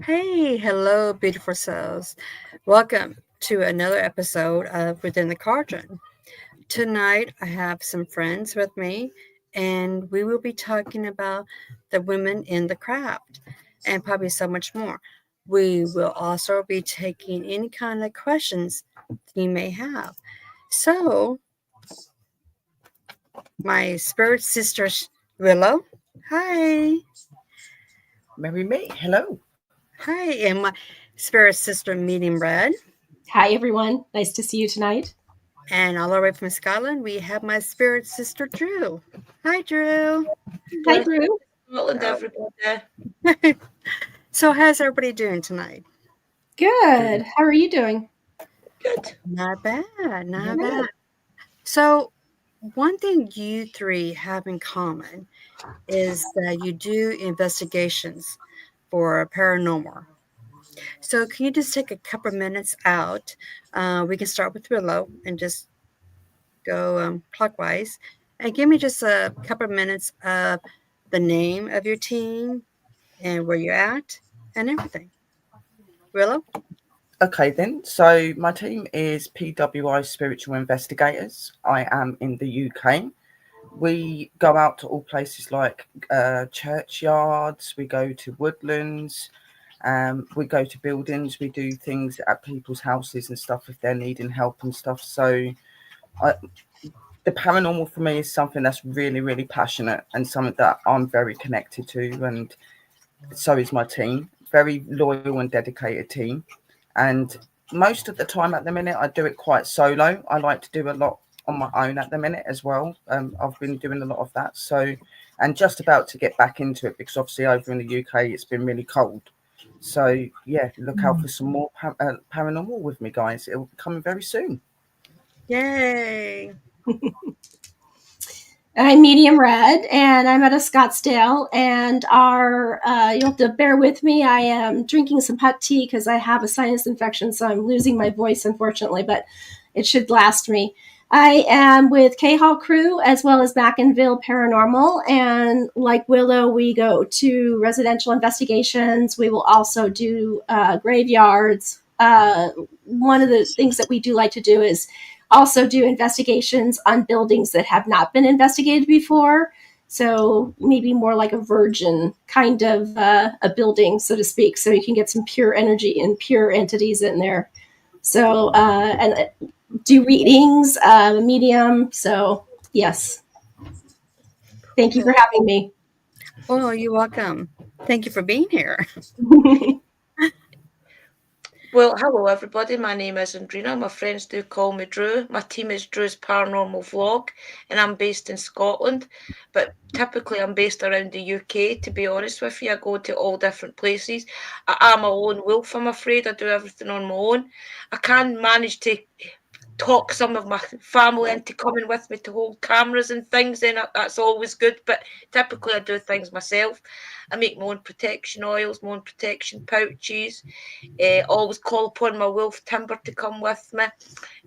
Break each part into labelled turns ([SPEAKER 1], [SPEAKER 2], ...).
[SPEAKER 1] Hey, hello, beautiful souls. Welcome to another episode of Within the Cauldron. Tonight, I have some friends with me, and we will be talking about the women in the craft and probably so much more. We will also be taking any kind of questions you may have. So, my spirit sister, Willow, hi.
[SPEAKER 2] Marry me. Hello.
[SPEAKER 1] Hi, and my spirit sister, Medium Red.
[SPEAKER 3] Hi, everyone. Nice to see you tonight.
[SPEAKER 1] And all the way from Scotland, we have my spirit sister, Drew. Hi, Drew.
[SPEAKER 3] Hi,
[SPEAKER 4] Bless
[SPEAKER 3] Drew.
[SPEAKER 4] Scotland, everybody.
[SPEAKER 1] So, how's everybody doing tonight?
[SPEAKER 3] Good.
[SPEAKER 2] Good.
[SPEAKER 3] How are you doing?
[SPEAKER 4] Good.
[SPEAKER 1] Not bad, not
[SPEAKER 2] Yeah.
[SPEAKER 1] bad. So, one thing you three have in common is that you do investigations for paranormal. So, can you just take a couple of minutes out? We can start with Willow and just go clockwise and give me just a couple of minutes of the name of your team and where you're at and everything. Willow?
[SPEAKER 2] Okay then. So my team is PWI Spiritual Investigators. I am in the UK. We go out to all places like churchyards. We go to woodlands. We go to buildings. We do things at people's houses and stuff if they're needing help and stuff. So I, the paranormal for me is something that's really, really passionate and something that I'm very connected to, and so is my team. Very loyal and dedicated team. And most of the time at the minute, I do it quite solo. I like to do a lot on my own at the minute as well. I've been doing a lot of that. So, and just about to get back into it because obviously over in the UK, it's been really cold. So, yeah, look out for some more paranormal with me, guys. It will be coming very soon.
[SPEAKER 1] Yay.
[SPEAKER 3] I'm medium red, and I'm out of Scottsdale. And you'll have to bear with me. I am drinking some hot tea because I have a sinus infection, so I'm losing my voice, unfortunately, but it should last me. I am with K Hall Crew as well as Mackinville Paranormal. And like Willow, we go to residential investigations. We will also do graveyards. One of the things that we do like to do is also do investigations on buildings that have not been investigated before. So maybe more like a virgin kind of a building, so to speak, so you can get some pure energy and pure entities in there. So, and do readings, medium. So, yes. Thank you for having me.
[SPEAKER 1] Oh, you're welcome. Thank you for being here.
[SPEAKER 4] Well, hello, everybody. My name is Andrina. My friends do call me Drew. My team is Drew's Paranormal Vlog, and I'm based in Scotland. But typically, I'm based around the UK, to be honest with you. I go to all different places. I am a lone wolf, I'm afraid. I do everything on my own. I can manage to talk some of my family into coming with me to hold cameras and things, then that's always good. But typically, I do things myself. I make my own protection oils, my own protection pouches. Always call upon my wolf Timber to come with me.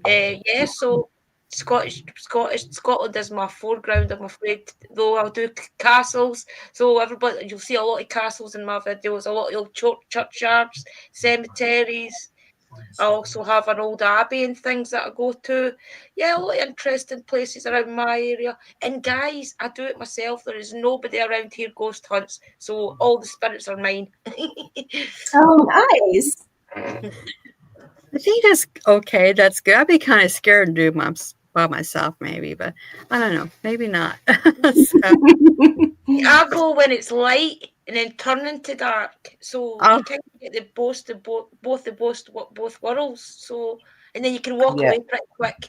[SPEAKER 4] Yeah, so Scotland is my foreground, I'm afraid. Though I'll do castles, so everybody you'll see a lot of castles in my videos, a lot of old churchyards, cemeteries. I also have an old abbey and things that I go to. Yeah, a lot of interesting places around my area. And guys, I do it myself. There is nobody around here ghost hunts, so all the spirits are mine.
[SPEAKER 3] Oh, nice.
[SPEAKER 1] I think that's okay. That's good. I'd be kind of scared to do my by myself, maybe, but I don't know. Maybe not. So,
[SPEAKER 4] I go when it's light and then turn into dark, so
[SPEAKER 1] oh,
[SPEAKER 4] you can get the both worlds. So and then you can walk
[SPEAKER 2] Yeah.
[SPEAKER 4] away pretty quick.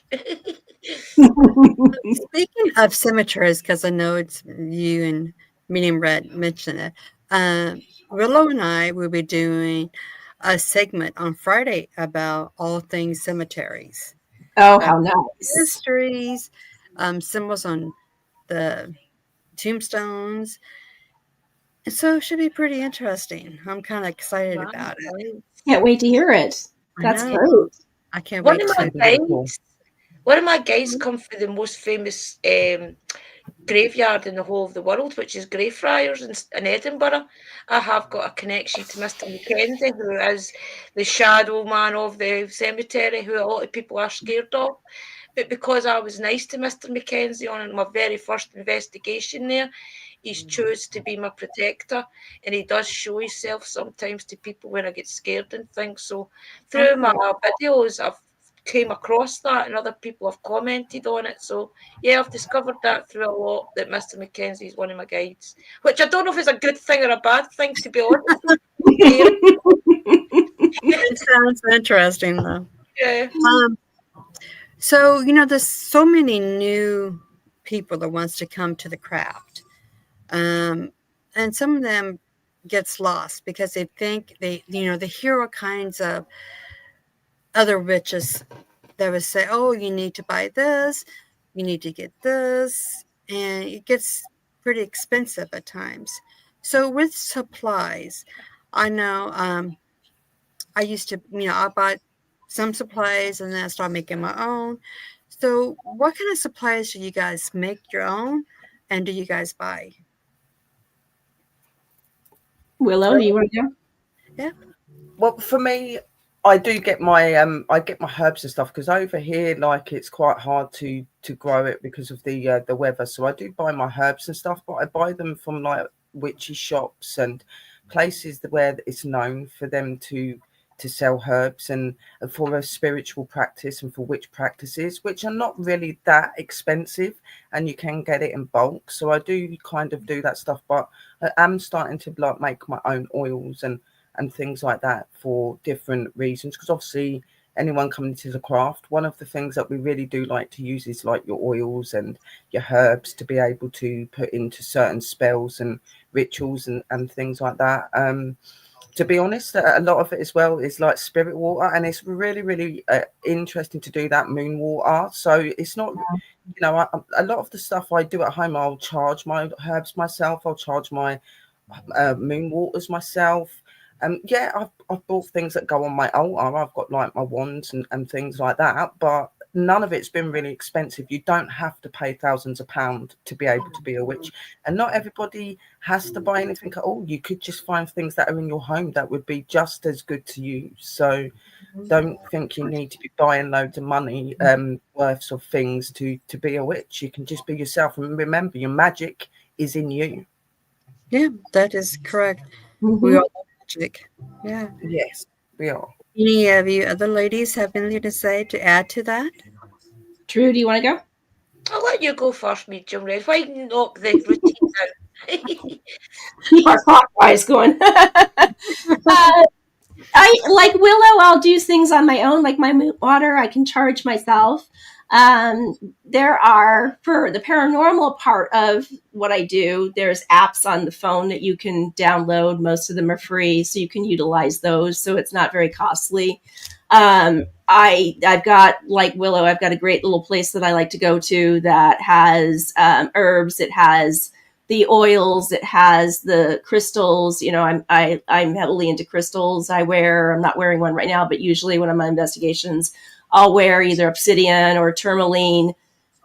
[SPEAKER 1] speaking of cemeteries, because I know it's you and Medium Red mentioned it. Willow and I will be doing a segment on Friday about all things cemeteries.
[SPEAKER 3] Oh,
[SPEAKER 1] Uh,
[SPEAKER 3] how nice.
[SPEAKER 1] Histories, symbols on the tombstones. And so it should be pretty interesting. I'm kind of excited
[SPEAKER 4] Right,
[SPEAKER 1] about it.
[SPEAKER 4] right.
[SPEAKER 3] Can't wait to hear it.
[SPEAKER 1] I
[SPEAKER 3] That's
[SPEAKER 1] know.
[SPEAKER 3] great.
[SPEAKER 1] I can't
[SPEAKER 4] One
[SPEAKER 1] wait
[SPEAKER 4] of
[SPEAKER 2] It's
[SPEAKER 4] my
[SPEAKER 1] to.
[SPEAKER 2] going to be really cool.
[SPEAKER 4] guys, one of my guys come for the most famous graveyard in the whole of the world, which is Greyfriars in Edinburgh. I have got a connection to Mr. Mackenzie, who is the shadow man of the cemetery, who a lot of people are scared of. But because I was nice to Mr. Mackenzie on my very first investigation there, he's chose to be my protector, and he does show himself sometimes to people when I get scared and things. So through my videos, I've came across that, and other people have commented on it. So yeah, I've discovered that through a lot, that Mr. Mackenzie is one of my guides, which I don't know if it's a good thing or a bad thing, to be honest.
[SPEAKER 1] It sounds interesting, though.
[SPEAKER 4] Yeah.
[SPEAKER 1] So, there's so many new people that wants to come to the craft. And some of them gets lost because they think they hear all kinds of other witches that would say, oh, you need to buy this, you need to get this, and it gets pretty expensive at times. So with supplies, I know I used to, I bought some supplies and then I started making my own. So what kind of supplies do you guys make your own and do you guys buy?
[SPEAKER 3] Willow, do you want to go?
[SPEAKER 1] Yeah.
[SPEAKER 2] Well, for me, I do get I get my herbs and stuff because over here, like, it's quite hard to grow it because of the weather. So I do buy my herbs and stuff, but I buy them from like witchy shops and places where it's known for them to sell herbs and for a spiritual practice and for witch practices, which are not really that expensive, and you can get it in bulk. So I do kind of do that stuff, but I am starting to like make my own oils and things like that for different reasons, because obviously anyone coming to the craft, one of the things that we really do like to use is like your oils and your herbs to be able to put into certain spells and rituals and things like that. To be honest, a lot of it as well is like spirit water, and it's really really interesting to do that moon water. So it's not, a lot of the stuff I do at home, I'll charge my herbs myself, I'll charge my moon waters myself. Yeah, I've bought things that go on my altar. I've got like my wands and things like that, but none of it's been really expensive. You don't have to pay thousands of pounds to be able to be a witch, and not everybody has to buy anything at all. You could just find things that are in your home that would be just as good to you. So don't think you need to be buying loads of money worths of things to be a witch. You can just be yourself, and remember, your magic is in you.
[SPEAKER 1] Yeah, that is correct. We
[SPEAKER 3] Mm-hmm.
[SPEAKER 1] all love magic. Yeah.
[SPEAKER 2] Yes, we are.
[SPEAKER 1] Any of you other ladies have anything to say to add to that?
[SPEAKER 3] Drew, do you want to go?
[SPEAKER 4] I'll let you go first, Medium Red. Why knock the routine down?
[SPEAKER 3] You are clockwise going. I like Willow. I'll do things on my own, like my water. I can charge myself. There are, for the paranormal part of what I do, there's apps on the phone that you can download. Most of them are free, so you can utilize those. So it's not very costly. I've got, like Willow, I've got a great little place that I like to go to that has herbs. It has the oils, it has the crystals. I'm heavily into crystals. I'm not wearing one right now, but usually when I'm on investigations, I'll wear either obsidian or tourmaline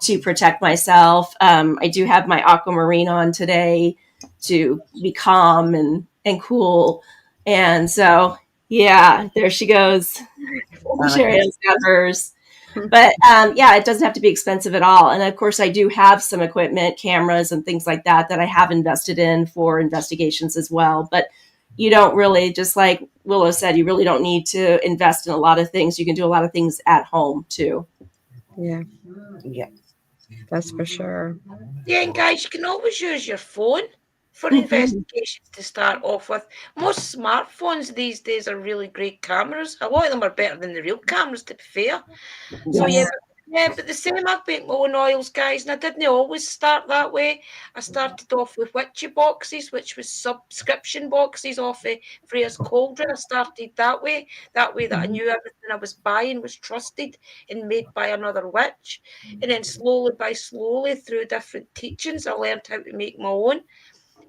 [SPEAKER 3] to protect myself. I do have my aquamarine on today to be calm and cool. And so, yeah, there she goes. Sherry's got hers. But yeah, it doesn't have to be expensive at all. And of course, I do have some equipment, cameras and things like that I have invested in for investigations as well. But you don't really, just like Willow said, you really don't need to invest in a lot of things. You can do a lot of things at home too.
[SPEAKER 1] Yeah,
[SPEAKER 2] Yeah.
[SPEAKER 1] that's for sure.
[SPEAKER 4] Yeah, and guys, you can always use your phone for
[SPEAKER 3] Mhm.
[SPEAKER 4] investigations to start off with. Most smartphones these days are really great cameras. A lot of them are better than the real cameras, to be fair. So
[SPEAKER 3] Yes.
[SPEAKER 4] but the same, I've made my own oils, guys, and I didn't always start that way. I started off with witchy boxes, which was subscription boxes off of Freya's Cauldron. I started that way that I knew everything I was buying was trusted and made by another witch. And then slowly by slowly, through different teachings, I learned how to make my own.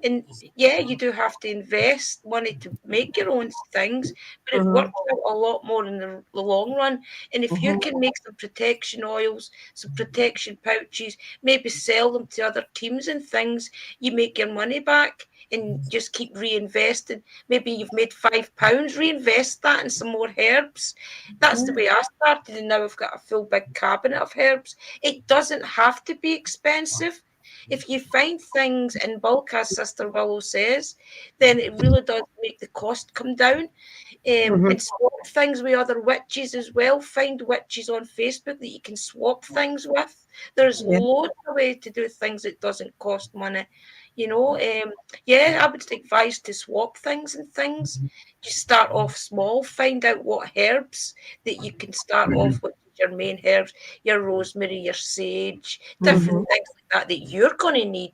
[SPEAKER 4] And yeah, you do have to invest money to make your own things, but it
[SPEAKER 1] Mhm.
[SPEAKER 4] works out a lot more in the long run. And if you
[SPEAKER 2] Mhm.
[SPEAKER 4] can make some protection oils, some protection pouches, maybe sell them to other teams and things, you make your money back and just keep reinvesting. Maybe you've made £5, reinvest that in some more herbs. That's the way I started, and now I've got a full big cabinet of herbs. It doesn't have to be expensive. If you find things in bulk, as Sister Willow says, then it really does make the cost come down.
[SPEAKER 1] Mhm.
[SPEAKER 4] And swap things with other witches as well. Find witches on Facebook that you can swap things with. There's
[SPEAKER 1] Yeah.
[SPEAKER 4] loads of ways to do things that doesn't cost money. You know, yeah, I would advise to swap things and things. Just start off small. Find out what herbs that you can start off with. Your main herbs, your rosemary, your sage, different
[SPEAKER 1] Mhm.
[SPEAKER 4] things like that that you're going to need,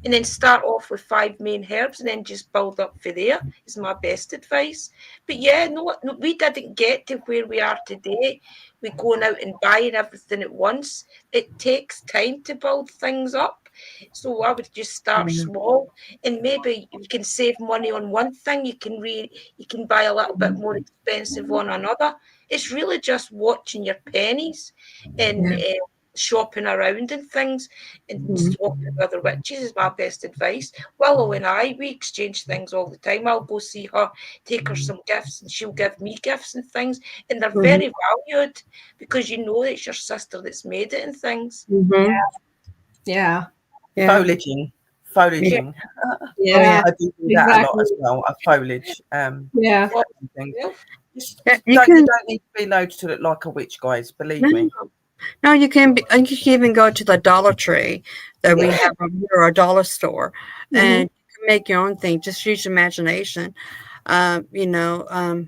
[SPEAKER 4] and then start off with 5 main herbs and then just build up for there. Is my best advice. But yeah, no, we didn't get to where we are today. We going out and buying everything at once. It takes time to build things up. So I would just start
[SPEAKER 1] Yeah.
[SPEAKER 4] small, and maybe you can save money on one thing. You can buy a little bit more expensive on another. It's really just watching your pennies and
[SPEAKER 1] Yeah.
[SPEAKER 4] shopping around and things, and
[SPEAKER 1] Mhm.
[SPEAKER 4] swapping with other witches is my best advice. Willow and I, we exchange things all the time. I'll go see her, take her some gifts, and she'll give me gifts and things, and they're
[SPEAKER 1] Mhm.
[SPEAKER 4] very valued because you know it's your sister that's made it and things.
[SPEAKER 1] Mhm.
[SPEAKER 3] Yeah.
[SPEAKER 1] Yeah.
[SPEAKER 2] Foliaging,
[SPEAKER 1] Yeah.
[SPEAKER 2] foliaging.
[SPEAKER 1] Oh yeah.
[SPEAKER 3] Yeah.
[SPEAKER 2] I do that a lot
[SPEAKER 3] Exactly.
[SPEAKER 2] as well. I foliage
[SPEAKER 3] Yeah.
[SPEAKER 4] Well,
[SPEAKER 2] and things.
[SPEAKER 4] well,
[SPEAKER 2] Just
[SPEAKER 1] Yeah.
[SPEAKER 2] you don't need to be loads to look like a witch, guys. Believe
[SPEAKER 1] No,
[SPEAKER 2] me.
[SPEAKER 1] no, you can be, and you can even go to the Dollar Tree that we
[SPEAKER 2] Yeah.
[SPEAKER 1] have over here, or a dollar store,
[SPEAKER 3] Hmm.
[SPEAKER 1] and you can make your own thing. Just use your imagination. You know,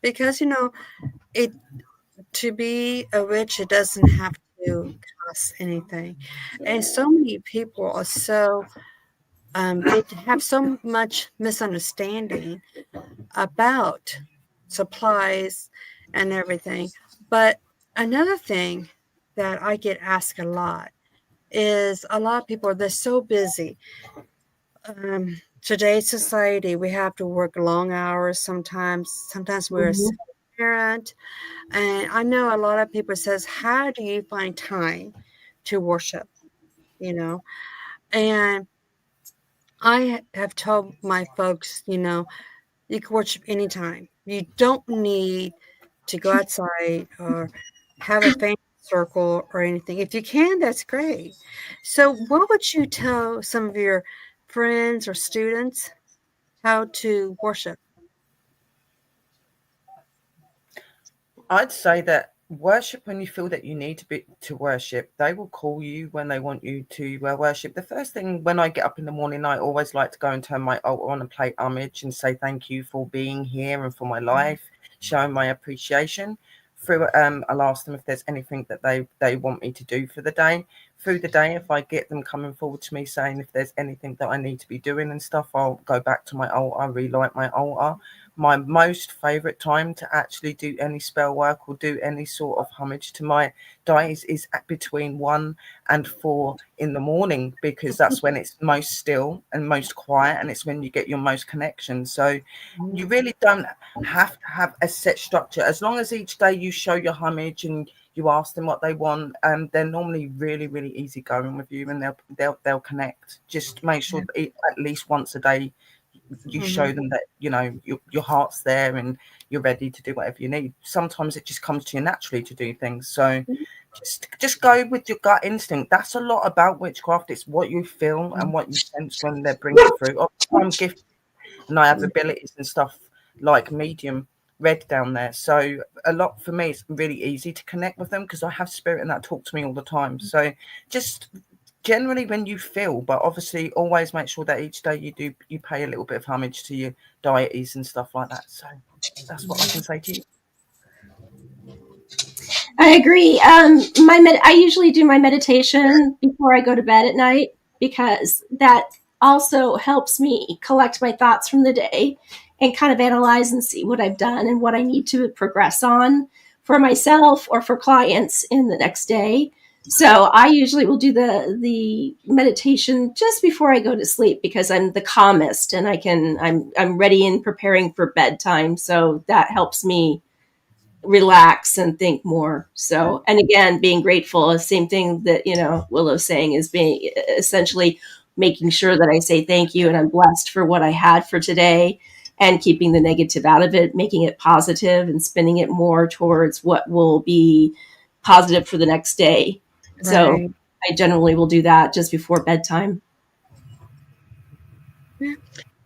[SPEAKER 1] because it to be a witch, it doesn't have to cost anything, and so many people are so they have so much misunderstanding about supplies and everything. But another thing that I get asked a lot is a lot of people, they're so busy. Today's society, we have to work long hours sometimes. Sometimes we're a
[SPEAKER 3] Hmm.
[SPEAKER 1] single parent. And I know a lot of people says, how do you find time to worship? You know, and I have told my folks, you can worship anytime. You don't need to go outside or have a family circle or anything. If you can, that's great. So, what would you tell some of your friends or students how to worship?
[SPEAKER 2] I'd say that worship when you feel that you need to be to worship. They will call you when they want you to worship. The first thing when I get up in the morning, I always like to go and turn my altar on and play homage and say thank you for being here and for my life, showing my appreciation. Through I'll ask them if there's anything that they want me to do for the day. Through the day, if I get them coming forward to me saying if there's anything that I need to be doing and stuff, I'll go back to my altar, relight my altar. My most favorite time to actually do any spell work or do any sort of homage to my dice is at between 1 and 4 in the morning, because that's when it's most still and most quiet, and it's when you get your most connection. So you really don't have to have a set structure. As long as each day you show your homage and you ask them what they want, and they're normally really, really easy going with you, and they'll connect. Just make sure that at least once a day you
[SPEAKER 1] Mhm.
[SPEAKER 2] show them that your heart's there and you're ready to do whatever you need. Sometimes it just comes to you naturally to do things. So just go with your gut instinct. That's a lot about witchcraft. It's what you feel and what you sense when they bring it through. Obviously, I'm gifted and I have abilities and stuff like medium red down there. So a lot for me, it's really easy to connect with them because I have spirit and that talk to me all the time. So just generally when you feel, but obviously always make sure that each day you pay a little bit of homage to your deities and stuff like that. So that's what I can say to you.
[SPEAKER 3] I agree. I usually do my meditation before I go to bed at night because that also helps me collect my thoughts from the day and kind of analyze and see what I've done and what I need to progress on for myself or for clients in the next day. So I usually will do the meditation just before I go to sleep because I'm the calmest and I'm ready and preparing for bedtime. So that helps me relax and think more. So, and again, being grateful, same thing that, Willow's saying, is being essentially making sure that I say thank you and I'm blessed for what I had for today, and keeping the negative out of it, making it positive and spinning it more towards what will be positive for the next day. So
[SPEAKER 1] Right.
[SPEAKER 3] I generally will do that just before bedtime.
[SPEAKER 1] Yeah.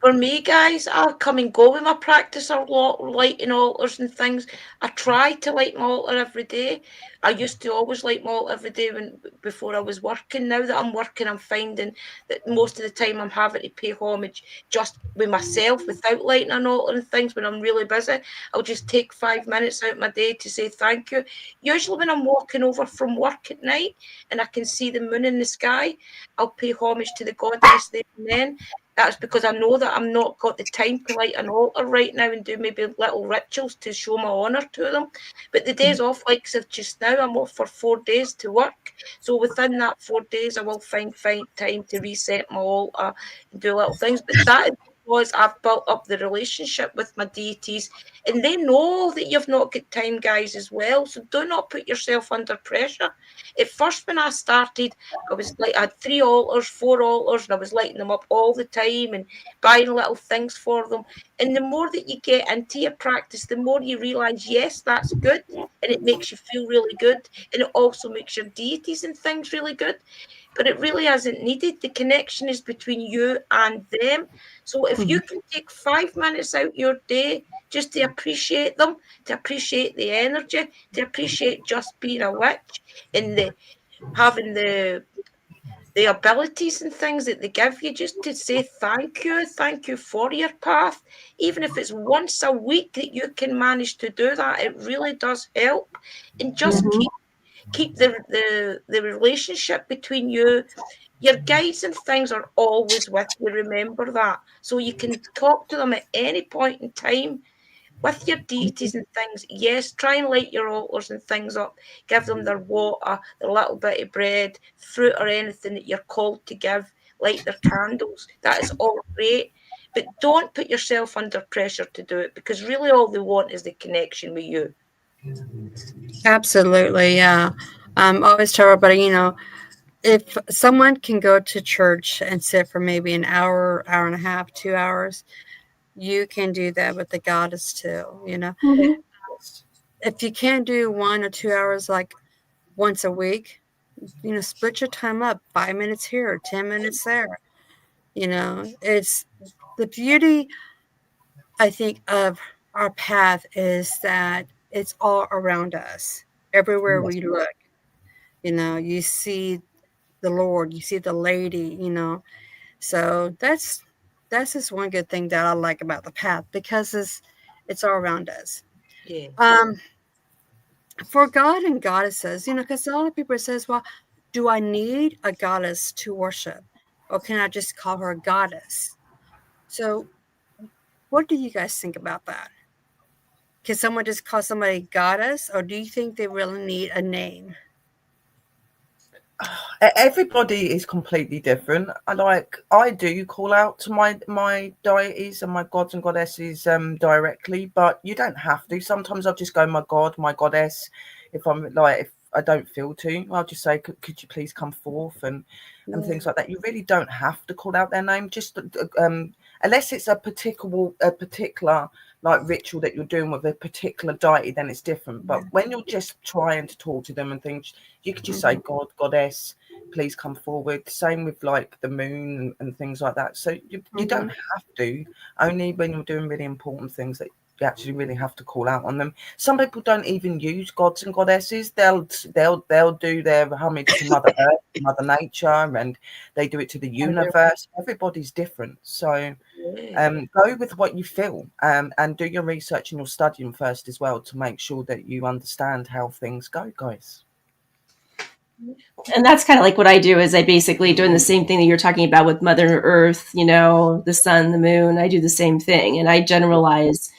[SPEAKER 4] For me, guys, I'll come and go with my practice a lot, lighting altars and things. I try to light my altar every day. I used to always light my altar every day before I was working. Now that I'm working, I'm finding that most of the time I'm having to pay homage just with myself without lighting an altar and things. When I'm really busy, I'll just take 5 minutes out of my day to say thank you. Usually when I'm walking over from work at night and I can see the moon in the sky, I'll pay homage to the goddess there and then. That's because I know that I'm not got the time to light an altar right now and do maybe little rituals to show my honour to them. But the days off, like I said just now, I'm off for 4 days to work. So within that 4 days, I will find time to reset my altar and do little things. But that is because I've built up the relationship with my deities, and they know that you've not got time, guys, as well. So do not put yourself under pressure. At first, when I started, I had 3 altars, 4 altars, and I was lighting them up all the time and buying little things for them. And the more that you get into your practice, the more you realize, yes, that's good. And it makes you feel really good. And it also makes your deities and things really good. But it really isn't needed. The connection is between you and them. So if you can take 5 minutes out your day just to appreciate them, to appreciate the energy, to appreciate just being a witch and having the abilities and things that they give you, just to say thank you for your path. Even if it's once a week that you can manage to do that, it really does help. And just
[SPEAKER 3] Mhm.
[SPEAKER 4] keep the relationship between you. Your guides and things are always with you, remember that. So you can talk to them at any point in time with your deities and things. Yes, try and light your altars and things up. Give them their water, their little bit of bread, fruit, or anything that you're called to give. Light their candles. That is all great. But don't put yourself under pressure to do it, because really all they want is the connection with you.
[SPEAKER 1] Absolutely. Yeah. I always tell everybody, if someone can go to church and sit for maybe an hour, hour and a half, 2 hours, you can do that with the goddess too.
[SPEAKER 3] Mhm.
[SPEAKER 1] If you can't do 1 or 2 hours like once a week, split your time up, 5 minutes here, 10 minutes there. It's the beauty, I think, of our path is that it's all around us. Everywhere
[SPEAKER 2] Yes.
[SPEAKER 1] we look, you see the Lord, you see the lady. So that's just one good thing that I like about the path, because it's all around us.
[SPEAKER 4] Yes.
[SPEAKER 1] Um, for God and goddesses, because a lot of people says, well, do I need a goddess to worship? Or can I just call her a goddess? So what do you guys think about that? Can someone just call somebody goddess, or do you think they really need a name?
[SPEAKER 2] Everybody is completely different. I do call out to my deities and my gods and goddesses directly, but you don't have to. Sometimes I'll just go my god, my goddess. If I don't feel to, I'll just say, could you please come forth, and
[SPEAKER 1] Yeah.
[SPEAKER 2] things like that. You really don't have to call out their name. Just unless it's a particular like ritual that you're doing with a particular deity, then it's different. But when you're just trying to talk to them and things, you could just say God, goddess, please come forward. Same with like the moon and things like that. So you don't have to. Only when you're doing really important things that you actually really have to call out on them. Some people don't even use gods and goddesses. They'll do their homage to Mother Earth, Mother Nature, and they do it to the universe. Everybody's different. So
[SPEAKER 4] Yeah.
[SPEAKER 2] go with what you feel, and do your research and your studying first as well to make sure that you understand how things go, guys.
[SPEAKER 3] And that's kind of like what I do is I basically doing the same thing that you're talking about with Mother Earth, the sun, the moon. I do the same thing and I generalize.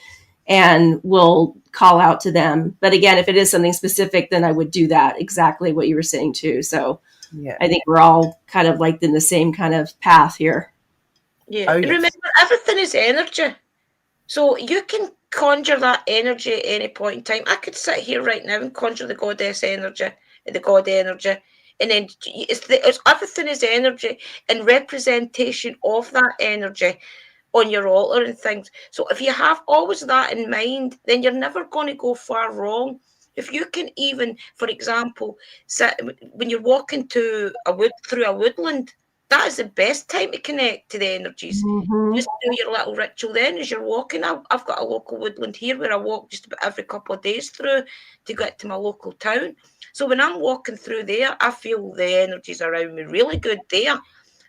[SPEAKER 3] and will call out to them. But again, if it is something specific, then I would do that, exactly what you were saying too. So
[SPEAKER 2] Yeah.
[SPEAKER 3] I think we're all kind of like in the same kind of path here.
[SPEAKER 4] Yeah.
[SPEAKER 2] Oh, yes.
[SPEAKER 4] Remember, everything is energy. So you can conjure that energy at any point in time. I could sit here right now and conjure the goddess energy, the god energy, and then it's everything is energy and representation of that energy on your altar and things. So if you have always that in mind, then you're never going to go far wrong. If you can even, for example, sit when you're walking through a woodland, that is the best time to connect to the energies.
[SPEAKER 3] Mm-hmm.
[SPEAKER 4] Just do your little ritual then as you're walking. I've got a local woodland here where I walk just about every couple of days through to get to my local town. So when I'm walking through there, I feel the energies around me really good there.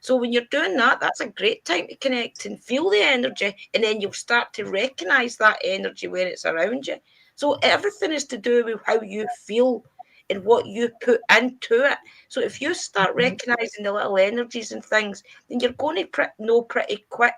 [SPEAKER 4] So when you're doing that, that's a great time to connect and feel the energy, and then you'll start to recognize that energy when it's around you. So everything is to do with how you feel and what you put into it. So if you start recognizing the little energies and things, then you're going to know pretty quick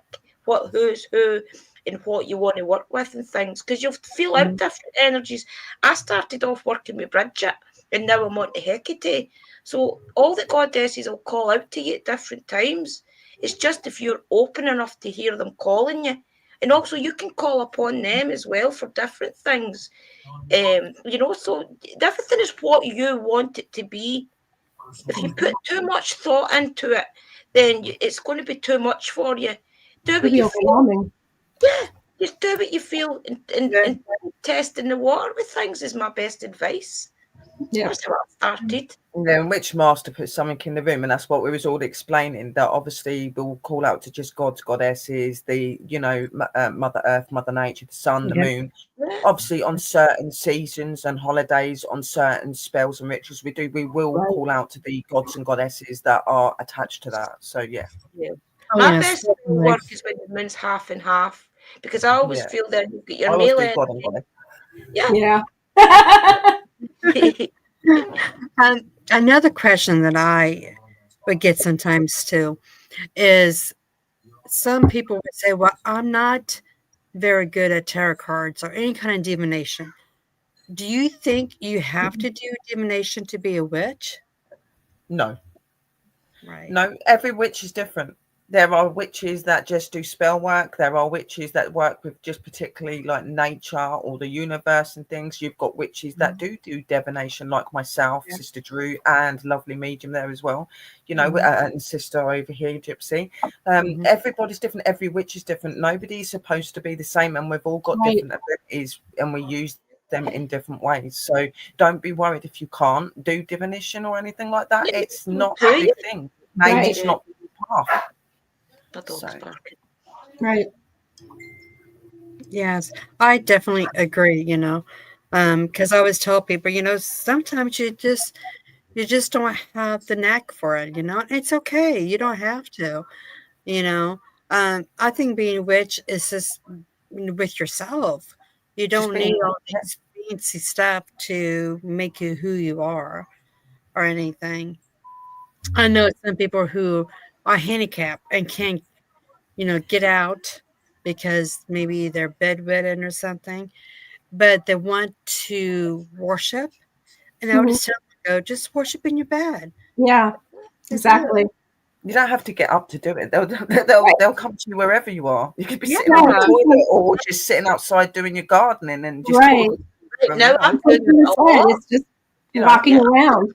[SPEAKER 4] who's who and what you want to work with and things, because you'll feel out different energies. I started off working with Bridget, and now I'm on to Hecate. So all the goddesses will call out to you at different times. It's just if you're open enough to hear them calling you. And also you can call upon them as well for different things. So everything is what you want it to be. If you put too much thought into it, then it's going to be too much for you. Do
[SPEAKER 3] It'd
[SPEAKER 4] what
[SPEAKER 3] be
[SPEAKER 4] you feel.
[SPEAKER 3] overwhelming.
[SPEAKER 4] Yeah, just do what you feel, and
[SPEAKER 2] Yeah.
[SPEAKER 4] testing the water with things is my best advice.
[SPEAKER 3] Yeah.
[SPEAKER 4] That's how I started.
[SPEAKER 2] And then Witch Master put something in the room, and that's what we was all explaining. That obviously we'll call out to just gods, goddesses, the Mother Earth, Mother Nature, the sun, the
[SPEAKER 1] Yeah.
[SPEAKER 2] moon.
[SPEAKER 4] Yeah.
[SPEAKER 2] Obviously, on certain seasons and holidays, on certain spells and rituals, we will
[SPEAKER 3] Right.
[SPEAKER 2] call out to the gods and goddesses that are attached to that. So yeah,
[SPEAKER 1] Oh,
[SPEAKER 4] My
[SPEAKER 1] yes,
[SPEAKER 4] best
[SPEAKER 1] definitely.
[SPEAKER 4] work is when the moon's half and half, because I always
[SPEAKER 2] yeah.
[SPEAKER 4] feel that you've got
[SPEAKER 2] I
[SPEAKER 4] your
[SPEAKER 2] always
[SPEAKER 4] male
[SPEAKER 2] do god and
[SPEAKER 4] energy.
[SPEAKER 2] goddess.
[SPEAKER 3] Yeah.
[SPEAKER 1] Another question that I would get sometimes too is some people would say, "Well, I'm not very good at tarot cards or any kind of divination." Do you think you have to do divination to be a witch?
[SPEAKER 2] No.
[SPEAKER 1] Right.
[SPEAKER 2] No, every witch is different. There are witches that just do spell work. There are witches that work with just particularly like nature or the universe and things. You've got witches that do divination, like myself,
[SPEAKER 1] Yeah.
[SPEAKER 2] Sister Drew, and lovely medium there as well.
[SPEAKER 1] Mhm.
[SPEAKER 2] And sister over here, Gypsy.
[SPEAKER 1] Mhm.
[SPEAKER 2] Everybody's different. Every witch is different. Nobody's supposed to be the same, and we've all got
[SPEAKER 3] Right.
[SPEAKER 2] different abilities, and we use them in different ways. So don't be worried if you can't do divination or anything like that.
[SPEAKER 4] Yeah,
[SPEAKER 2] It's not
[SPEAKER 4] do
[SPEAKER 2] a
[SPEAKER 4] you?
[SPEAKER 2] big thing. May
[SPEAKER 3] Right.
[SPEAKER 2] just not be your path.
[SPEAKER 4] My dog's
[SPEAKER 2] So
[SPEAKER 4] barking.
[SPEAKER 3] Right.
[SPEAKER 1] Yes, I definitely agree, because I always tell people, sometimes you just don't have the knack for it, and it's okay. You don't have to, you know. I think being a witch is just with yourself. You
[SPEAKER 2] just
[SPEAKER 1] don't need
[SPEAKER 2] being
[SPEAKER 1] all these fancy stuff to make you who you are or anything. I know some people who are handicapped and can't, get out because maybe they're bedridden or something, but they want to worship. And I would
[SPEAKER 3] Mhm.
[SPEAKER 1] just tell them, go, just worship in your bed.
[SPEAKER 3] Yeah.
[SPEAKER 1] That's it.
[SPEAKER 3] Exactly.
[SPEAKER 2] you don't have to get up to do it. They'll
[SPEAKER 3] Right.
[SPEAKER 2] they'll come to you wherever you are. You could be
[SPEAKER 1] Yeah.
[SPEAKER 2] sitting on the
[SPEAKER 3] Yeah.
[SPEAKER 2] toilet or just sitting outside doing your gardening and just
[SPEAKER 3] Right.
[SPEAKER 2] talking
[SPEAKER 4] Right
[SPEAKER 2] from
[SPEAKER 4] now,
[SPEAKER 2] there.
[SPEAKER 4] I'm
[SPEAKER 3] That's what
[SPEAKER 4] doing it
[SPEAKER 3] you
[SPEAKER 4] a
[SPEAKER 3] said.
[SPEAKER 4] lot.
[SPEAKER 3] It's just
[SPEAKER 2] You know,
[SPEAKER 3] walking around.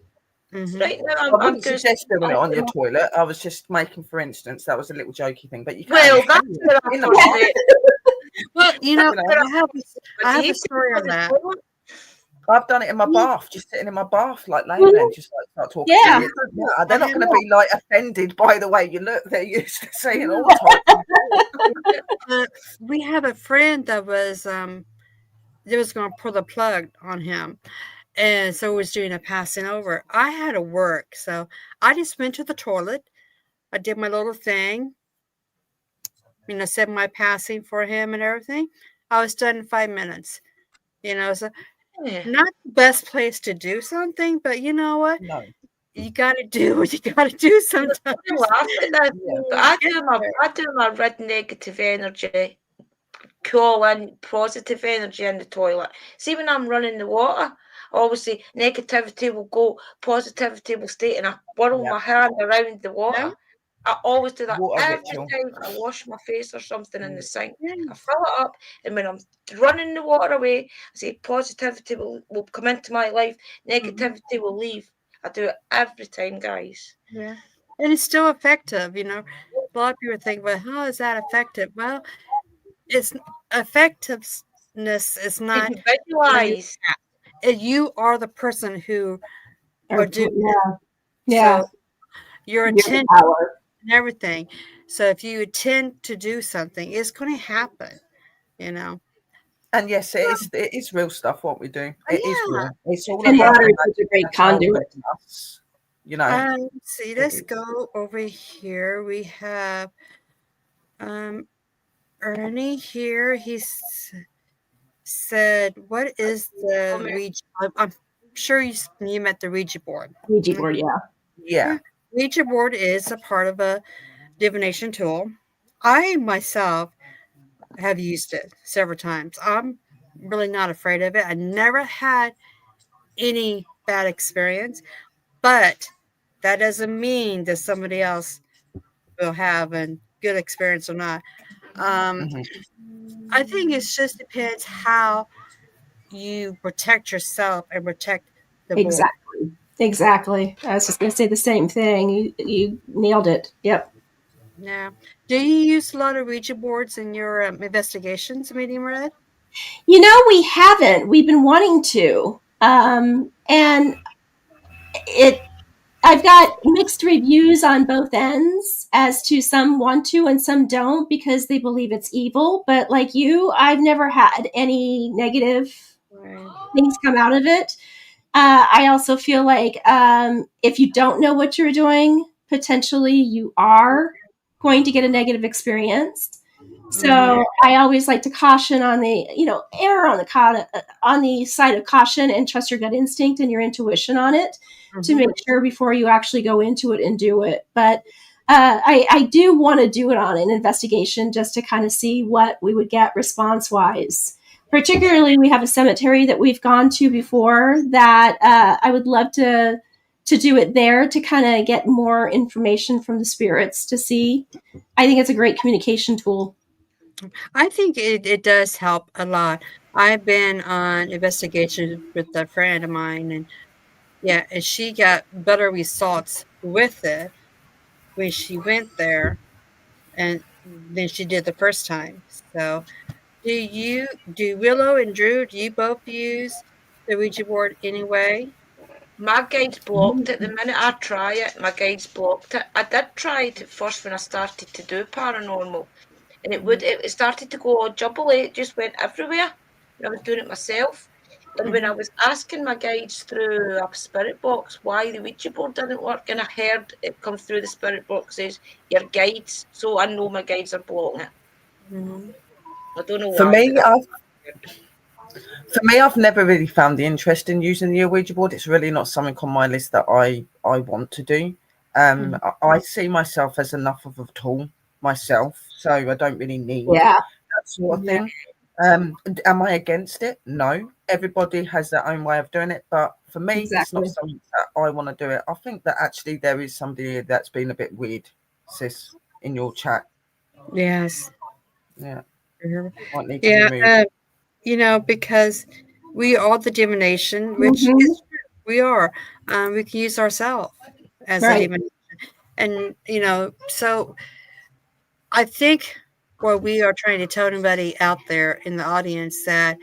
[SPEAKER 1] Mhm.
[SPEAKER 4] Right now,
[SPEAKER 2] I
[SPEAKER 4] I'm
[SPEAKER 2] wouldn't
[SPEAKER 4] doing.
[SPEAKER 2] suggest doing it on your
[SPEAKER 4] I-
[SPEAKER 2] toilet. I was just making, for instance, that was a little jokey thing, but you can
[SPEAKER 4] Well, that's
[SPEAKER 2] anywhere,
[SPEAKER 4] where I
[SPEAKER 2] in the
[SPEAKER 4] first
[SPEAKER 2] bath,
[SPEAKER 4] met.
[SPEAKER 1] Well,
[SPEAKER 2] you know.
[SPEAKER 1] I have a story on that.
[SPEAKER 2] I've done it in my
[SPEAKER 1] Yeah.
[SPEAKER 2] bath, just sitting in my bath, like laying there, and just like start talking to
[SPEAKER 3] Yeah.
[SPEAKER 2] you. It doesn't matter.
[SPEAKER 1] I
[SPEAKER 2] They're not
[SPEAKER 1] have
[SPEAKER 2] going to be like offended by the way you look. They're used to seeing all types of
[SPEAKER 1] we have a friend that was they was going to pull the plug on him, and so was doing a passing over. I had to work, so I just went to the toilet. I did my little thing, said my passing for him and everything. I was done in 5 minutes. So
[SPEAKER 4] Yeah.
[SPEAKER 1] not the best place to do something, but you know what?
[SPEAKER 2] no.
[SPEAKER 1] You got to do what you got to do sometimes.
[SPEAKER 4] I laugh at that,
[SPEAKER 2] Yeah.
[SPEAKER 4] but
[SPEAKER 1] You get there.
[SPEAKER 4] I do my red negative energy pull in positive energy in the toilet. See, when I'm running the water, obviously negativity will go, positivity will stay, and I whirl
[SPEAKER 2] Yeah.
[SPEAKER 4] my hand around the
[SPEAKER 1] Yeah,
[SPEAKER 4] water. I always do that
[SPEAKER 2] Water
[SPEAKER 4] every
[SPEAKER 2] ritual.
[SPEAKER 4] time I wash my face or something in the
[SPEAKER 2] Mm.
[SPEAKER 4] sink. I
[SPEAKER 1] yes.
[SPEAKER 4] fill it up, and when I'm running the water away, I say positivity will come into my life,
[SPEAKER 1] Mhm.
[SPEAKER 4] negativity will leave. I do it every time, guys.
[SPEAKER 1] Yeah. And it's still effective, you know. A lot of people think, well, how is that effective? Well, it's effectiveness is not in your
[SPEAKER 4] Individualize.
[SPEAKER 1] you are the person who are
[SPEAKER 3] Or
[SPEAKER 1] doing it.
[SPEAKER 3] yeah, yeah,
[SPEAKER 1] So your
[SPEAKER 3] you're the
[SPEAKER 1] attention
[SPEAKER 3] power.
[SPEAKER 1] and everything. So if you intend to do something, it's going to happen, you know.
[SPEAKER 2] And yes, it is real stuff what we do. It is
[SPEAKER 1] Yeah.
[SPEAKER 2] real. It's all
[SPEAKER 3] And
[SPEAKER 2] about
[SPEAKER 3] water
[SPEAKER 2] the
[SPEAKER 3] is such a
[SPEAKER 2] magic
[SPEAKER 3] great
[SPEAKER 2] that's held
[SPEAKER 3] conduit.
[SPEAKER 2] within us. You know,
[SPEAKER 1] See,
[SPEAKER 2] it
[SPEAKER 1] let's
[SPEAKER 2] is.
[SPEAKER 1] go over here. We have um Ernie here. Said, "What is the
[SPEAKER 4] Come here.
[SPEAKER 1] Ouija?" I'm sure you meant the Ouija board.
[SPEAKER 3] Ouija
[SPEAKER 1] Mm,
[SPEAKER 3] board, yeah.
[SPEAKER 2] Yeah.
[SPEAKER 1] yeah, Ouija board is a part of a divination tool. I myself have used it several times. I'm really not afraid of it. I never had any bad experience, but that doesn't mean that somebody else will have a good experience or not. Um,
[SPEAKER 2] Hmm.
[SPEAKER 1] I think it just depends how you protect yourself and protect the board.
[SPEAKER 3] Exactly. Exactly. I was just going to say the same thing. You nailed it. Yep.
[SPEAKER 1] Yeah. Do you use a lot of Ouija boards in your investigations, Medium Red?
[SPEAKER 3] You know, we haven't. We've been wanting to. And it I've got mixed reviews on both ends as to some want to and some don't because they believe it's evil. But like you, I've never had any negative
[SPEAKER 1] Right.
[SPEAKER 3] things come out of it. I also feel like if you don't know what you're doing, potentially you are going to get a negative experience.
[SPEAKER 1] Mm-hmm.
[SPEAKER 3] So I always like to caution on the, err on the side of caution and trust your gut instinct and your intuition on it to
[SPEAKER 1] Mm-hmm.
[SPEAKER 3] make sure before you actually go into it and do it. But I do want to do it on an investigation just to kind of see what we would get response wise. Particularly, we have a cemetery that we've gone to before that I would love to do it there to kind of get more information from the spirits to see. I think it's a great communication tool.
[SPEAKER 1] I think it does help a lot. I've been on investigations with a friend of mine, and yeah, and she got better results with it when she went there and than she did the first time. So, do Willow and Drew, do you both use the Ouija board anyway?
[SPEAKER 4] My guide's blocked it. The minute I try it, my guide's blocked it. I did try it at first when I started to do paranormal, and
[SPEAKER 1] Mhm,
[SPEAKER 4] it started to go all jubbly. It just went everywhere when I was doing it myself. And when I
[SPEAKER 1] mhm,
[SPEAKER 4] was asking my guides through a spirit box why the Ouija board didn't work, and I heard it come through the spirit box says your guides, so I know my guides are blocking it.
[SPEAKER 1] mhm.
[SPEAKER 4] I don't know
[SPEAKER 2] For
[SPEAKER 4] why, but
[SPEAKER 2] me,
[SPEAKER 4] that's
[SPEAKER 2] I've For me, I've never really found the interest in using the Ouija board. It's really not something on my list that I want to do.
[SPEAKER 1] Mhm.
[SPEAKER 2] I see myself as enough of a tool myself, so I don't really need
[SPEAKER 3] Yeah,
[SPEAKER 2] that sort of
[SPEAKER 1] Yeah,
[SPEAKER 2] thing. Am I against it? No. Everybody has their own way of doing it, but for me, it's not
[SPEAKER 3] exactly.
[SPEAKER 2] something that I want to do it. I think that actually there is somebody that's been a bit weird, sis, in your chat.
[SPEAKER 1] yes.
[SPEAKER 2] Yeah,
[SPEAKER 1] Mhm.
[SPEAKER 2] might need to
[SPEAKER 1] Yeah,
[SPEAKER 2] remove.
[SPEAKER 1] because we are the divination, which
[SPEAKER 3] Hmm.
[SPEAKER 1] is true. We are. We can use ourselves as a
[SPEAKER 3] Right.
[SPEAKER 1] demon, and so I think what we are trying to tell anybody out there in the audience that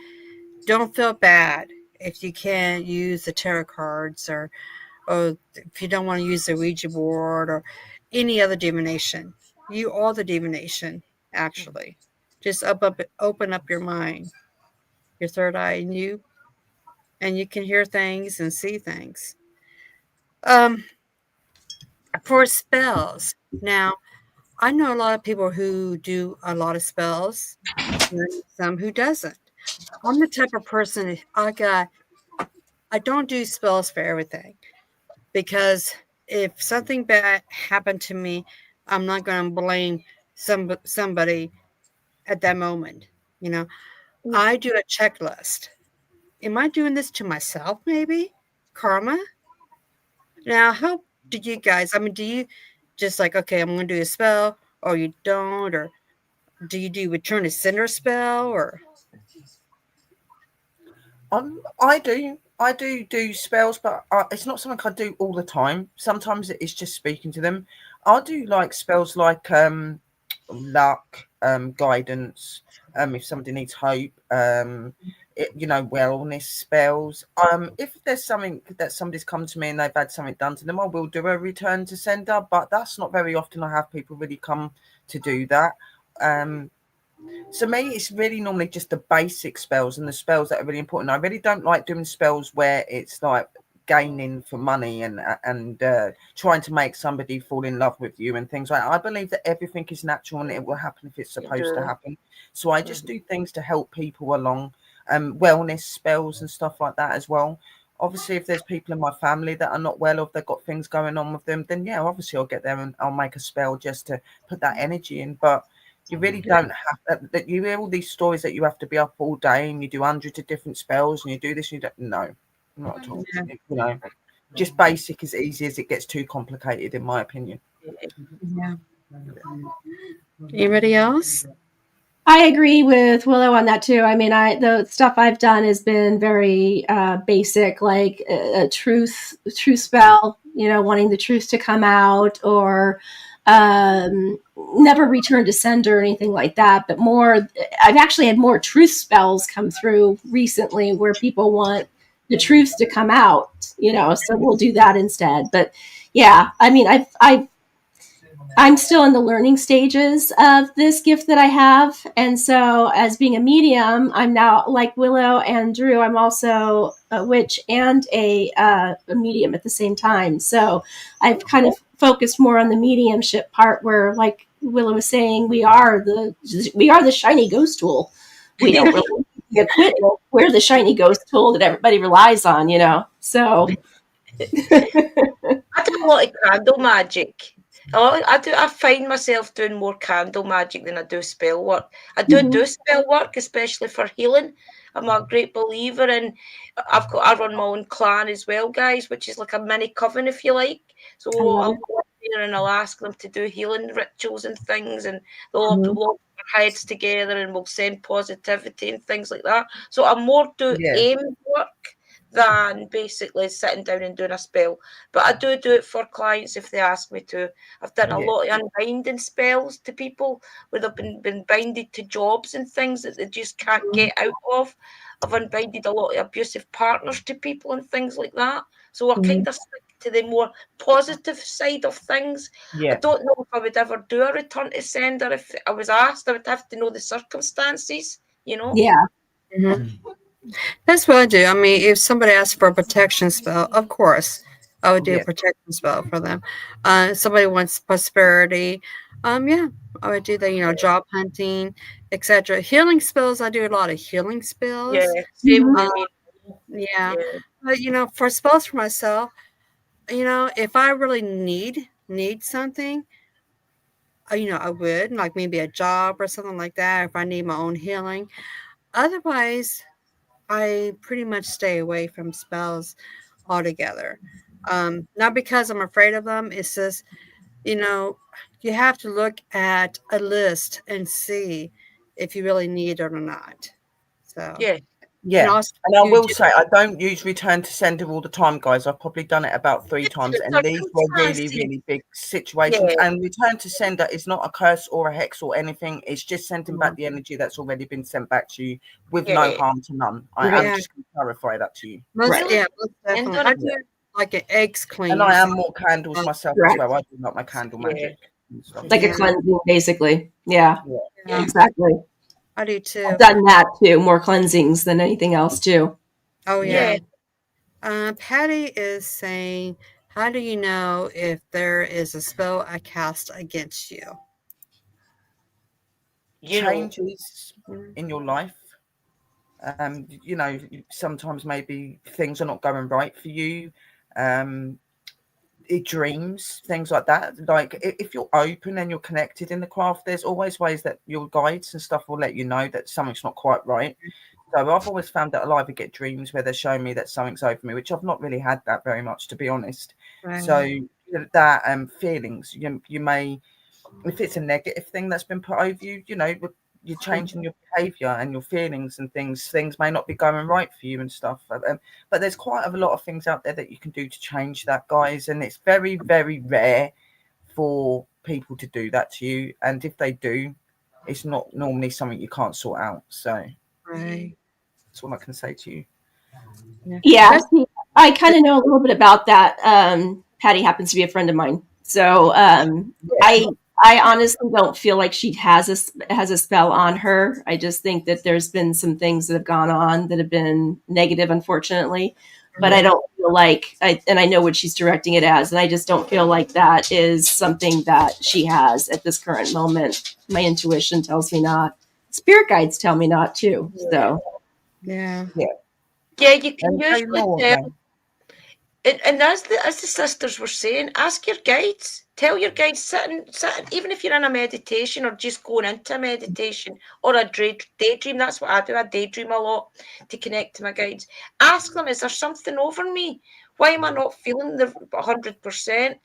[SPEAKER 1] don't feel bad if you can't use the tarot cards or if you don't want to use the Ouija board or any other divination. You are the divination, actually. Just open up your mind, your third eye, and you can hear things and see things. Um, for spells, now I know a lot of people who do a lot of spells, and some who doesn't. I'm the type of person I don't do spells for everything because if something bad happened to me, I'm not going to blame somebody at that moment. You know, I do a checklist. Am I doing this to myself, maybe? Karma? Now, how do you guys, I mean, do you just like, okay, I'm going to do a spell, or you don't, or do you do return to sender spell, or?
[SPEAKER 2] I do spells, but it's not something I do all the time. Sometimes it's just speaking to them. I do like spells like luck, guidance. If somebody needs hope, wellness spells. If there's something that somebody's come to me and they've had something done to them, I will do a return to sender. But that's not very often. I have people really come to do that. So me, it's really normally just the basic spells and the spells that are really important. I really don't like doing spells where it's like gaining for money and trying to make somebody fall in love with you and things like that. I believe that everything is natural and it will happen if it's supposed to happen. So I just do things to help people along, wellness spells and stuff like that as well. Obviously, if there's people in my family that are not well, or if they've got things going on with them, then yeah, obviously I'll get there and I'll make a spell just to put that energy in. But you really don't have that. You hear all these stories that you have to be up all day and you do hundreds of different spells and you do this and you don't. No, not at all.
[SPEAKER 1] Yeah.
[SPEAKER 2] You know, just basic as easy as it gets too complicated, in my opinion.
[SPEAKER 1] Yeah. Anybody else?
[SPEAKER 3] I agree with Willow on that too. I mean, the stuff I've done has been very basic, like a truth spell. You know, wanting the truth to come out, or never return to sender or anything like that. But more, I've actually had more truth spells come through recently, where people want the truth to come out. You know, so we'll do that instead. But yeah, I mean, I'm still in the learning stages of this gift that I have. And so, as being a medium, I'm now, like Willow and Drew, I'm also a witch and a medium at the same time. So, I've kind of focused more on the mediumship part, where, like Willow was saying, we are the shiny ghost tool. We don't really need equipment. We're the shiny ghost tool that everybody relies on, you know? So,
[SPEAKER 4] I do a lot of candle magic. I find myself doing more candle magic than I do spell work. I do spell work, especially for healing. I'm a great believer in. I run my own clan as well, guys, which is like a mini coven, if you like. So
[SPEAKER 3] I love
[SPEAKER 4] I'll
[SPEAKER 3] it.
[SPEAKER 4] go in there and I'll ask them to do healing rituals and things, and they'll lock their heads together and we'll send positivity and things like that. So I more do
[SPEAKER 2] Yeah,
[SPEAKER 4] aim work than basically sitting down and doing a spell. But I do it for clients if they ask me to. I've done a
[SPEAKER 2] yeah,
[SPEAKER 4] lot of unbinding spells to people where they've been binded to jobs and things that they just can't get out of. I've unbinded a lot of abusive partners to people and things like that. So I kind of stick to the more positive side of things. I
[SPEAKER 2] yeah,
[SPEAKER 4] don't know if I would ever do a return to sender if I was asked. I would have to know the circumstances, you know?
[SPEAKER 3] Yeah.
[SPEAKER 1] That's what I do. I mean, if somebody asks for a protection spell, of course, I would do a
[SPEAKER 2] yeah,
[SPEAKER 1] protection spell for them. Somebody wants prosperity, yeah, I would do that. You know, job hunting, etc. Healing spells, I do a lot of healing
[SPEAKER 4] Yeah,
[SPEAKER 1] spells.
[SPEAKER 4] same
[SPEAKER 1] Um,
[SPEAKER 4] with me.
[SPEAKER 1] yeah,
[SPEAKER 4] Yeah,
[SPEAKER 1] but you know, for spells for myself, you know, if I really need something, you know, I would like maybe a job or something like that. If I need my own healing, otherwise, I pretty much stay away from spells altogether. Not because I'm afraid of them. It's just, you know, you have to look at a list and see if you really need it or not. So,
[SPEAKER 4] yeah.
[SPEAKER 1] and
[SPEAKER 2] yeah.
[SPEAKER 1] also
[SPEAKER 2] And I
[SPEAKER 1] you
[SPEAKER 2] will
[SPEAKER 1] do,
[SPEAKER 2] say, I don't use return to sender all the time, guys. I've probably done it about 3 times, and these were really,
[SPEAKER 4] Circumstances.
[SPEAKER 2] really big situations.
[SPEAKER 4] Yeah,
[SPEAKER 2] And return to sender is not a curse or a hex or anything. It's just sending back the energy that's already been sent back to you with no
[SPEAKER 4] yeah.
[SPEAKER 2] harm to none. I
[SPEAKER 3] Right.
[SPEAKER 2] am
[SPEAKER 1] yeah,
[SPEAKER 2] just going to clarify that to you.
[SPEAKER 1] most,
[SPEAKER 3] Right.
[SPEAKER 4] Really
[SPEAKER 1] yeah, most
[SPEAKER 4] depend
[SPEAKER 1] definitely.
[SPEAKER 4] on
[SPEAKER 1] I
[SPEAKER 4] it.
[SPEAKER 2] Yeah.
[SPEAKER 1] do like an eggs
[SPEAKER 2] And I
[SPEAKER 1] clean.
[SPEAKER 2] am more candles
[SPEAKER 1] Um,
[SPEAKER 2] myself as
[SPEAKER 3] Right.
[SPEAKER 2] well. I do like my candle
[SPEAKER 4] Yeah,
[SPEAKER 2] magic and stuff.
[SPEAKER 3] Like a
[SPEAKER 1] yeah,
[SPEAKER 3] cleansing, basically. Yeah.
[SPEAKER 2] Yeah.
[SPEAKER 1] yeah,
[SPEAKER 4] yeah.
[SPEAKER 3] Exactly.
[SPEAKER 1] I do
[SPEAKER 3] I've
[SPEAKER 1] too.
[SPEAKER 3] done that too. More cleansings than anything else too.
[SPEAKER 1] Oh,
[SPEAKER 3] Yeah.
[SPEAKER 1] yeah.
[SPEAKER 4] Yeah,
[SPEAKER 1] Patty is saying, how do you know if there is a spell I cast against you?
[SPEAKER 4] you know.
[SPEAKER 2] Changes
[SPEAKER 1] Mm,
[SPEAKER 2] in your life. You know, sometimes maybe things are not going right for you. Um, dreams, things like that. Like if you're open and you're connected in the craft, there's always ways that your guides and stuff will let you know that something's not quite right. So I've always found that I'll either get dreams where they're showing me that something's over me, which I've not really had that very much, to be honest. So
[SPEAKER 1] Right.
[SPEAKER 2] that feelings, you may, if it's a negative thing that's been put over you, you're changing your behavior and your feelings and things may not be going right for you and stuff. But there's quite a lot of things out there that you can do to change that, guys, and it's very, very rare for people to do that to you, and if they do, it's not normally something you can't sort out. So
[SPEAKER 1] Right.
[SPEAKER 2] that's all I can say to you.
[SPEAKER 1] Yeah.
[SPEAKER 3] Yeah,
[SPEAKER 1] That's
[SPEAKER 3] I kind of know a little bit about that. Patty happens to be a friend of mine, so I honestly don't feel like she has a spell on her. I just think that there's been some things that have gone on that have been negative, unfortunately. But I don't feel like, and I know what she's directing it as, and I just don't feel like that is something that she has at this current moment. My intuition tells me not. Spirit guides tell me not too. So
[SPEAKER 1] yeah.
[SPEAKER 4] Yeah, you can
[SPEAKER 2] And they
[SPEAKER 4] usually
[SPEAKER 2] know,
[SPEAKER 4] tell.
[SPEAKER 2] man.
[SPEAKER 4] And as the sisters were saying, ask your guides. Tell your guides, even if you're in a meditation or just going into a meditation or a daydream. That's what I do. I daydream a lot to connect to my guides. Ask them, is there something over me? Why am I not feeling the 100%?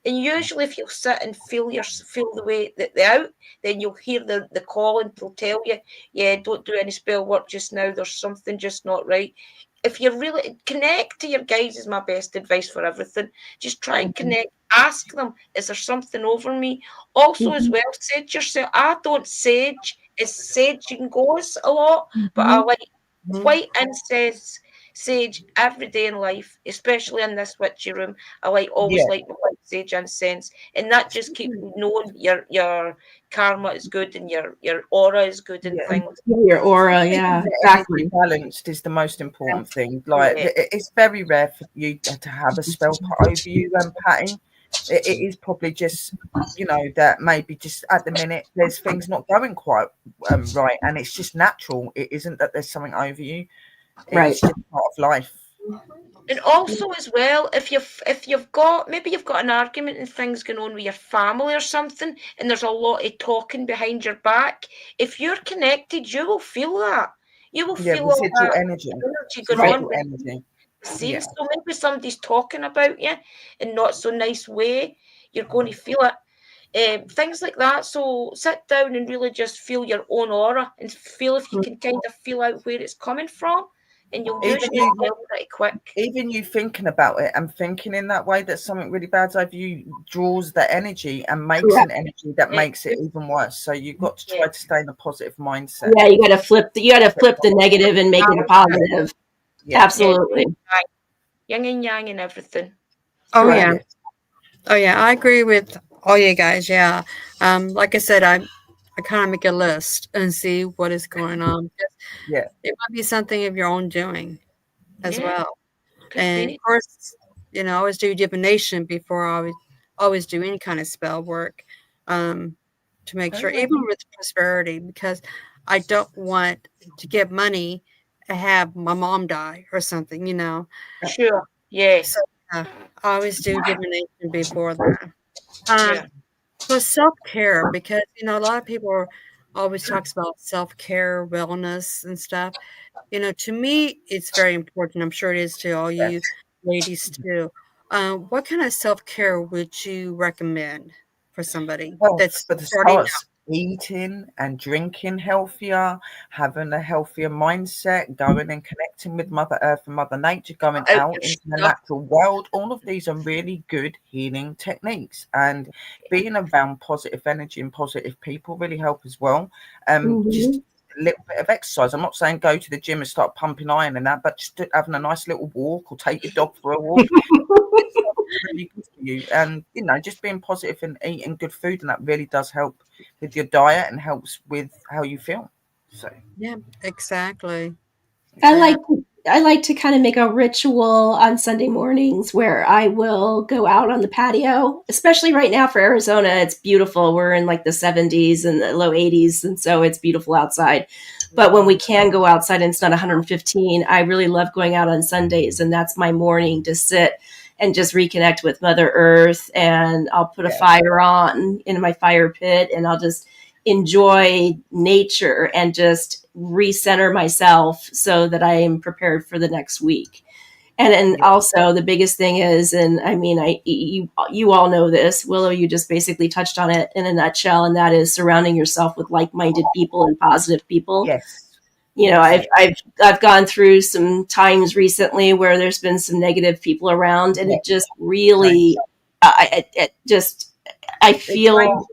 [SPEAKER 4] And usually, if you sit and feel the way that they're out, then you'll hear the calling. They'll tell you, yeah, don't do any spell work just now. There's something just not right. If you really connect to your guides, is my best advice for everything. Just try and connect. Ask them, is there something over me? Also, as well, sage yourself. I don't sage. It's saging goes a lot, but I like white incense, sage every day in life, especially in this witchy room. I always
[SPEAKER 2] Yeah,
[SPEAKER 4] like my white sage incense, and that just keeps me knowing your karma is good and your aura is good and
[SPEAKER 2] yeah.
[SPEAKER 4] things.
[SPEAKER 3] your aura,
[SPEAKER 2] Keeping
[SPEAKER 3] yeah,
[SPEAKER 2] the energy
[SPEAKER 3] exactly.
[SPEAKER 2] balanced is the most important thing. Like
[SPEAKER 4] Yeah.
[SPEAKER 2] it's very rare for you to have a spell put over you, Patty. It is probably just that maybe just at the minute there's things not going quite right, and it's just natural. It isn't that there's something over you.
[SPEAKER 3] Right.
[SPEAKER 2] It's just part of life.
[SPEAKER 4] And also as well, if you've got maybe you've got an argument and things going on with your family or something, and there's a lot of talking behind your back, if you're connected, you will feel that. You will
[SPEAKER 2] Yeah,
[SPEAKER 4] feel all
[SPEAKER 2] residual
[SPEAKER 4] that
[SPEAKER 2] energy.
[SPEAKER 4] energy going
[SPEAKER 3] Right.
[SPEAKER 4] on
[SPEAKER 2] Residual
[SPEAKER 4] behind
[SPEAKER 2] energy.
[SPEAKER 4] the
[SPEAKER 2] Yeah.
[SPEAKER 4] scenes. So maybe somebody's talking about you in not so nice way. You're going to feel it. Things like that. So sit down and really just feel your own aura and feel if you can kind of feel out where it's coming from, and you'll
[SPEAKER 2] Even
[SPEAKER 4] usually
[SPEAKER 2] you
[SPEAKER 4] tell pretty quick.
[SPEAKER 2] even you thinking about it and thinking in that way that something really bad's over you draws that energy and makes
[SPEAKER 3] Correct.
[SPEAKER 2] an energy that
[SPEAKER 4] Yeah,
[SPEAKER 2] makes it even worse. So you've got to
[SPEAKER 4] yeah,
[SPEAKER 2] try to stay in a positive mindset.
[SPEAKER 3] Yeah, you got to flip the negative and make it a positive.
[SPEAKER 2] Yeah.
[SPEAKER 4] yeah.
[SPEAKER 3] Absolutely.
[SPEAKER 4] Yin and yang and everything.
[SPEAKER 1] Oh
[SPEAKER 3] Correct.
[SPEAKER 1] yeah.
[SPEAKER 2] Yeah.
[SPEAKER 1] Oh yeah. I agree with all you guys. Yeah. Like I said, I kind of make a list and see what is going on.
[SPEAKER 2] Yeah.
[SPEAKER 1] It might be something of your own doing as
[SPEAKER 4] Yeah,
[SPEAKER 1] well.
[SPEAKER 4] could
[SPEAKER 1] And of
[SPEAKER 4] be.
[SPEAKER 1] course, I always do divination before I always do any kind of spell work, to make sure,
[SPEAKER 2] Okay.
[SPEAKER 1] even with prosperity, because I don't want to give money and have my mom die or something.
[SPEAKER 4] Sure. Yeah,
[SPEAKER 1] So I always do divination before that. Um,
[SPEAKER 4] yeah.
[SPEAKER 1] for self care, because a lot of people always talks about self care, wellness, and stuff. To me, it's very important. I'm sure it is to all you
[SPEAKER 2] Yes.
[SPEAKER 1] ladies too. What kind of self-care would you recommend for somebody
[SPEAKER 2] Well,
[SPEAKER 1] that's
[SPEAKER 2] for the
[SPEAKER 1] starting
[SPEAKER 2] starts, eating and drinking healthier, having a healthier mindset, going and connecting with Mother Earth and Mother Nature, going
[SPEAKER 4] Out
[SPEAKER 2] out
[SPEAKER 4] your
[SPEAKER 2] into the
[SPEAKER 4] stuff.
[SPEAKER 2] natural world, all of these are really good healing techniques. And being around positive energy and positive people really help as well. Just
[SPEAKER 3] Mhm.
[SPEAKER 2] a little bit of exercise. I'm not saying go to the gym and start pumping iron and that, but just having a nice little walk or take your dog for a walk really good for you. And just being positive and eating good food, and that really does help with your diet and helps with how you feel. So
[SPEAKER 1] Yeah, exactly.
[SPEAKER 3] I
[SPEAKER 2] yeah.
[SPEAKER 3] like I like to kind of make a ritual on Sunday mornings where I will go out on the patio, especially right now for Arizona. It's beautiful. We're in like the 70s and the low 80s, and so it's beautiful outside. But when we can go outside and it's not 115, I really love going out on Sundays, and that's my morning to sit and just reconnect with Mother Earth. And I'll put a fire on in my fire pit, and I'll just enjoy nature and just recenter myself so that I am prepared for the next week. And then also the biggest thing is, and I mean, you all know this, Willow, you just basically touched on it in a nutshell, and that is surrounding yourself with like-minded people and positive people.
[SPEAKER 2] Yes.
[SPEAKER 3] You know, I've gone through some times recently where there's been some negative people around, and it just really, I feel,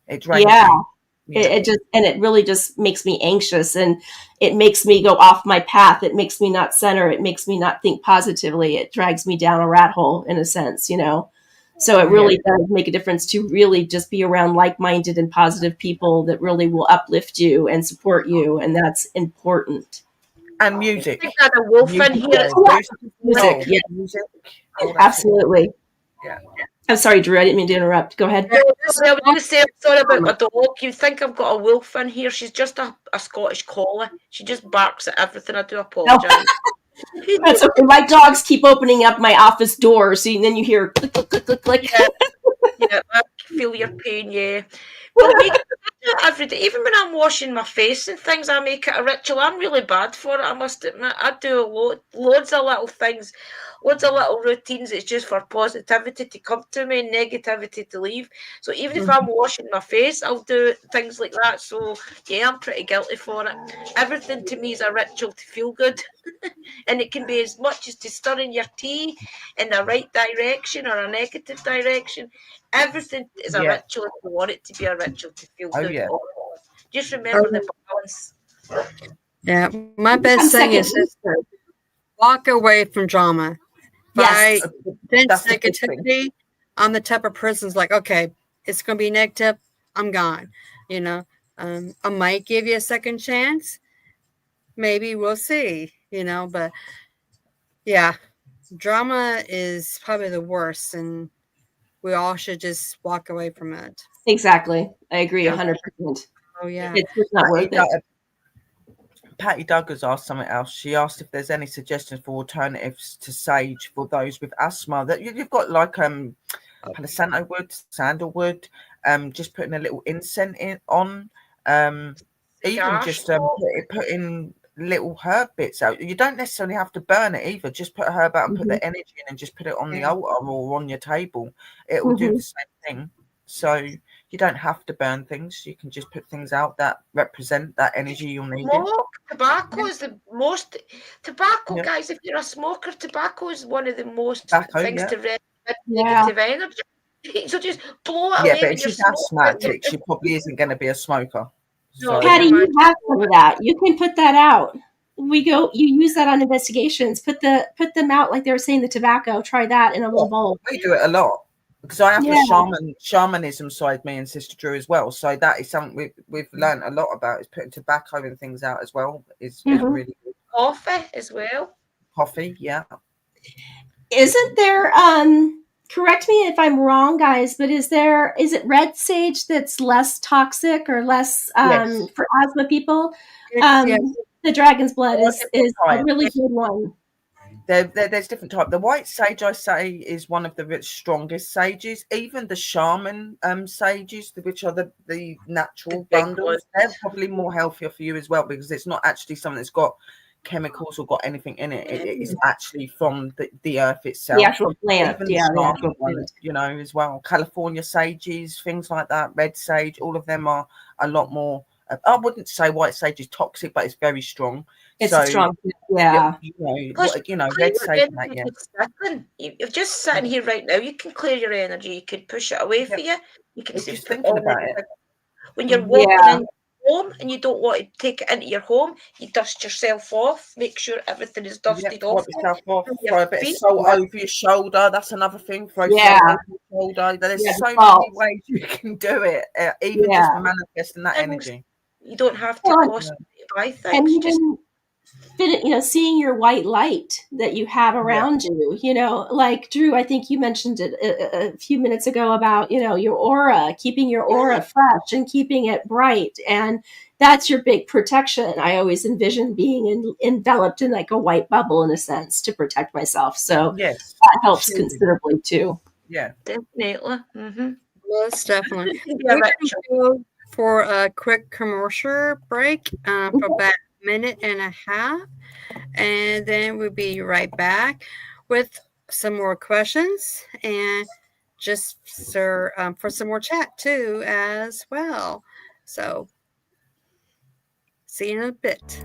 [SPEAKER 2] it drains you.
[SPEAKER 3] It really just makes me anxious, and it makes me go off my path. It makes me not center. It makes me not think positively. It drags me down a rat hole in a sense, you know? So it really does make a difference to really just be around like-minded and positive people that really will uplift you and support you. And that's important.
[SPEAKER 2] And music.
[SPEAKER 4] I think I had a wolf in here.
[SPEAKER 3] Music, yeah.
[SPEAKER 2] Music.
[SPEAKER 3] Absolutely.
[SPEAKER 2] Yeah.
[SPEAKER 3] I'm sorry, Drew. I didn't mean to interrupt. Go ahead.
[SPEAKER 4] I was going to say, I'm sorry about my dog. You think I've got a wolf in here? She's just a Scottish collie. She just barks at everything. I do apologise.
[SPEAKER 3] That's okay. My dogs keep opening up my office door, so then you hear click, click, click, click, click.
[SPEAKER 4] Yeah, I feel your pain, yeah. Well, I do it every day. Even when I'm washing my face and things, I make it a ritual. I'm really bad for it, I must admit. I do loads of little things, loads of little routines. It's just for positivity to come to me and negativity to leave. So even if I'm washing my face, I'll do things like that. So, yeah, I'm pretty guilty for it. Everything to me is a ritual to feel good. And it can be as much as to stirring your tea in the right direction or a negative direction. Everything is a ritual if you want it to be a ritual to feel good.
[SPEAKER 2] Yeah.
[SPEAKER 4] Just remember the balance.
[SPEAKER 1] Yeah, my best thing is just walk away from drama.
[SPEAKER 3] Yes.
[SPEAKER 1] Dense negativity, I'm the type of person's like, okay, it's going to be negative, I'm gone. You know, I might give you a second chance. Maybe we'll see, you know, but yeah, drama is probably the worst, and we all should just walk away from it.
[SPEAKER 3] Exactly. I agree 100%.
[SPEAKER 1] Oh, yeah.
[SPEAKER 3] It's just not worth it.
[SPEAKER 2] Patty Douglas asked something else. She asked if there's any suggestions for alternatives to sage for those with asthma. That you've got like Palo Santo wood, sandalwood, just putting a little incense on, even just put in little herb bits out. You don't necessarily have to burn it either. Just put a herb out and put the energy in, and just put it on the altar or on your table. It will do the same thing. So you don't have to burn things. You can just put things out that represent that energy you'll need.
[SPEAKER 4] Tobacco is the most. Tobacco, guys, if you're a smoker, tobacco is one of the most things to read negative energy. So just blow it away.
[SPEAKER 2] Yeah, but if she's asthmatic, she probably isn't going to be a smoker.
[SPEAKER 3] So. Patty, you have some of that. You can put that out. You use that on investigations. Put them out like they were saying the tobacco. Try that in a little bowl.
[SPEAKER 2] We do it a lot. Because I have the shamanism side, me and Sister Drew as well. So that is something we've learned a lot about, is putting tobacco and things out as well. Is really good.
[SPEAKER 4] Coffee as well.
[SPEAKER 2] Coffee, yeah.
[SPEAKER 3] Isn't there correct me if I'm wrong, guys, but is it red sage that's less toxic or less for asthma people? The dragon's blood is a really good one.
[SPEAKER 2] There's different type. The white sage, I say, is one of the strongest sages. Even the shaman sages, which are the natural bundles, they're probably more healthier for you as well, because it's not actually something that's got chemicals or got anything in it. It is actually from the earth itself.
[SPEAKER 3] The actual plant,
[SPEAKER 2] even the actual plant, you know, as well. California sages, things like that, red sage, all of them are a lot more. I wouldn't say white sage is toxic, but it's very strong.
[SPEAKER 3] It's strong, yeah.
[SPEAKER 2] You know, red sage.
[SPEAKER 4] You're just sitting here right now. You can clear your energy. You can push it away for you. You can
[SPEAKER 2] just thinking about it.
[SPEAKER 4] When you're walking in home and you don't want to take it into your home, you dust yourself off. Make sure everything is dusted off.
[SPEAKER 2] Wipe yourself off. Throw a bit of salt over your shoulder. That's another thing. Throw salt over your shoulder. There's so many ways you can do it. Even just manifesting that energy.
[SPEAKER 4] You don't have to buy things.
[SPEAKER 3] seeing your white light that you have
[SPEAKER 2] Yeah.
[SPEAKER 3] around you, like Drew, I think you mentioned it a few minutes ago about, your aura, keeping your aura fresh and keeping it bright. And that's your big protection. I always envision being enveloped in like a white bubble in a sense to protect myself. So
[SPEAKER 2] Yes.
[SPEAKER 3] that helps
[SPEAKER 2] Shielding.
[SPEAKER 3] considerably too.
[SPEAKER 2] Yeah.
[SPEAKER 4] Definitely. Mm-hmm.
[SPEAKER 1] Most definitely.
[SPEAKER 4] Yeah,
[SPEAKER 1] We're going
[SPEAKER 4] Rachel.
[SPEAKER 1] to go for a quick commercial break for about a minute and a half, and then we'll be right back with some more questions and just for some more chat too as well. So, see you in a bit.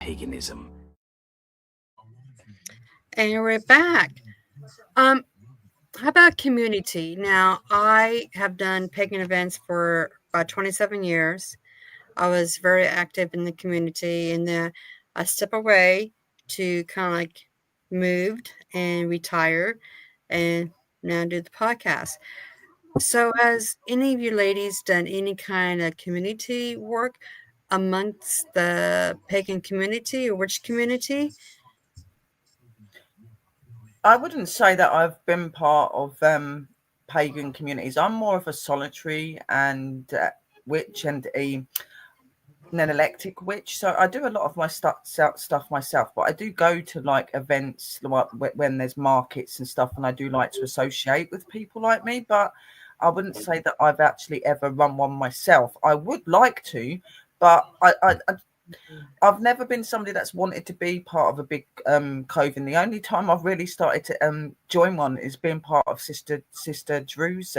[SPEAKER 5] Paganism.
[SPEAKER 1] And we're back. Um, how about community? Now, I have done pagan events for about 27 years. I was very active in the community, and then I stepped away to kind of like moved and retire, and now do the podcast. So, has any of you ladies done any kind of community work amongst the pagan community or witch community?
[SPEAKER 2] I wouldn't say that I've been part of pagan communities. I'm more of a solitary and witch and an eclectic witch. So I do a lot of my stuff myself, but I do go to like events like when there's markets and stuff, and I do like to associate with people like me. But I wouldn't say that I've actually ever run one myself. I would like to, but I've never been somebody that's wanted to be part of a big coven. The only time I've really started to join one is being part of Sister Drew's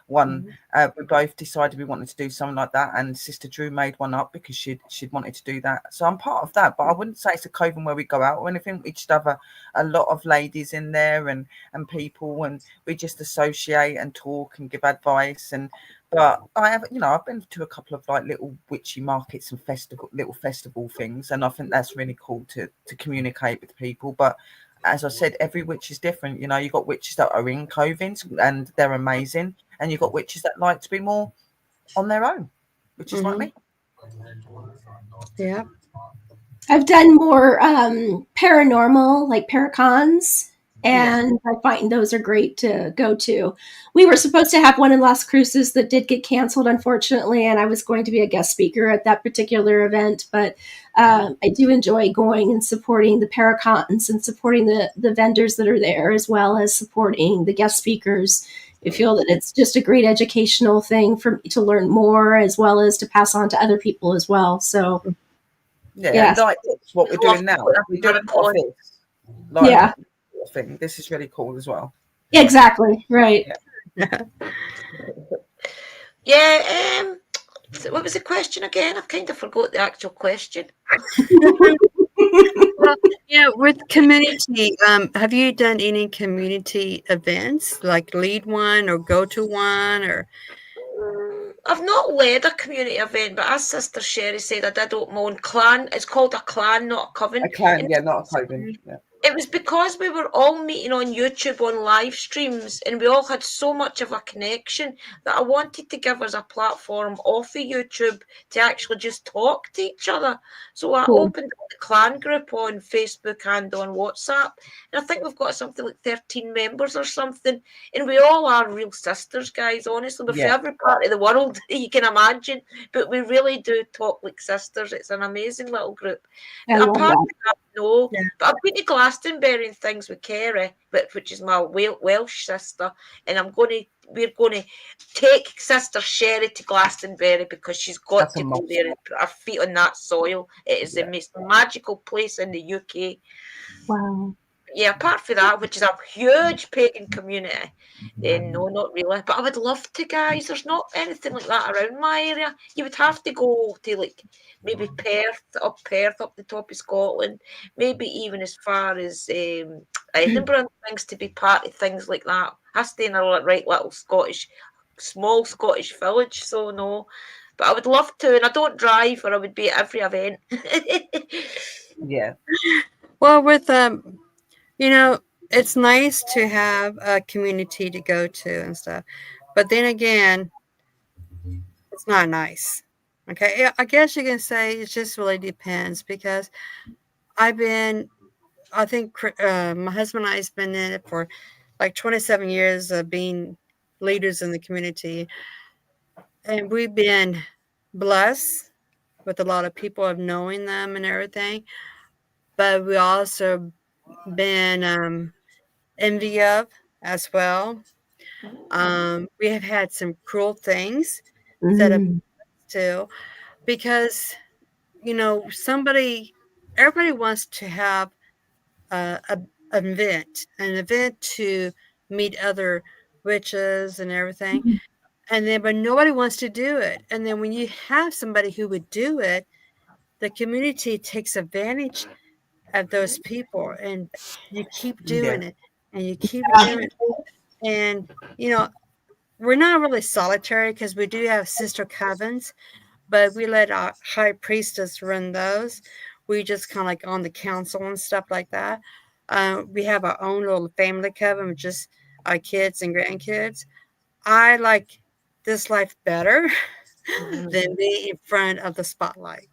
[SPEAKER 2] one. We both decided we wanted to do something like that, and Sister Drew made one up because she'd wanted to do that. So I'm part of that, but I wouldn't say it's a coven where we go out or anything. We just have a lot of ladies in there and people, and we just associate and talk and give advice. But I have, I've been to a couple of like little witchy markets and little festival things, and I think that's really cool to communicate with people. But as I said, every witch is different. You've got witches that are in covens and they're amazing, and you've got witches that like to be more on their own, which is like me.
[SPEAKER 1] Yeah.
[SPEAKER 3] I've done more paranormal, like paracons, and I find those are great to go to. We were supposed to have one in Las Cruces that did get canceled, unfortunately, and I was going to be a guest speaker at that particular event. But I do enjoy going and supporting the paracons and supporting the vendors that are there, as well as supporting the guest speakers. I feel that it's just a great educational thing for me to learn more, as well as to pass on to other people as well. So.
[SPEAKER 2] Yeah, like what we're doing now. We're doing a lot of this. Like thing. This is really cool as well.
[SPEAKER 3] Exactly. Right.
[SPEAKER 4] Yeah. So what was the question again? I've kind of forgot the actual question.
[SPEAKER 1] Well, with community, have you done any community events, like lead one or go to one, or?
[SPEAKER 4] I've not led a community event, but as Sister Sherry said, I did open my own clan. It's called a clan, not a coven.
[SPEAKER 2] A clan,
[SPEAKER 4] And
[SPEAKER 2] yeah, not a coven. Yeah.
[SPEAKER 4] it was because we were all meeting on YouTube on live streams and we all had so much of a connection that I wanted to give us a platform off of YouTube to actually just talk to each other. So I opened the clan group on Facebook and on WhatsApp. And I think we've got something like 13 members or something. And we all are real sisters, guys, honestly. We're from every part of the world you can imagine. But we really do talk like sisters. It's an amazing little group.
[SPEAKER 3] I love
[SPEAKER 4] Apart
[SPEAKER 3] that.
[SPEAKER 4] from that, no.
[SPEAKER 1] Yeah.
[SPEAKER 4] But I've been to Glastonbury and things with Kerry, which is my Welsh sister, and we're going to take Sister Sherry to Glastonbury because she's got
[SPEAKER 2] That's a
[SPEAKER 4] to go
[SPEAKER 2] must.
[SPEAKER 4] there and put her feet on that soil. It is the most magical place in the UK.
[SPEAKER 3] Wow.
[SPEAKER 4] Yeah, apart from that, which is a huge pagan community, then no, not really. But I would love to, guys. There's not anything like that around my area. You would have to go to like maybe Perth, up the top of Scotland, maybe even as far as Edinburgh and things to be part of things like that. I stay in a right little small Scottish village, so no. But I would love to, and I don't drive, or I would be at every event.
[SPEAKER 2] Yeah.
[SPEAKER 1] Well, with it's nice to have a community to go to and stuff, but then again, it's not nice. Okay, yeah, I guess you can say it just really depends because I've been, I think my husband and I have been in it for like 27 years of being leaders in the community, and we've been blessed with a lot of people of knowing them and everything, but we also been envy of as well. We have had some cruel things that have
[SPEAKER 3] Mm.
[SPEAKER 1] too, because everybody wants to have an event to meet other witches and everything, and then but nobody wants to do it. And then when you have somebody who would do it, the community takes advantage of those people, and you keep
[SPEAKER 2] Yeah.
[SPEAKER 1] doing it, and you keep doing it, and we're not really solitary because we do have sister covens, but we let our high priestess run those. We just kind of like on the council and stuff like that. We have our own little family coven with just our kids and grandkids. I like this life better than being in front of the spotlight.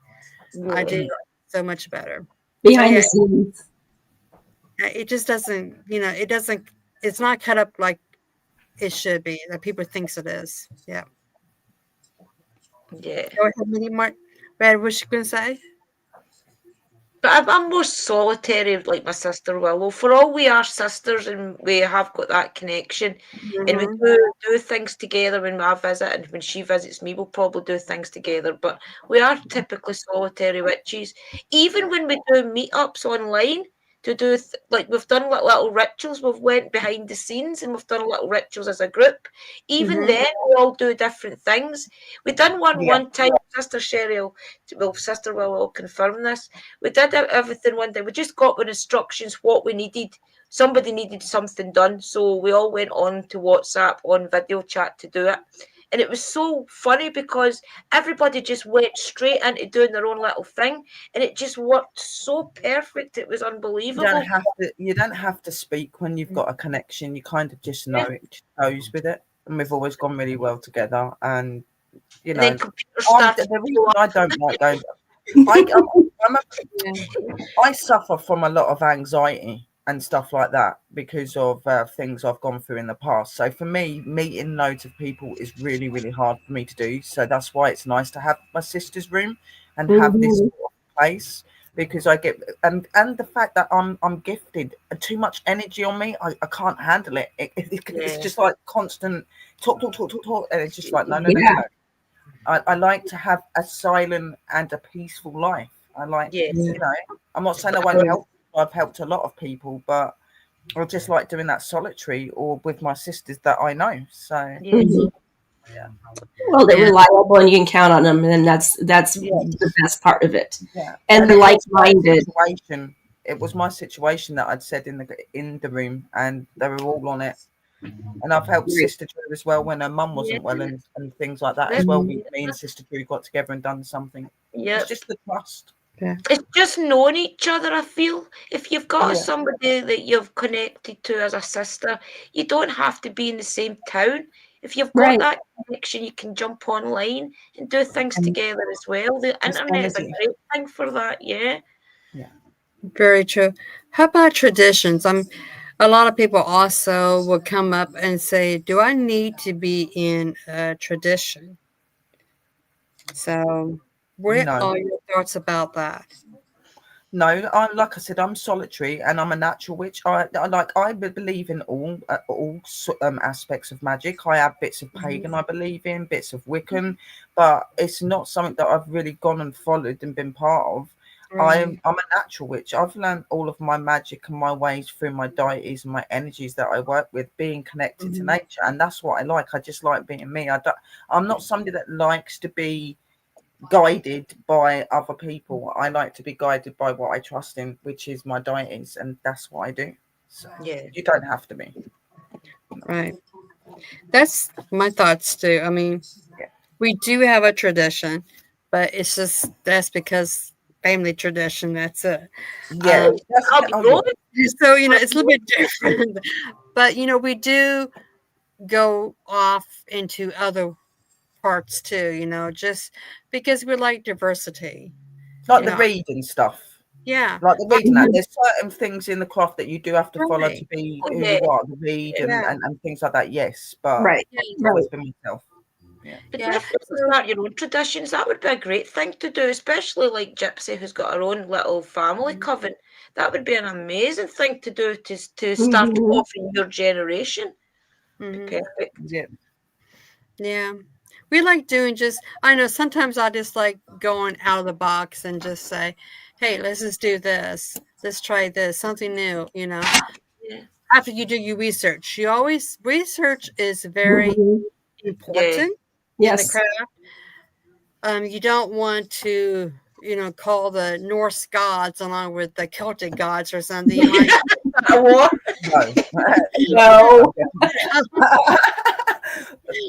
[SPEAKER 1] I do
[SPEAKER 4] Yeah.
[SPEAKER 1] so much better. So
[SPEAKER 3] Behind
[SPEAKER 1] yeah,
[SPEAKER 3] the scenes.
[SPEAKER 1] it just doesn't, it doesn't, it's not cut up like it should be that people thinks it is. Yeah.
[SPEAKER 4] Yeah.
[SPEAKER 1] Go ahead, Minnie Mark. Brad, what you gonna say?
[SPEAKER 4] But I'm more solitary, like my sister Willow. For all we are sisters and we have got that connection, and we
[SPEAKER 1] Mhm.
[SPEAKER 4] do things together when I visit, and when she visits me, we'll probably do things together. But we are typically solitary witches. Even when we do meetups online to do like we've done little rituals, we've went behind the scenes and we've done little rituals as a group. Even
[SPEAKER 1] Mhm.
[SPEAKER 4] then, we all do different things. We done
[SPEAKER 2] Yeah.
[SPEAKER 4] one time. Sister will confirm this. We did everything one day. We just got with instructions what we needed. Somebody needed something done, so we all went on to WhatsApp on video chat to do it. And it was so funny because everybody just went straight into doing their own little thing, and it just worked so perfect. It was unbelievable.
[SPEAKER 2] You don't have to speak when you've got a connection. You kind of just know
[SPEAKER 4] Yeah.
[SPEAKER 2] it just goes with it. And we've always gone really well together. And
[SPEAKER 4] And then computers started
[SPEAKER 2] the
[SPEAKER 4] to go
[SPEAKER 2] reason
[SPEAKER 4] up.
[SPEAKER 2] I don't like going, I'm a
[SPEAKER 1] Yeah.
[SPEAKER 2] I suffer from a lot of anxiety and stuff like that because of things I've gone through in the past. So for me, meeting loads of people is really, really hard for me to do. So that's why it's nice to have my sister's room and have this
[SPEAKER 3] Mhm.
[SPEAKER 2] sort of place because I get and the fact that I'm gifted too much energy on me, I can't handle it. It's
[SPEAKER 4] Yeah.
[SPEAKER 2] just like constant talk, and it's just like no, no, no, no,
[SPEAKER 3] Yeah.
[SPEAKER 2] no. I like to have a silent and a peaceful life. I like,
[SPEAKER 4] Yeah.
[SPEAKER 2] I'm not saying I won't help. I've helped a lot of people, but I just like doing that solitary or with my sisters that I know. So
[SPEAKER 4] Yeah.
[SPEAKER 3] Mhm. Well, they're
[SPEAKER 1] Yeah.
[SPEAKER 3] reliable and you can count on them, and that's
[SPEAKER 2] Yeah,
[SPEAKER 3] the best part of it.
[SPEAKER 2] yeah.
[SPEAKER 3] And
[SPEAKER 2] And
[SPEAKER 3] they're
[SPEAKER 2] it was my
[SPEAKER 3] like-minded.
[SPEAKER 2] situation. It was my situation that I'd said in the room, and they were all on it. And I've helped
[SPEAKER 3] Right.
[SPEAKER 2] Sister Drew as well when her mum
[SPEAKER 4] Yeah.
[SPEAKER 2] wasn't well, and things like that as
[SPEAKER 4] That-
[SPEAKER 2] well.
[SPEAKER 3] Mhm.
[SPEAKER 2] Me and Sister Drew got together and done something. It's
[SPEAKER 4] Yep.
[SPEAKER 2] just the trust.
[SPEAKER 4] It's just knowing each other, I feel. If you've got
[SPEAKER 2] Yeah.
[SPEAKER 4] somebody that you've connected to as a sister, you don't have to be in the same town. If you've got
[SPEAKER 3] Right.
[SPEAKER 4] that connection, you can jump online and do things
[SPEAKER 2] And
[SPEAKER 4] together as well. The
[SPEAKER 2] it's
[SPEAKER 4] internet is a
[SPEAKER 2] energy.
[SPEAKER 4] great thing for that, yeah.
[SPEAKER 2] Yeah.
[SPEAKER 1] Very true. How about traditions? A lot of people also will come up and say, "Do I need to be in a tradition?" So, what
[SPEAKER 2] No.
[SPEAKER 1] are your thoughts about that?
[SPEAKER 2] No, I'm like I said, I'm solitary and I'm a natural witch. I believe in all aspects of magic. I have bits of pagan I believe in, bits of Wiccan, but it's not something that I've really gone and followed and been part of.
[SPEAKER 1] Right.
[SPEAKER 2] I'm a natural witch. I've learned all of my magic and my ways through my deities and my energies that I work with, being connected to
[SPEAKER 1] Mhm.
[SPEAKER 2] nature, and that's what I like. I just like being me. I'm not somebody that likes to be guided by other people. I like to be guided by what I trust in, which is my deities, and that's what I do. So
[SPEAKER 4] Yeah.
[SPEAKER 2] you don't have to be.
[SPEAKER 1] Right. That's my thoughts too. I mean,
[SPEAKER 2] Yeah,
[SPEAKER 1] we do have a tradition, but it's just that's because family tradition. That's it.
[SPEAKER 2] yeah.
[SPEAKER 1] Um,
[SPEAKER 2] That's
[SPEAKER 4] I'll be
[SPEAKER 2] oh yeah.
[SPEAKER 4] rolling.
[SPEAKER 1] so it's a little bit different, but we do go off into other parts too. Just because we like diversity.
[SPEAKER 2] Like
[SPEAKER 1] You
[SPEAKER 2] the
[SPEAKER 1] know,
[SPEAKER 2] reading stuff.
[SPEAKER 1] yeah,
[SPEAKER 2] Like the
[SPEAKER 1] but
[SPEAKER 2] reading that there's certain things in the craft that you do have to follow to
[SPEAKER 1] right,
[SPEAKER 2] be
[SPEAKER 4] Oh,
[SPEAKER 2] who
[SPEAKER 4] yeah.
[SPEAKER 2] you are, the read
[SPEAKER 4] Yeah.
[SPEAKER 2] and things like that. Yes, but
[SPEAKER 3] Right.
[SPEAKER 1] yeah,
[SPEAKER 2] I've
[SPEAKER 3] Right.
[SPEAKER 2] always been myself. Yeah.
[SPEAKER 4] But
[SPEAKER 1] yeah.
[SPEAKER 4] definitely start your own traditions. That would be a great thing to do, especially like Gypsy, who's got her own little family coven. That would be an amazing thing to do to start
[SPEAKER 3] Mhm.
[SPEAKER 4] off in your generation. Be
[SPEAKER 1] Hmm.
[SPEAKER 4] perfect.
[SPEAKER 2] Yeah.
[SPEAKER 1] Yeah. We like doing I know sometimes I just like going out of the box and just say, hey, let's just do this. Let's try this, something new.
[SPEAKER 4] Yeah.
[SPEAKER 1] After you do your research, research is very
[SPEAKER 3] Mhm.
[SPEAKER 4] Yeah.
[SPEAKER 1] important in the
[SPEAKER 3] Yes.
[SPEAKER 1] craft. You don't want to, call the Norse gods along with the Celtic gods or something. You might,
[SPEAKER 4] What?
[SPEAKER 2] No.
[SPEAKER 3] No.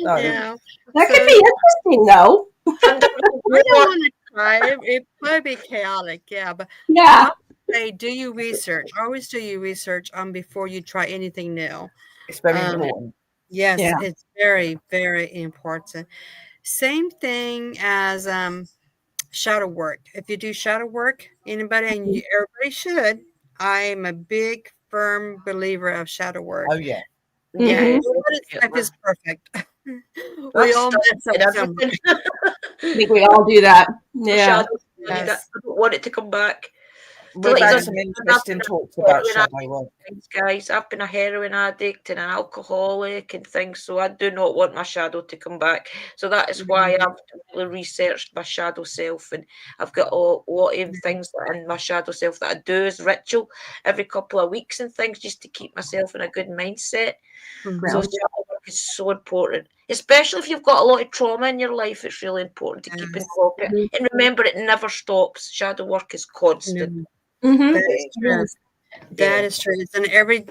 [SPEAKER 2] No.
[SPEAKER 1] yeah.
[SPEAKER 3] That could
[SPEAKER 1] So
[SPEAKER 3] be interesting, though.
[SPEAKER 4] Thunder
[SPEAKER 1] I don't
[SPEAKER 4] War.
[SPEAKER 1] want to try it. It might be chaotic, yeah. But
[SPEAKER 3] Yeah.
[SPEAKER 1] I would say, do your research. Always do your research before you try anything new.
[SPEAKER 2] It's very
[SPEAKER 1] Um,
[SPEAKER 2] important.
[SPEAKER 1] yes,
[SPEAKER 3] Yeah.
[SPEAKER 1] it's very, very important. Same thing as shadow work. If you do shadow work, everybody should. I'm a big, firm believer of shadow work.
[SPEAKER 2] Oh yeah.
[SPEAKER 1] Yeah,
[SPEAKER 3] Mhm.
[SPEAKER 1] nobody's
[SPEAKER 4] Yeah.
[SPEAKER 1] life is perfect. We
[SPEAKER 4] I've
[SPEAKER 1] all
[SPEAKER 4] studied
[SPEAKER 1] mess up somewhere.
[SPEAKER 4] everything.
[SPEAKER 3] I think we all do that.
[SPEAKER 4] My
[SPEAKER 3] Yeah.
[SPEAKER 4] shadow studied it.
[SPEAKER 1] Yes.
[SPEAKER 4] I don't want it to come back. To
[SPEAKER 2] We've
[SPEAKER 4] let you
[SPEAKER 2] had
[SPEAKER 4] know,
[SPEAKER 1] Yeah.
[SPEAKER 2] some
[SPEAKER 4] I've
[SPEAKER 2] interesting
[SPEAKER 4] been
[SPEAKER 2] talks
[SPEAKER 4] a
[SPEAKER 2] about
[SPEAKER 4] heroin
[SPEAKER 2] shadow
[SPEAKER 4] addict,
[SPEAKER 2] work.
[SPEAKER 4] guys. I've been a heroin addict and an alcoholic and things, so I do not want my shadow to come back. So that is why
[SPEAKER 1] Mhm.
[SPEAKER 4] I've really researched my shadow self, and I've got a lot of things in my shadow self that I do as ritual every couple of weeks and things just to keep myself in a good mindset. So
[SPEAKER 1] Mhm.
[SPEAKER 4] shadow work is so important, especially if you've got a lot of trauma in your life. It's really important to keep in
[SPEAKER 1] Yes.
[SPEAKER 4] pocket.
[SPEAKER 3] Mhm.
[SPEAKER 4] And remember, it never stops. Shadow work is constant.
[SPEAKER 1] No,
[SPEAKER 3] Mhm.
[SPEAKER 1] that
[SPEAKER 2] It
[SPEAKER 1] is
[SPEAKER 2] is.
[SPEAKER 1] true.
[SPEAKER 3] Yes.
[SPEAKER 1] That
[SPEAKER 4] Yeah.
[SPEAKER 1] is true.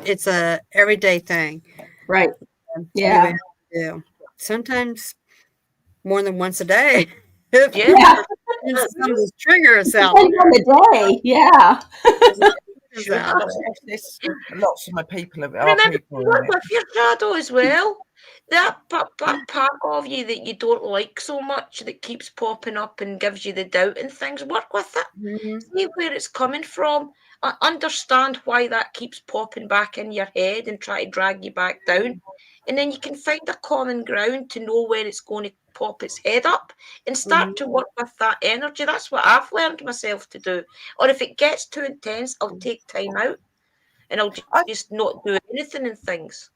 [SPEAKER 1] It's a everyday thing
[SPEAKER 3] Right.
[SPEAKER 1] you
[SPEAKER 3] Yeah.
[SPEAKER 1] have to do. Sometimes more than once a day. If
[SPEAKER 4] Yeah.
[SPEAKER 3] Yeah.
[SPEAKER 1] some of those triggers out
[SPEAKER 3] Depending on
[SPEAKER 1] there.
[SPEAKER 3] the day. Yeah.
[SPEAKER 1] Triggers
[SPEAKER 4] Should
[SPEAKER 1] out
[SPEAKER 4] have.
[SPEAKER 1] there.
[SPEAKER 2] Lots of my people are
[SPEAKER 4] Remember to
[SPEAKER 2] people in
[SPEAKER 4] work
[SPEAKER 2] it.
[SPEAKER 4] with your shadow as well. That part of you that you don't like so much that keeps popping up and gives you the doubt and things, work with it.
[SPEAKER 1] Mhm.
[SPEAKER 4] See where it's coming from. Understand why that keeps popping back in your head and try to drag you back down. And then you can find a common ground to know where it's going to pop its head up and
[SPEAKER 1] Mhm.
[SPEAKER 4] start to work with that energy. That's what I've learned myself to do. Or if it gets too intense, I'll take time out and I'll
[SPEAKER 2] I
[SPEAKER 4] just not do anything and things.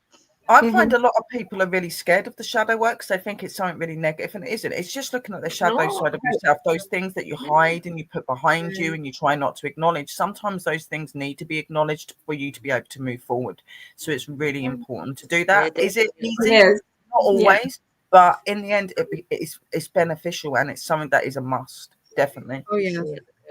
[SPEAKER 2] I find
[SPEAKER 3] Mhm.
[SPEAKER 2] a lot of people are really scared of the shadow work because they think it's something really negative, and it isn't. It's just looking at the shadow
[SPEAKER 4] No,
[SPEAKER 2] side of yourself, those things that you hide and you put behind you
[SPEAKER 1] Right.
[SPEAKER 2] and you try not to acknowledge. Sometimes those things need to be acknowledged for you to be able to move forward. So it's really important to do
[SPEAKER 4] yeah,
[SPEAKER 2] that. Is it
[SPEAKER 4] definitely.
[SPEAKER 3] It
[SPEAKER 2] easy?
[SPEAKER 3] is.
[SPEAKER 2] Not
[SPEAKER 3] Yeah.
[SPEAKER 2] always, But in the end, it's beneficial, and it's something that is a must, definitely.
[SPEAKER 1] Oh yeah.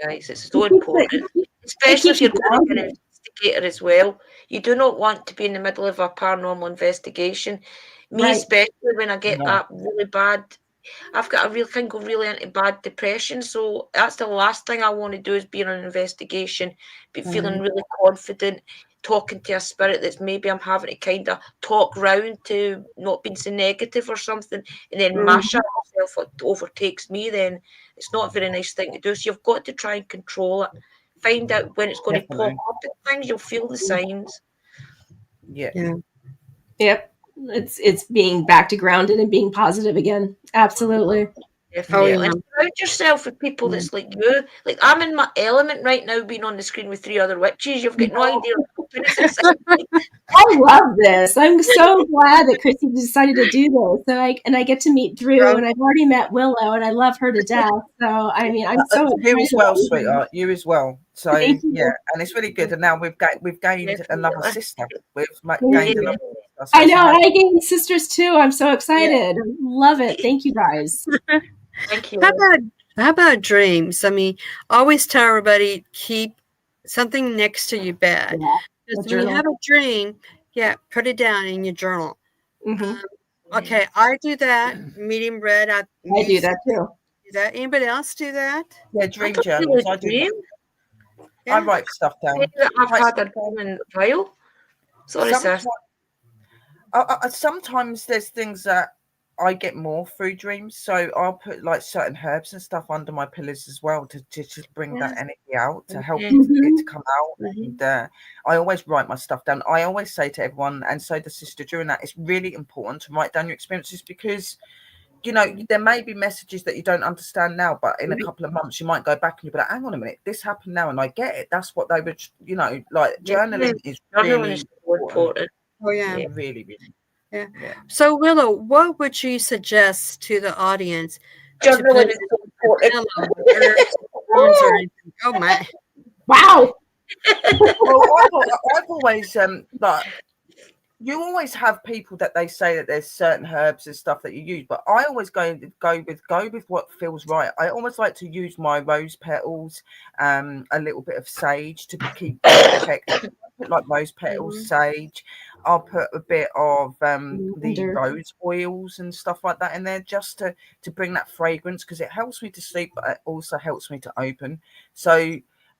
[SPEAKER 4] Guys, it's so important, especially if you're going to be an investigator as well. You do not want to be in the middle of a paranormal investigation. Me,
[SPEAKER 3] Right.
[SPEAKER 4] especially when I get
[SPEAKER 2] No.
[SPEAKER 4] that really bad. I've got a real thing go really into bad depression, so that's the last thing I want to do is be in an investigation, be feeling really confident, talking to a spirit that's maybe I'm having to kind of talk round to not being so negative or something, and then my shadow self overtakes me. Then it's not a very nice thing to do. So you've got to try and control it. Find out when it's going to pop
[SPEAKER 2] Definitely.
[SPEAKER 4] up and things. You'll feel the signs.
[SPEAKER 2] Yeah.
[SPEAKER 1] Yeah.
[SPEAKER 3] Yep. It's being back to grounded and being positive again. Absolutely.
[SPEAKER 4] Definitely.
[SPEAKER 1] Oh, yeah.
[SPEAKER 4] And surround yourself with people that's like you. Like I'm in my element right now, being on the screen with 3 other witches. You've got no idea what happiness inside me.
[SPEAKER 3] I love this. I'm so glad that Chrissy decided to do this. So I get to meet Drew, and I've already met Willow, and I love her to death. So I mean, I'm so
[SPEAKER 2] You as
[SPEAKER 3] excited.
[SPEAKER 2] well, sweetheart. You as well. So
[SPEAKER 3] Thank you.
[SPEAKER 2] yeah, and it's really good. And now we've gained another
[SPEAKER 4] Definitely.
[SPEAKER 2] sister. We've
[SPEAKER 3] Thank
[SPEAKER 2] gained
[SPEAKER 3] you.
[SPEAKER 2] another sister. So
[SPEAKER 3] I
[SPEAKER 2] it's
[SPEAKER 3] know.
[SPEAKER 2] amazing.
[SPEAKER 3] I gained sisters too. I'm so excited. Love it. Thank you guys.
[SPEAKER 4] Thank you.
[SPEAKER 1] How about dreams? I mean, always tell everybody keep something next to your bed.
[SPEAKER 3] Yeah.
[SPEAKER 1] Because
[SPEAKER 3] A
[SPEAKER 1] when you
[SPEAKER 3] journal.
[SPEAKER 1] have a dream, put it down in your journal.
[SPEAKER 3] Hmm.
[SPEAKER 1] Okay, I do that. Medium red.
[SPEAKER 3] I do that too.
[SPEAKER 1] Do that. Anybody else do that?
[SPEAKER 2] Yeah,
[SPEAKER 4] I
[SPEAKER 2] dream
[SPEAKER 4] don't
[SPEAKER 2] journals.
[SPEAKER 4] really
[SPEAKER 2] I do.
[SPEAKER 4] dream.
[SPEAKER 2] I write stuff down.
[SPEAKER 4] I've
[SPEAKER 2] Write
[SPEAKER 4] had a dream in a while. Sorry,
[SPEAKER 2] sometimes,
[SPEAKER 4] sis.
[SPEAKER 2] sometimes there's things that I get more through dreams, so I'll put like certain herbs and stuff under my pillows as well to just bring that energy out, to help
[SPEAKER 4] Yeah.
[SPEAKER 2] it to come out. And I always write my stuff down. I always say to everyone, and so the sister during that, it's really important to write down your experiences, because there may be messages that you don't understand now, but in a couple of months you might go back and you'll be like, hang on a minute, this happened now and I get it. That's what they would, like journaling is
[SPEAKER 4] Journaling
[SPEAKER 2] really
[SPEAKER 4] is so important.
[SPEAKER 1] Oh yeah.
[SPEAKER 4] Yeah.
[SPEAKER 2] really, really.
[SPEAKER 1] Yeah.
[SPEAKER 2] Yeah.
[SPEAKER 1] So Willow, what would you suggest to the audience to
[SPEAKER 4] Journaling
[SPEAKER 1] put
[SPEAKER 4] is so
[SPEAKER 1] in
[SPEAKER 4] important.
[SPEAKER 1] pillow, herbs, stones, or anything? Oh my.
[SPEAKER 3] Wow.
[SPEAKER 2] Well, I've always like, you always have people that they say that there's certain herbs and stuff that you use, but I always go with what feels right. I always like to use my rose petals, a little bit of sage to keep protected. Put like rose petals, sage. I'll put a bit of the
[SPEAKER 3] Lavender.
[SPEAKER 2] rose oils and stuff like that in there, just to bring that fragrance, because it helps me to sleep, but it also helps me to open. So.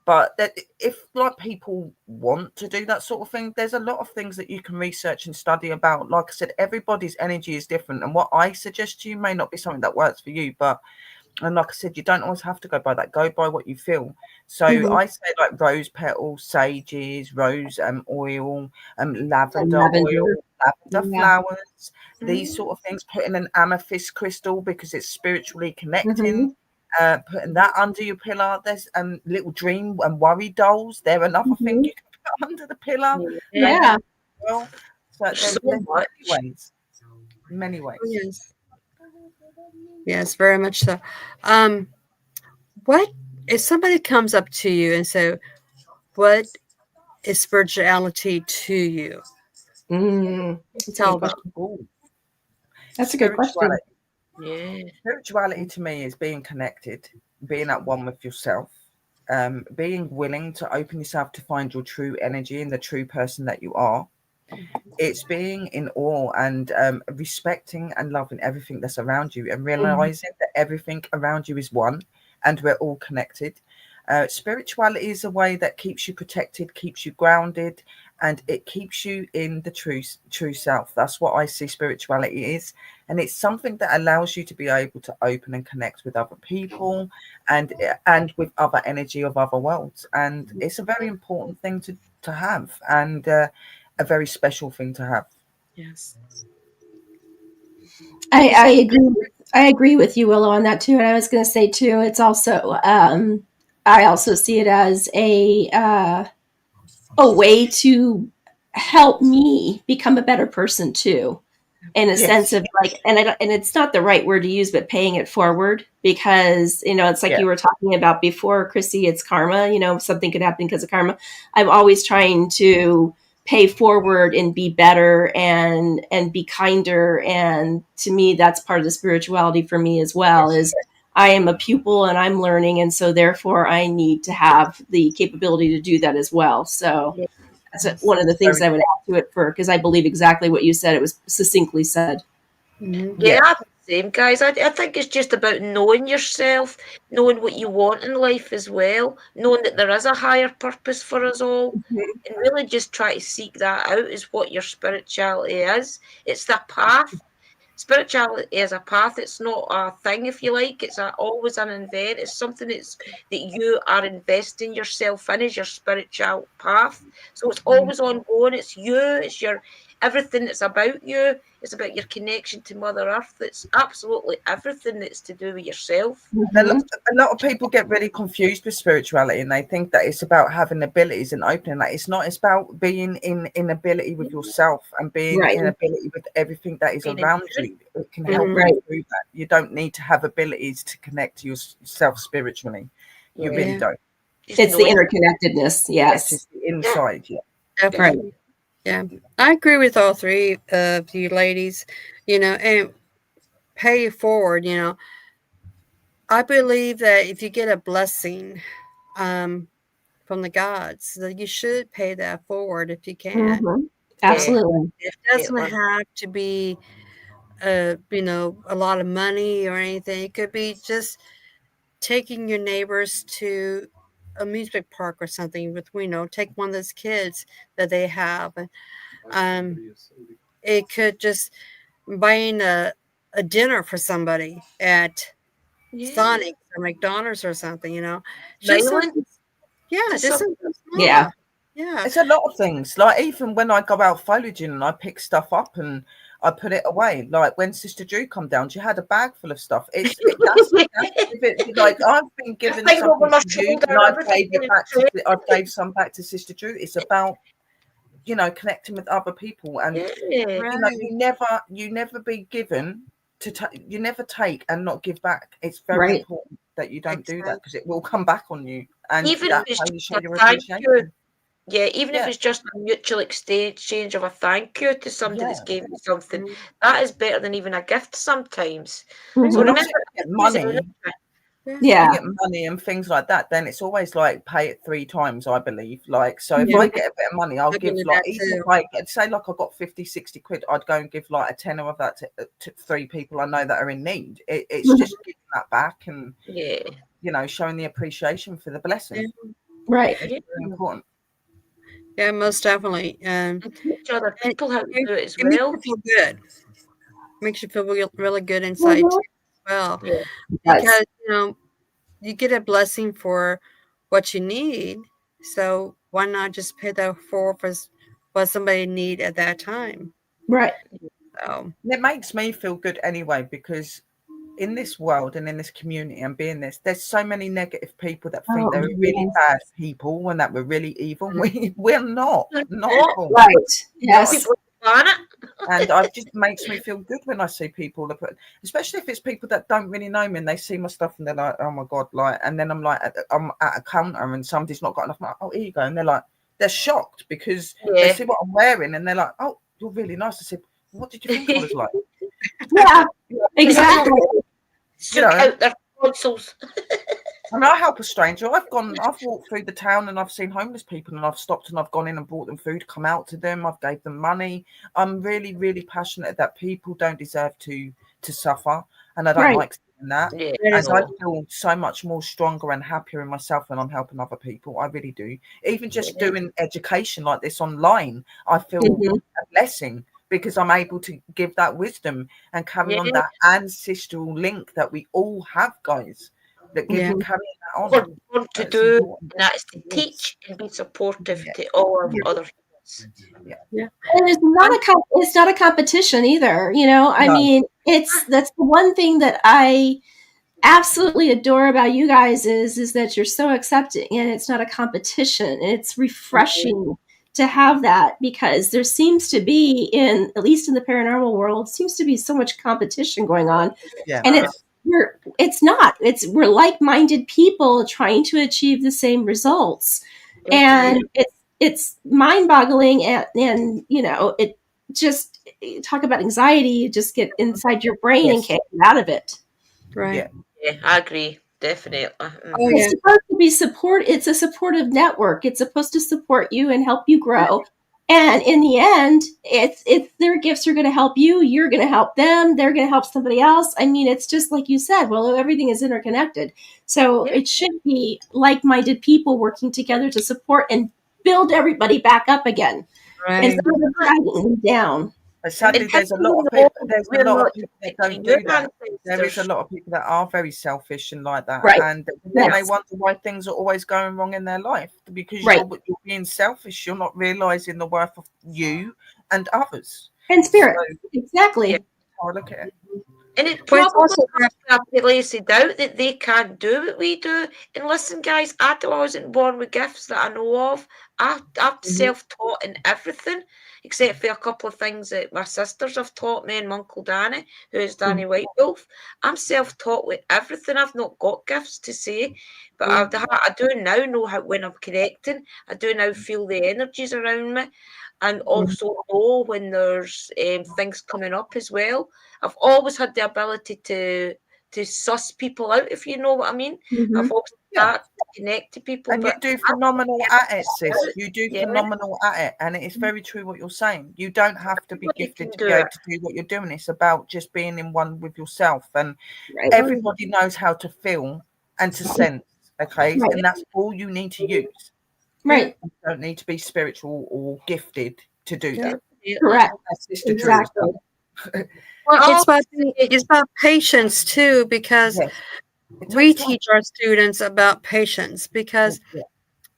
[SPEAKER 2] But that if like people want to do that sort of thing, there's a lot of things that you can research and study about. Like I said, everybody's energy is different, and what I suggest to you may not be something that works for you. But and like I said, you don't always have to go by that. Go by what you feel. So I say like rose petals, sages, rose oil, lavender oil, lavender flowers, these sort of things. Put in an amethyst crystal because it's spiritually connecting. Putting that under your pillow. There's little dream and worry dolls. They're another thing you can put under the pillow.
[SPEAKER 3] Yeah.
[SPEAKER 2] Well, so
[SPEAKER 4] So
[SPEAKER 2] there's
[SPEAKER 4] much.
[SPEAKER 2] many ways.
[SPEAKER 1] Oh, yes. Yes, very much so. What if somebody comes up to you and say, "What is spirituality to you?"
[SPEAKER 3] That's
[SPEAKER 1] Tell
[SPEAKER 3] a good
[SPEAKER 1] them.
[SPEAKER 3] question.
[SPEAKER 2] Ooh.
[SPEAKER 3] That's a good question.
[SPEAKER 4] Yeah.
[SPEAKER 2] Spirituality to me is being connected, being at one with yourself, being willing to open yourself to find your true energy and the true person that you are. It's being in awe and respecting and loving everything that's around you, and realizing that everything around you is one and we're all connected. Spirituality is a way that keeps you protected, keeps you grounded, and it keeps you in the true self. That's what I see spirituality is, and it's something that allows you to be able to open and connect with other people and with other energy of other worlds. And it's a very important thing to have, and a very special thing to have.
[SPEAKER 1] Yes.
[SPEAKER 3] I agree. I agree with you, Willow, on that too. And I was going to say too, it's also I also see it as a way to help me become a better person too, in a sense of like, and it's not the right word to use, but paying it forward, because it's like you were talking about before, Chrissy. It's karma. Something could happen because of karma. I'm always trying to pay forward and be better and be kinder. And to me, that's part of the spirituality for me as well, is I am a pupil and I'm learning. And so therefore I need to have the capability to do that as well. So that's one of the things I would add to it, because I believe exactly what you said. It was succinctly said.
[SPEAKER 1] Mhm.
[SPEAKER 4] Yeah, I'm the same, guys. I think it's just about knowing yourself, knowing what you want in life as well, knowing that there is a higher purpose for us all, and really just try to seek that out is what your spirituality is. It's the path. Spirituality is a path. It's not a thing, if you like. It's always an event. It's something that you are investing yourself in, is your spiritual path. So it's always ongoing. It's you. It's your everything that's about you. It's about your connection to Mother Earth. It's absolutely everything that's to do with yourself.
[SPEAKER 2] A lot of people get really confused with spirituality, and they think that it's about having abilities and opening that. It's not. It's about being in ability with yourself and being in ability with everything that is around you. It can help you through that. You don't need to have abilities to connect to yourself spiritually. You really don't.
[SPEAKER 3] It's the interconnectedness. Yes.
[SPEAKER 2] It's the inside. Yeah.
[SPEAKER 1] Definitely. Yeah. I agree with all three of you ladies, and pay it forward, I believe that if you get a blessing from the gods, that you should pay that forward if you can.
[SPEAKER 3] Absolutely.
[SPEAKER 1] It doesn't have to be, a lot of money or anything. It could be just taking your neighbors to amusement park or something with, take one of those kids that they have. It could just buying a dinner for somebody at Sonic or McDonald's or something, Just something, just something small.
[SPEAKER 3] Yeah.
[SPEAKER 1] Yeah.
[SPEAKER 2] It's a lot of things. Like even when I go out foraging and I pick stuff up and I put it away. Like when Sister Drew come down, she had a bag full of stuff. Like I've been given something to you, and I gave some back to Sister Drew. It's about connecting with other people, and you never be given to you never take and not give back. It's very important that you don't do that, because it will come back on you, and
[SPEAKER 4] Even
[SPEAKER 2] that's
[SPEAKER 4] if
[SPEAKER 2] how
[SPEAKER 4] it's
[SPEAKER 2] you
[SPEAKER 4] just
[SPEAKER 2] show
[SPEAKER 4] a
[SPEAKER 2] your
[SPEAKER 4] thank
[SPEAKER 2] appreciation.
[SPEAKER 4] you. Yeah, even if it's just a mutual exchange of a thank you to somebody that's gave you something, that is better than even a gift sometimes. So remember,
[SPEAKER 2] money.
[SPEAKER 3] Yeah.
[SPEAKER 2] You get money and things like that, then it's always like pay it 3 times, I believe. Like, so if I get a bit of money, I'll give like, even if I say like I got 50-60 quid, I'd go and give like a tenner of that to 3 people I know that are in need. It's just giving that back and showing the appreciation for the blessing.
[SPEAKER 3] Right.
[SPEAKER 2] It's very important.
[SPEAKER 1] Yeah, most definitely.
[SPEAKER 4] And teach other people how to do it as
[SPEAKER 1] It makes
[SPEAKER 4] well.
[SPEAKER 1] you feel good. Makes you feel really good inside too, as well. Because you get a blessing for what you need, so why not just pay that for what somebody need at that time?
[SPEAKER 3] Right.
[SPEAKER 1] So
[SPEAKER 2] it makes me feel good anyway, because in this world and in this community and being there's so many negative people that think they're really bad people and that we're really evil. We're not evil.
[SPEAKER 3] Right. Yes.
[SPEAKER 2] And it just makes me feel good when I see people especially if it's people that don't really know me and they see my stuff and they're like, oh my God, like, and then I'm at a counter and somebody's not got enough. I'm like, oh, here you go. And they're shocked because they see what I'm wearing and they're like, oh, you're really nice. I said, what did you think I was like?
[SPEAKER 3] Yeah, exactly.
[SPEAKER 4] Out their consoles.
[SPEAKER 2] And I help a stranger. I've walked through the town and I've seen homeless people and I've stopped and I've gone in and bought them food, come out to them, I've gave them money. I'm really, really passionate that people don't deserve to suffer, and I don't like saying that. And I feel so much more stronger and happier in myself when I'm helping other people. I really do. Even just doing education like this online, I feel a blessing, because I'm able to give that wisdom and carry on that ancestral link that we all have, guys. That carrying that on.
[SPEAKER 4] What we want to do, and that is to teach and be supportive to all of other humans.
[SPEAKER 3] And it's not a competition either. I mean, that's the one thing that I absolutely adore about you guys is that you're so accepting, and it's not a competition. It's refreshing to have that, because there seems to be, at least in the paranormal world, seems to be so much competition going on. And we're like-minded people trying to achieve the same results. And it's mind-boggling, and you know, it just, talk about anxiety, you just get inside your brain and
[SPEAKER 2] Yes.
[SPEAKER 3] can't get out of it.
[SPEAKER 1] Right.
[SPEAKER 2] Yeah.
[SPEAKER 4] Yeah, I agree. Definitely.
[SPEAKER 1] Oh,
[SPEAKER 4] Mhm.
[SPEAKER 3] It's
[SPEAKER 1] yeah.
[SPEAKER 3] supposed to be support. It's a supportive network. It's supposed to support you and help you grow. And in the end, it's their gifts are going to help you. You're going to help them. They're going to help somebody else. I mean, it's just like you said. Well, everything is interconnected. So
[SPEAKER 4] Yeah.
[SPEAKER 3] it should be like-minded people working together to support and build everybody back up again
[SPEAKER 1] Right.
[SPEAKER 3] instead of dragging them down.
[SPEAKER 2] But
[SPEAKER 4] And
[SPEAKER 2] sadly, there's a
[SPEAKER 4] people
[SPEAKER 2] lot of
[SPEAKER 4] know
[SPEAKER 2] people. There's a
[SPEAKER 4] we're
[SPEAKER 2] lot of
[SPEAKER 4] not
[SPEAKER 2] people that
[SPEAKER 4] witchy,
[SPEAKER 2] don't
[SPEAKER 4] we're
[SPEAKER 2] do that. There is a
[SPEAKER 4] ancestors.
[SPEAKER 2] lot of people that are very selfish and like that,
[SPEAKER 3] Right.
[SPEAKER 2] and then they
[SPEAKER 3] Yes.
[SPEAKER 2] wonder why things are always going wrong in their life because
[SPEAKER 3] Right.
[SPEAKER 2] you're being selfish. You're not realizing the worth of you and others.
[SPEAKER 3] And
[SPEAKER 2] So
[SPEAKER 3] spirit.
[SPEAKER 4] Yeah.
[SPEAKER 3] Exactly.
[SPEAKER 2] I look at it.
[SPEAKER 4] And it
[SPEAKER 1] But it's
[SPEAKER 4] probably
[SPEAKER 1] also
[SPEAKER 4] comes from a place of doubt that they can't do what we do. And listen, guys, I wasn't born with gifts that I know of. I'm self-taught in everything, except for a couple of things that my sisters have taught me and my Uncle Danny, who is Danny White Wolf. I'm self-taught with everything. I've not got gifts to say, but I do now know how when I'm connecting. I do now feel the energies around me, and also know when there's things coming up as well. I've always had the ability to suss people out, if you know what I mean. I've always
[SPEAKER 2] Yeah.
[SPEAKER 4] started to connect to people,
[SPEAKER 2] And you
[SPEAKER 4] but
[SPEAKER 2] do phenomenal at it, sis. You do
[SPEAKER 4] yeah,
[SPEAKER 2] phenomenal at it. And it's very true what you're saying. You don't have to be
[SPEAKER 4] everybody
[SPEAKER 2] gifted
[SPEAKER 4] can
[SPEAKER 2] to be
[SPEAKER 4] do
[SPEAKER 2] able
[SPEAKER 4] it.
[SPEAKER 2] to do what you're doing. It's about just being in one with yourself. And
[SPEAKER 3] Right.
[SPEAKER 2] everybody knows how to feel and to sense. Okay.
[SPEAKER 3] Right.
[SPEAKER 2] And that's all you need to use.
[SPEAKER 3] Right.
[SPEAKER 2] You don't need to be spiritual or gifted to do that.
[SPEAKER 4] Definitely.
[SPEAKER 3] Correct.
[SPEAKER 2] That's Sister Drew's
[SPEAKER 3] Exactly.
[SPEAKER 2] done.
[SPEAKER 1] well,
[SPEAKER 4] I'll say,
[SPEAKER 1] it's about patience too, because
[SPEAKER 2] Yes. It
[SPEAKER 1] we
[SPEAKER 2] takes time.
[SPEAKER 1] teach our students about patience because
[SPEAKER 2] Yeah.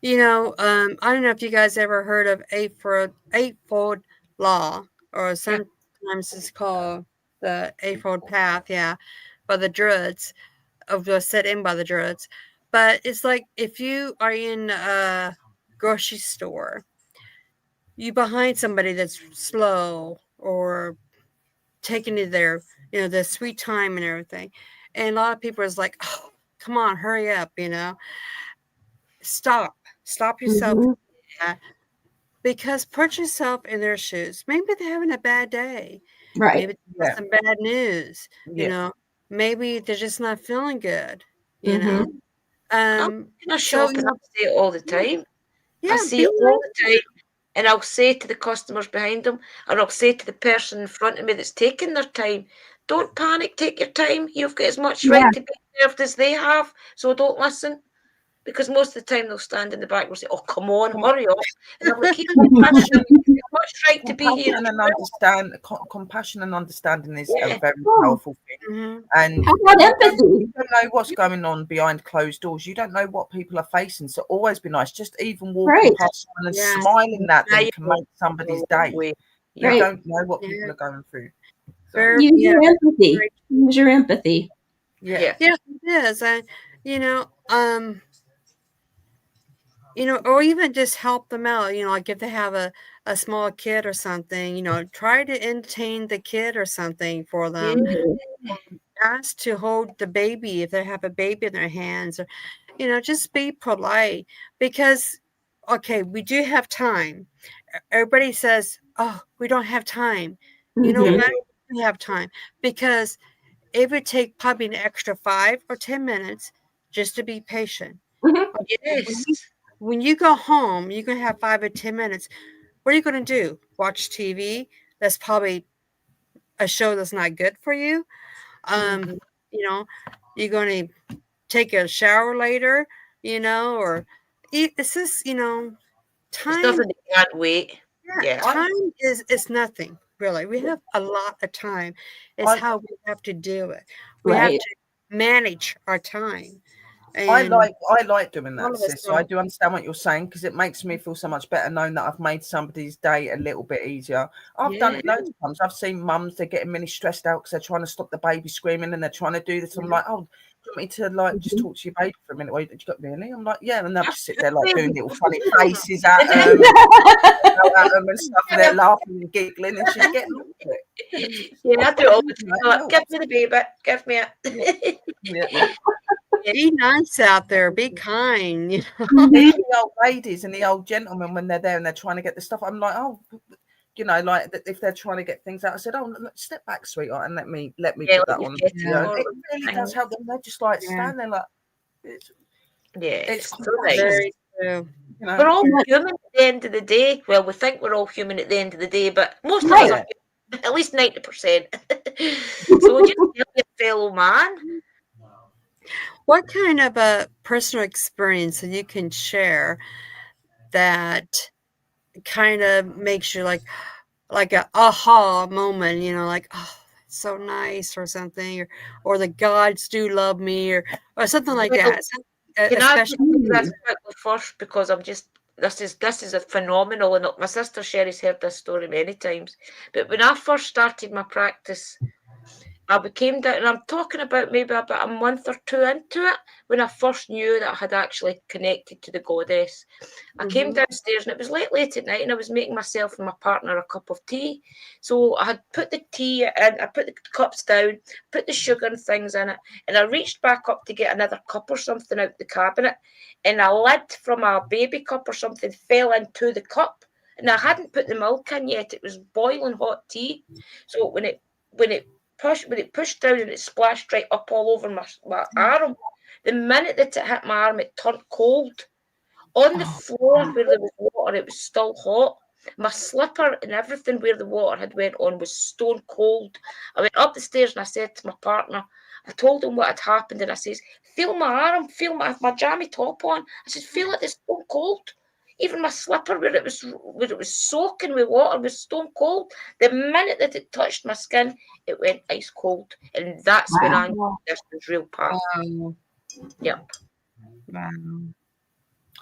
[SPEAKER 1] you know, I don't know if you guys ever heard of eightfold law, or sometimes it's called the eightfold path, yeah, by the Druids, was set in by the Druids. But it's like if you are in a grocery store, you behind somebody that's slow or taking you there, you know, the sweet time and everything. And a lot of people is like, oh, come on, hurry up, you know, stop yourself.
[SPEAKER 3] Mhm.
[SPEAKER 1] Because put yourself in their shoes.Maybe they're having a bad day.
[SPEAKER 3] Right.
[SPEAKER 1] Maybe they got
[SPEAKER 2] Yeah.
[SPEAKER 1] some bad news. You
[SPEAKER 2] Yeah.
[SPEAKER 1] know, maybe they're just not feeling good. You
[SPEAKER 3] Mhm.
[SPEAKER 1] know,
[SPEAKER 4] I'm in a
[SPEAKER 1] so
[SPEAKER 4] shop and I see it all the time. I
[SPEAKER 1] yeah,
[SPEAKER 4] see
[SPEAKER 1] be
[SPEAKER 4] it all
[SPEAKER 1] nice.
[SPEAKER 4] the time. And I'll say to the customers behind them, or I'll say to the person in front of me that's taking their time, don't panic, take your time. You've got as much
[SPEAKER 3] Yeah.
[SPEAKER 4] right to be served as they have, so don't listen. Because most of the time they'll stand in the back and say, oh, come on, hurry up. And I'm like, keep on pushing. You've got much right to be here.
[SPEAKER 2] Compassion and understanding is a
[SPEAKER 4] Yeah.
[SPEAKER 2] very
[SPEAKER 3] Oh,
[SPEAKER 2] powerful thing.
[SPEAKER 1] Mhm.
[SPEAKER 2] And
[SPEAKER 3] how about empathy?
[SPEAKER 2] you don't know what's going on behind closed doors. You don't know what people are facing. So always be nice. Just even walking
[SPEAKER 3] Right.
[SPEAKER 2] past someone and
[SPEAKER 1] Yeah.
[SPEAKER 2] smiling at
[SPEAKER 4] Now
[SPEAKER 2] them
[SPEAKER 4] you
[SPEAKER 2] can
[SPEAKER 4] go
[SPEAKER 2] make
[SPEAKER 4] a
[SPEAKER 2] somebody's
[SPEAKER 4] long
[SPEAKER 2] day.
[SPEAKER 4] way.
[SPEAKER 2] You
[SPEAKER 3] Right.
[SPEAKER 2] don't know what
[SPEAKER 1] Yeah.
[SPEAKER 2] people are going through. So
[SPEAKER 1] Very,
[SPEAKER 3] Use
[SPEAKER 1] yeah,
[SPEAKER 3] your empathy.
[SPEAKER 1] very,
[SPEAKER 3] Use your empathy.
[SPEAKER 2] yeah.
[SPEAKER 4] Yeah.
[SPEAKER 1] yeah, it is. And you know, or even just help them out. You know, like if they have a small kid or something, you know, try to entertain the kid or something for them.
[SPEAKER 3] Mhm.
[SPEAKER 1] Ask to hold the baby if they have a baby in their hands, or you know, just be polite because okay, we do have time. Everybody says, "Oh, we don't have time." You know
[SPEAKER 3] Mhm.
[SPEAKER 1] what? We have time because it would take probably an extra 5 or 10 minutes just to be patient.
[SPEAKER 3] Mhm.
[SPEAKER 1] When
[SPEAKER 4] Yes.
[SPEAKER 1] you, when you go home, you're gonna have 5 or 10 minutes. What are you gonna do? Watch TV? That's probably a show that's not good for you. Um,
[SPEAKER 4] Mhm.
[SPEAKER 1] you know, you're gonna take a shower later, you know, or eat. It's just, you know,
[SPEAKER 4] It's
[SPEAKER 1] time.
[SPEAKER 4] nothing that can't wait.
[SPEAKER 1] Yeah,
[SPEAKER 4] Yeah.
[SPEAKER 1] time is nothing really. We have a lot of time. It's
[SPEAKER 2] I
[SPEAKER 1] how we have to do it. We have
[SPEAKER 3] Right.
[SPEAKER 1] to manage our time,
[SPEAKER 2] I
[SPEAKER 1] and
[SPEAKER 2] like doing
[SPEAKER 1] all
[SPEAKER 2] that,
[SPEAKER 1] of us
[SPEAKER 2] sis. So I
[SPEAKER 1] don't.
[SPEAKER 2] do understand what you're saying because it makes me feel so much better knowing that I've made somebody's day a little bit easier. I've done
[SPEAKER 4] Yeah.
[SPEAKER 2] it loads of times. I've seen mums, they're getting really stressed out because they're trying to stop the baby screaming and they're trying to do this. I'm like, oh, do you want me to like just
[SPEAKER 3] Mhm.
[SPEAKER 2] talk to your baby for a minute? Wait, you got really? I'm like, yeah. And they'll just sit there like doing
[SPEAKER 4] Absolutely.
[SPEAKER 2] little funny faces at them and stuff, and they're laughing and giggling, and she's getting on with it.
[SPEAKER 4] Yeah, I do it all the time.
[SPEAKER 2] Like,
[SPEAKER 4] I'm like,
[SPEAKER 2] help.
[SPEAKER 4] give me the baby. Give me
[SPEAKER 2] Yeah,
[SPEAKER 4] it.
[SPEAKER 2] yeah, yeah.
[SPEAKER 1] be nice out there. Be kind. You know?
[SPEAKER 2] Even the old ladies and the old gentlemen, when they're there and they're trying to get the stuff, I'm like, oh, like if they're trying to get things out, I said, oh, step back, sweetheart, and let me
[SPEAKER 4] Yeah,
[SPEAKER 2] put
[SPEAKER 4] let
[SPEAKER 2] that
[SPEAKER 4] you
[SPEAKER 2] on.
[SPEAKER 4] get it
[SPEAKER 1] Yeah.
[SPEAKER 4] for
[SPEAKER 2] It
[SPEAKER 4] them.
[SPEAKER 2] really does help them. They're just like
[SPEAKER 1] Yeah.
[SPEAKER 2] stand there like it's
[SPEAKER 4] Yeah,
[SPEAKER 2] it's
[SPEAKER 4] it's so nice.
[SPEAKER 1] Very true.
[SPEAKER 4] We're all
[SPEAKER 3] But-
[SPEAKER 4] human at the end of the day. Well, we think we're all human at the end of the day, but most of us
[SPEAKER 3] Right.
[SPEAKER 4] are human, at least 90%. So just help your fellow man.
[SPEAKER 1] What kind of a personal experience that you can share that kind of makes you like a aha moment, like, oh, that's so nice or something, or the gods do love me or something like
[SPEAKER 4] Well,
[SPEAKER 1] that.
[SPEAKER 4] can I just
[SPEAKER 1] Especially
[SPEAKER 4] do this quickly first because this is a phenomenal, and my sister Sherry's heard this story many times. But when I first started my practice, I became down, and I'm talking about maybe about a month or two into it, when I first knew that I had actually connected to the goddess. I came downstairs and it was late at night, and I was making myself and my partner a cup of tea. So I had put the tea in, I put the cups down, put the sugar and things in it, and I reached back up to get another cup or something out the cabinet, and a lid from a baby cup or something fell into the cup. And I hadn't put the milk in yet. It was boiling hot tea. So when it pushed down and it splashed right up all over my arm. The minute that it hit my arm, it turned cold. On the floor where there was water, it was still hot. My slipper and everything where the water had went on was stone cold. I went up the stairs and I said to my partner, I told him what had happened, and I says, feel my arm, feel my jammy top on. I said, feel it, it's stone cold. Even my slipper where it was soaking with water was stone cold. The minute that it touched my skin, it went ice cold. And that's when I knew this was real path.
[SPEAKER 1] wow,
[SPEAKER 4] Yep.
[SPEAKER 1] wow.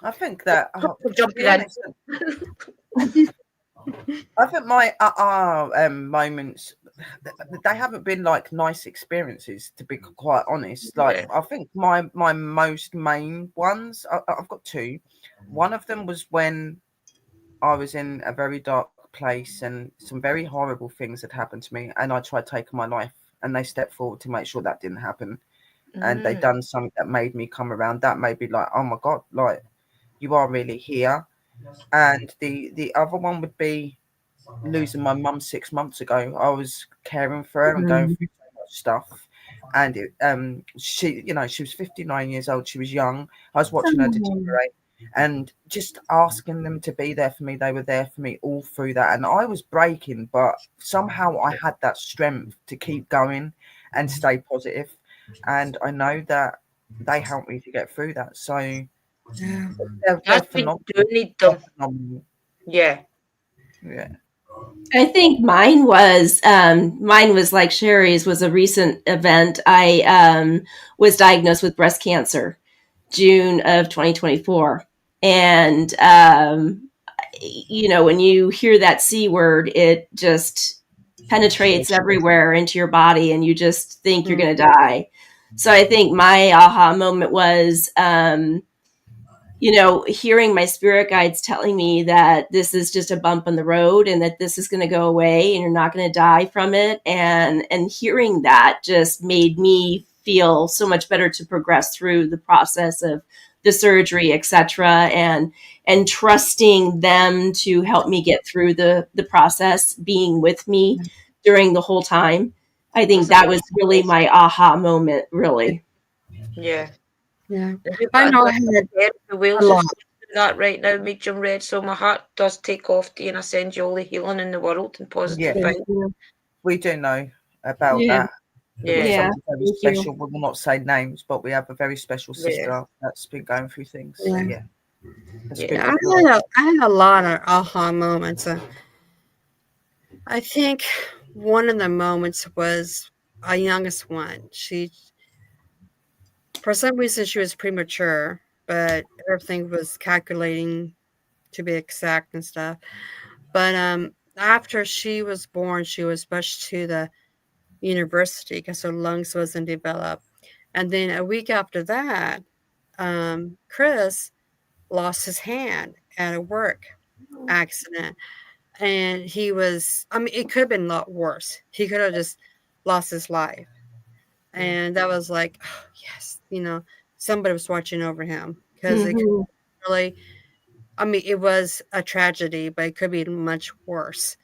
[SPEAKER 2] I think that
[SPEAKER 4] Couple
[SPEAKER 2] to
[SPEAKER 4] jumping
[SPEAKER 2] be
[SPEAKER 4] in.
[SPEAKER 2] honest, I think my moments they haven't been like nice experiences, to be quite honest. Like
[SPEAKER 4] Yeah.
[SPEAKER 2] I think my most main ones, I've got two. One of them was when I was in a very dark place and some very horrible things had happened to me, and I tried taking my life, and they stepped forward to make sure that didn't happen, and they done something that made me come around. That made me like, oh my god, like you are really here. And the other one would be losing my mum 6 months ago. I was caring for her and going through so much stuff. And she, she was 59 years old. She was young. I was watching her deteriorate and just asking them to be there for me. They were there for me all through that. And I was breaking, but somehow I had that strength to keep going and stay positive. And I know that they helped me to get through that. So
[SPEAKER 1] Yeah.
[SPEAKER 2] they're
[SPEAKER 4] That's we
[SPEAKER 2] phenomenal.
[SPEAKER 4] do need
[SPEAKER 2] They're
[SPEAKER 4] them.
[SPEAKER 2] phenomenal.
[SPEAKER 4] Yeah.
[SPEAKER 2] Yeah.
[SPEAKER 3] I think mine was like Sherry's was a recent event. I was diagnosed with breast cancer June of 2024. And when you hear that C word, it just penetrates everywhere into your body and you just think you're going to die. So I think my aha moment was hearing my spirit guides telling me that this is just a bump in the road and that this is going to go away and you're not going to die from it. And hearing that just made me feel so much better to progress through the process of the surgery, etc. And trusting them to help me get through the process, being with me during the whole time. I think that was really my aha moment, really.
[SPEAKER 4] Yeah.
[SPEAKER 1] Yeah.
[SPEAKER 4] We've
[SPEAKER 1] I
[SPEAKER 4] got
[SPEAKER 1] know
[SPEAKER 4] a
[SPEAKER 1] I had
[SPEAKER 4] sister in
[SPEAKER 1] a
[SPEAKER 4] Wales
[SPEAKER 1] lot.
[SPEAKER 4] that's doing that right now, medium red. So my heart does take off to you, and I send you all the healing in the world and positive
[SPEAKER 2] Yeah.
[SPEAKER 3] Thank
[SPEAKER 4] vibes.
[SPEAKER 3] you.
[SPEAKER 2] We do know about
[SPEAKER 3] Yeah.
[SPEAKER 2] that. We've got
[SPEAKER 4] Yeah.
[SPEAKER 3] Yeah.
[SPEAKER 2] somebody very
[SPEAKER 3] Thank you.
[SPEAKER 2] special. We will not say names, but we have a very special
[SPEAKER 4] Yeah.
[SPEAKER 2] sister that's been going through things. So
[SPEAKER 1] Yeah.
[SPEAKER 2] yeah, a
[SPEAKER 4] Yeah.
[SPEAKER 1] Yeah,
[SPEAKER 2] spirit of light.
[SPEAKER 1] I had a lot of aha moments. I think one of the moments was our youngest one. For some reason, she was premature, but everything was calculating to be exact and stuff. But after she was born, she was rushed to the university because her lungs wasn't developed. And then a week after that, Chris lost his hand at a work accident. And he was, I mean, it could have been a lot worse. He could have just lost his life. And that was like, oh, yes, somebody was watching over him, because it
[SPEAKER 3] Mm-hmm.
[SPEAKER 1] really, I mean, it was a tragedy, but it could be much worse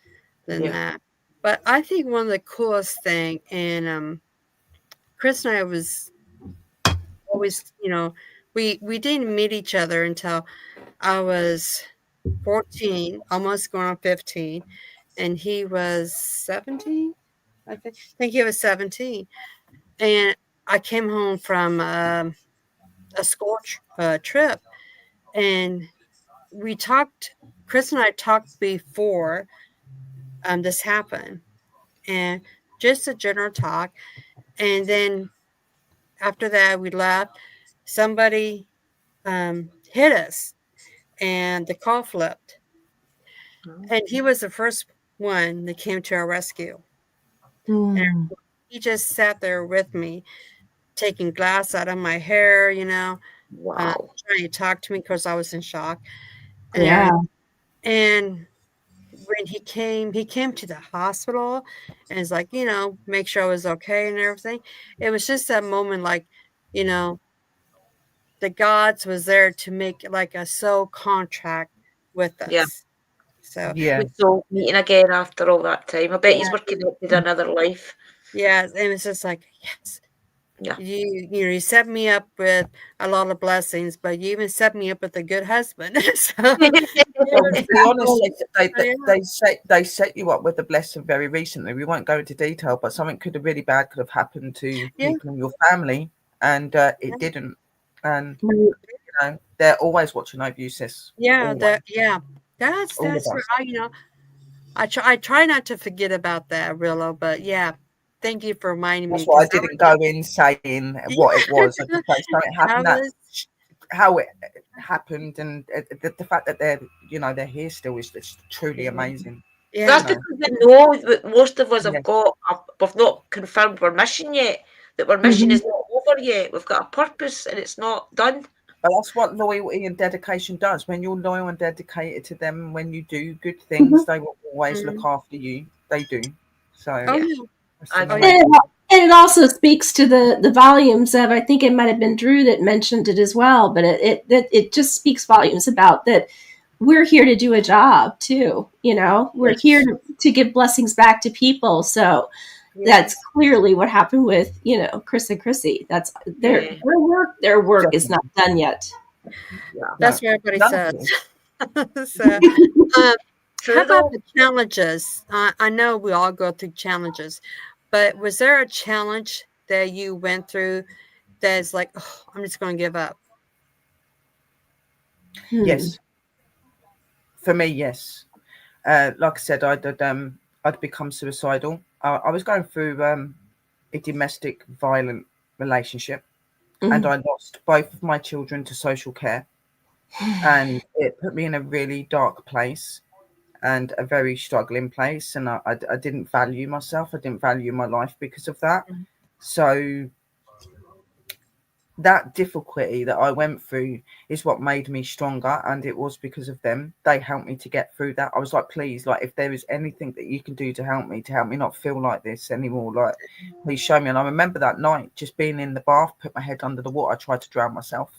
[SPEAKER 1] than
[SPEAKER 4] Yeah.
[SPEAKER 1] that. But I think one of the coolest thing, and Chris and I was always, we didn't meet each other until I was 14, almost going on 15, and he was 17. I think he was 17, and I came home from a school trip, and we talked. Chris and I talked before this happened, and just a general talk, and then after that we left. Somebody hit us, and the car flipped, and he was the first one that came to our rescue. And
[SPEAKER 3] Mm.
[SPEAKER 1] he just sat there with me, taking glass out of my hair,
[SPEAKER 4] Wow.
[SPEAKER 1] trying to talk to me because I was in shock and
[SPEAKER 3] Yeah.
[SPEAKER 1] everything. And when he came to the hospital and was like, make sure I was okay and everything. It was just that moment, like, you know, the gods was there to make like a soul contract with
[SPEAKER 4] Yeah.
[SPEAKER 1] us. So
[SPEAKER 2] Yeah.
[SPEAKER 4] With soul meeting again after all that time. I bet
[SPEAKER 1] yeah,
[SPEAKER 4] you were connected another life.
[SPEAKER 1] yeah, and it's just like, yes,
[SPEAKER 4] Yeah.
[SPEAKER 1] you set me up with a lot of blessings, but you even set me up with a good husband. So
[SPEAKER 2] Well, to be honest,
[SPEAKER 3] Exactly.
[SPEAKER 1] yeah,
[SPEAKER 2] they set you up with a blessing very recently. We won't go into detail, but something could have really bad could have happened to
[SPEAKER 1] yeah,
[SPEAKER 2] people in your family, and
[SPEAKER 1] yeah.
[SPEAKER 2] it didn't. And
[SPEAKER 3] Right.
[SPEAKER 2] they're always watching over you, sis.
[SPEAKER 1] Yeah,
[SPEAKER 2] Always, all of
[SPEAKER 1] that's where
[SPEAKER 2] us.
[SPEAKER 1] I try not to forget about that, Rillo. But yeah, thank you for reminding me
[SPEAKER 2] That's why I
[SPEAKER 1] because
[SPEAKER 2] didn't go in saying what it was. I just say something
[SPEAKER 1] I
[SPEAKER 2] happened. That
[SPEAKER 1] was
[SPEAKER 2] how it happened, and the fact that they're here still is just truly
[SPEAKER 1] yeah,
[SPEAKER 2] amazing.
[SPEAKER 1] yeah,
[SPEAKER 4] That's
[SPEAKER 2] You know,
[SPEAKER 4] because we know that most of us
[SPEAKER 2] yeah.
[SPEAKER 4] have got, we've not confirmed our mission yet, that our mission
[SPEAKER 3] Mhm.
[SPEAKER 4] is not over yet. We've got a purpose and it's not done.
[SPEAKER 2] But that's what loyalty and dedication does. When you're loyal and dedicated to them, when you do good
[SPEAKER 3] Mhm.
[SPEAKER 2] things, they will always look
[SPEAKER 1] mhm.
[SPEAKER 2] after you. They do. So
[SPEAKER 1] Oh
[SPEAKER 4] Yeah,
[SPEAKER 1] yeah,
[SPEAKER 2] that's
[SPEAKER 4] I
[SPEAKER 2] the
[SPEAKER 1] oh
[SPEAKER 2] main
[SPEAKER 1] yeah,
[SPEAKER 3] And
[SPEAKER 2] thing.
[SPEAKER 3] it also speaks to the volumes of, I think it might have been Drew that mentioned it as well, but it just speaks volumes about that we're here to do a job too. We're here
[SPEAKER 2] Yes.
[SPEAKER 3] to give blessings back to people. So that's
[SPEAKER 1] yes,
[SPEAKER 3] clearly what happened with, Chris and Chrissy. That's
[SPEAKER 4] yeah,
[SPEAKER 3] their work is not
[SPEAKER 2] Definitely.
[SPEAKER 3] done yet.
[SPEAKER 4] yeah.
[SPEAKER 1] that's
[SPEAKER 2] No.
[SPEAKER 1] what everybody
[SPEAKER 2] None of
[SPEAKER 1] says.
[SPEAKER 2] it.
[SPEAKER 1] So, um, how
[SPEAKER 4] True
[SPEAKER 1] about
[SPEAKER 4] though.
[SPEAKER 1] the challenges? I know we all go through challenges, but was there a challenge that you went through that's like, oh, I'm just going to give up?
[SPEAKER 3] Hmm.
[SPEAKER 2] Yes. For me, yes. Like I said, I'd become suicidal. I was going through a domestic violent relationship, and
[SPEAKER 3] Mm.
[SPEAKER 2] I lost both of my children to social care, and it put me in a really dark place and a very struggling place, and I didn't value myself. I didn't value my life because of that. So that difficulty that I went through is what made me stronger, and it was because of them. They helped me to get through that. I was like, please, like, if there is anything that you can do to help me not feel like this anymore, like, please show me. And I remember that night just being in the bath, put my head under the water, I tried to drown myself,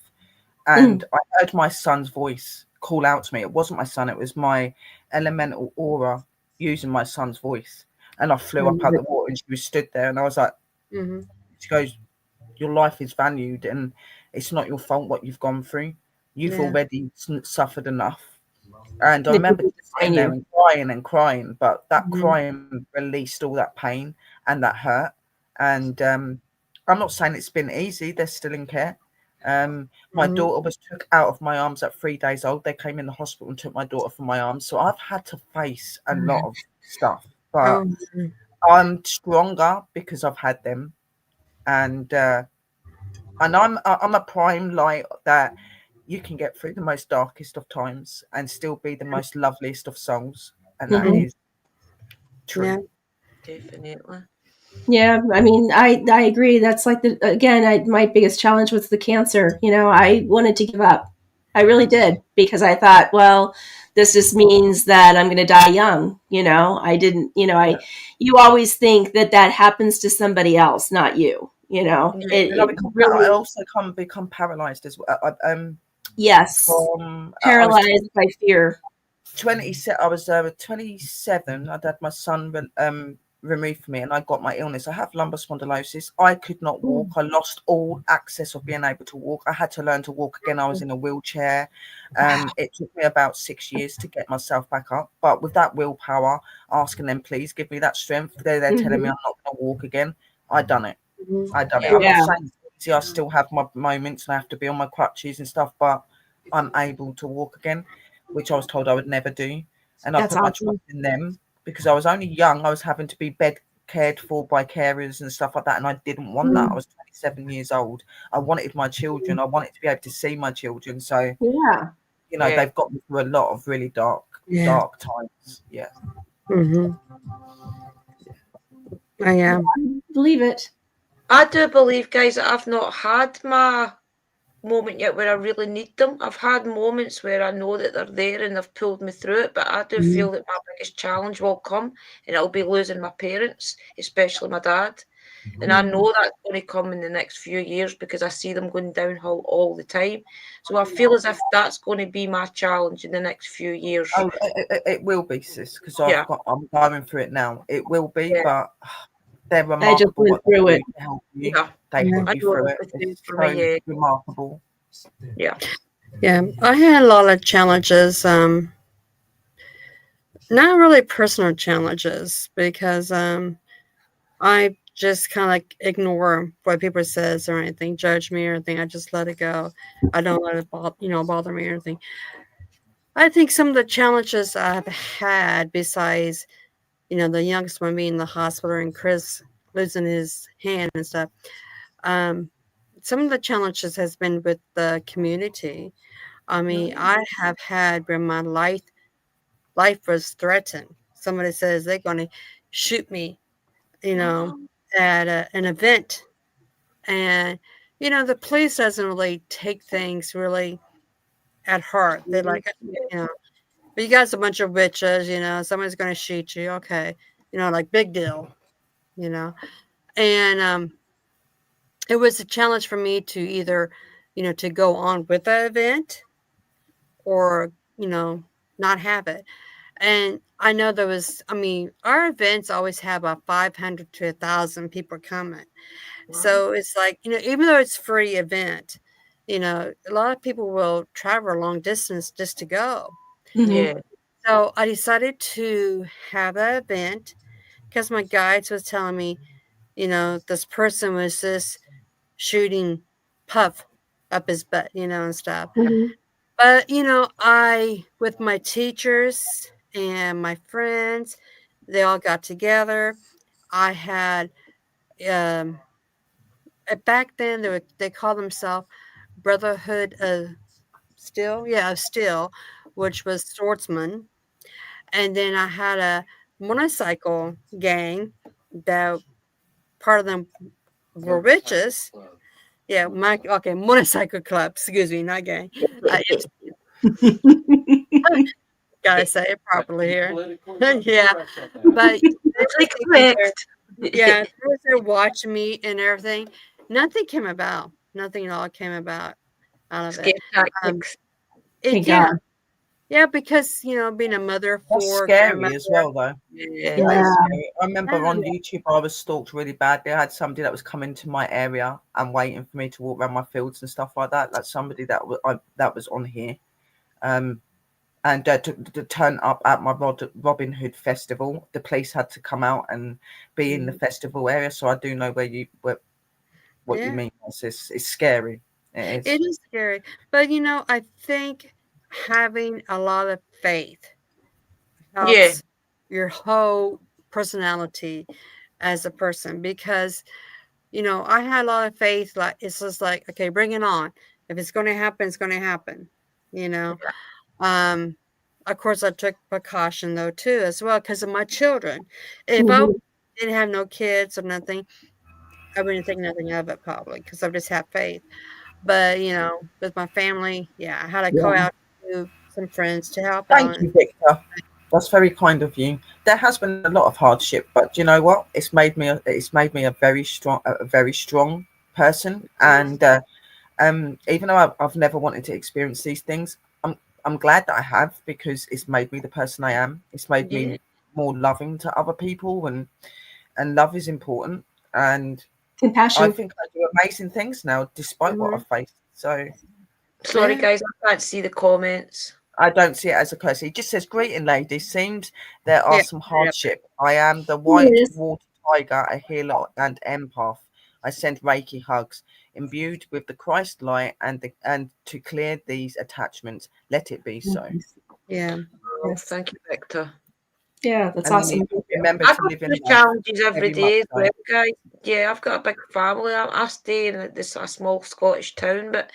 [SPEAKER 3] Mm.
[SPEAKER 2] and I heard my son's voice call out to me. It wasn't my son, it was my elemental aura using my son's voice. And I flew up out the water, and she was stood there, and I was like,
[SPEAKER 1] Hmm.
[SPEAKER 2] she goes, your life is valued, and it's not your fault what you've gone through. You've
[SPEAKER 1] Yeah.
[SPEAKER 2] already suffered enough. And I
[SPEAKER 3] They
[SPEAKER 2] remember
[SPEAKER 3] can
[SPEAKER 2] just
[SPEAKER 3] define
[SPEAKER 2] sitting there
[SPEAKER 3] you.
[SPEAKER 2] and crying, but that
[SPEAKER 3] Mhm.
[SPEAKER 2] crying released all that pain and that hurt. And I'm not saying it's been easy. They're still in care. My
[SPEAKER 1] Hmm.
[SPEAKER 2] daughter was took out of my arms at 3 days old. They came in the hospital and took my daughter from my arms. So I've had to face a lot of stuff, but
[SPEAKER 1] Oh,
[SPEAKER 2] I'm stronger because I've had them. And I'm a prime light that you can get through the most darkest of times and still be the most loveliest of souls, and that
[SPEAKER 3] Mhm.
[SPEAKER 2] is true.
[SPEAKER 1] yeah.
[SPEAKER 4] Definitely.
[SPEAKER 3] Yeah, I mean, I agree. That's like my biggest challenge was the cancer. I wanted to give up. I really did because I thought, well, this just means that I'm going to die young. I didn't.
[SPEAKER 2] Yeah,
[SPEAKER 3] You always think that happens to somebody else, not you. You know,
[SPEAKER 4] Yeah.
[SPEAKER 3] it,
[SPEAKER 2] And I,
[SPEAKER 3] it
[SPEAKER 2] become, I
[SPEAKER 3] really,
[SPEAKER 2] also become paralyzed as well.
[SPEAKER 3] yes,
[SPEAKER 2] From I was
[SPEAKER 3] paralyzed by fear.
[SPEAKER 2] 27. I was 27. I'd had my son removed from me, and I got my illness. I have lumbar spondylosis. I could not walk. I lost all access of being able to walk. I had to learn to walk again. I was in a wheelchair. It took me about 6 years to get myself back up. But with that willpower, asking them, please give me that strength. They're telling me I'm not going to walk again. I done it. I done it.
[SPEAKER 4] Yeah.
[SPEAKER 2] I'm not
[SPEAKER 3] Yeah.
[SPEAKER 2] saying it's easy. I still have my moments and I have to be on my crutches and stuff, but I'm able to walk again, which I was told I would never do. And I
[SPEAKER 3] That's
[SPEAKER 2] put my
[SPEAKER 3] awesome.
[SPEAKER 2] trust in them because I was only young. I was having to be bed cared for by carers and stuff like that. And I didn't want that. I was 27 years old. I wanted my children. I wanted to be able to see my children. So,
[SPEAKER 3] Yeah.
[SPEAKER 2] Yeah. They've got me through a lot of really dark times. Yeah.
[SPEAKER 1] Mm-hmm. I am.
[SPEAKER 3] Believe it.
[SPEAKER 4] I do believe, guys, that I've not had my moment yet where I really need them. I've had moments where I know that they're there and they've pulled me through it, but I do feel that my biggest challenge will come and it'll be losing my parents, especially my dad. And I know that's going to come in the next few years because I see them going downhill all the time. So I feel as if that's going to be my challenge in the next few years.
[SPEAKER 2] Oh, it will be, sis, because
[SPEAKER 4] Yeah.
[SPEAKER 2] I'm going through it now. It will be,
[SPEAKER 4] Yeah.
[SPEAKER 2] but they're
[SPEAKER 3] I just
[SPEAKER 2] remarkable
[SPEAKER 3] went
[SPEAKER 2] what they
[SPEAKER 3] through
[SPEAKER 2] do
[SPEAKER 3] it.
[SPEAKER 2] to help you.
[SPEAKER 4] Yeah.
[SPEAKER 2] They
[SPEAKER 1] Yeah.
[SPEAKER 2] help
[SPEAKER 4] I
[SPEAKER 2] you
[SPEAKER 4] know
[SPEAKER 2] through
[SPEAKER 4] that's
[SPEAKER 2] it.
[SPEAKER 4] the same
[SPEAKER 2] It's
[SPEAKER 4] for
[SPEAKER 2] so
[SPEAKER 4] me. Yeah.
[SPEAKER 2] remarkable.
[SPEAKER 4] Yeah.
[SPEAKER 1] Yeah. I had a lot of challenges. Not really personal challenges because I just kind of like ignore what people says or anything, judge me or anything. I just let it go. I don't let it bother me or anything. I think some of the challenges I've had besides, the youngest one being in the hospital and Chris losing his hand and stuff. Um, some of the challenges has been with the community. I mean, I have had where my life was threatened. Somebody says they're going to shoot me, you know, at an event, and the police doesn't really take things really at heart. They're like, you know, but you guys are a bunch of witches, somebody's going to shoot you, okay, like big deal, you know, and it was a challenge for me to either, to go on with the event or not have it. And I know our events always have about 500 to 1,000 people coming. So it's like, even though it's free event, a lot of people will travel a long distance just to go.
[SPEAKER 3] Mhm.
[SPEAKER 4] Yeah.
[SPEAKER 1] So I decided to have that event because my guides was telling me, this person was just shooting puff up his butt, and stuff.
[SPEAKER 3] Mhm.
[SPEAKER 1] But, with my teachers and my friends, they all got together. I had, um, back then they called themselves Brotherhood of Steel, yeah, of Steel, which was swordsman. And then I had a motorcycle gang that part of them were witches. Yeah, motorcycle club. Excuse me, not gang. Yes, gotta say it properly here. Yeah, but they were sitting there.
[SPEAKER 4] Correct.
[SPEAKER 1] Yeah, they were there watching me and everything. Nothing came about. Nothing at all came about out of it.
[SPEAKER 4] Scare
[SPEAKER 1] Um,
[SPEAKER 4] tactics.
[SPEAKER 3] Thank
[SPEAKER 1] yeah,
[SPEAKER 3] God.
[SPEAKER 1] yeah, because being a mother of
[SPEAKER 2] That's
[SPEAKER 1] four,
[SPEAKER 2] scary as
[SPEAKER 1] grandmother.
[SPEAKER 2] well, though.
[SPEAKER 4] Yeah.
[SPEAKER 2] That is
[SPEAKER 3] Yeah.
[SPEAKER 2] scary. I remember
[SPEAKER 1] Yeah,
[SPEAKER 2] on YouTube, I was stalked really bad. They had somebody that was coming to my area and waiting for me to walk around my fields and stuff like that. Like somebody that was on here, and to turn up at my Robin Hood festival. The police had to come out and be in the festival area. So I do know what you
[SPEAKER 1] yeah,
[SPEAKER 2] mean. It's scary. It
[SPEAKER 1] it
[SPEAKER 2] is.
[SPEAKER 1] is scary. But I think having a lot of faith
[SPEAKER 4] Yeah.
[SPEAKER 1] helps your whole personality as a person because I had a lot of faith. Like it's just like, okay, bring it on. If it's going to happen, it's going to happen. You know. Um, of course, I took precaution though too, as well, because of my children. If I
[SPEAKER 3] Mhm.
[SPEAKER 1] didn't have no kids or nothing, I wouldn't think nothing of it probably because I just have faith. But with my family, yeah, I had to call
[SPEAKER 3] Yeah.
[SPEAKER 1] out to some friends to help
[SPEAKER 2] Thank
[SPEAKER 1] out.
[SPEAKER 2] you, Victor. That's very kind of you. There has been a lot of hardship, but you know what? It's made me a very strong person. And even though I've never wanted to experience these things, I'm glad that I have, because it's made me the person I am. It's made
[SPEAKER 4] Yeah.
[SPEAKER 2] me more loving to other people, and love is important. And I
[SPEAKER 3] Compassion.
[SPEAKER 2] think I do amazing things now, despite what I've faced. So
[SPEAKER 4] Sorry,
[SPEAKER 1] Yeah.
[SPEAKER 4] guys, I can't see the comments.
[SPEAKER 2] I don't see it as a curse. It just says, "Greeting, ladies. Seems there are
[SPEAKER 1] Yeah.
[SPEAKER 2] some
[SPEAKER 1] Yeah.
[SPEAKER 2] hardship. I am the white
[SPEAKER 3] Yes.
[SPEAKER 2] water tiger, a healer and empath. I send Reiki hugs, imbued with the Christ light, and to clear these attachments. Let it be so."
[SPEAKER 1] Yeah.
[SPEAKER 4] Oh,
[SPEAKER 3] Yes.
[SPEAKER 4] thank you, Victor.
[SPEAKER 3] Yeah, that's
[SPEAKER 2] And
[SPEAKER 3] awesome.
[SPEAKER 2] remember
[SPEAKER 4] I
[SPEAKER 2] to
[SPEAKER 4] go
[SPEAKER 2] live in
[SPEAKER 4] through
[SPEAKER 2] love.
[SPEAKER 4] challenges every
[SPEAKER 2] Very much
[SPEAKER 4] day as
[SPEAKER 2] so.
[SPEAKER 4] well, guys. Yeah, I've got a big family. I stay in this a small Scottish town, but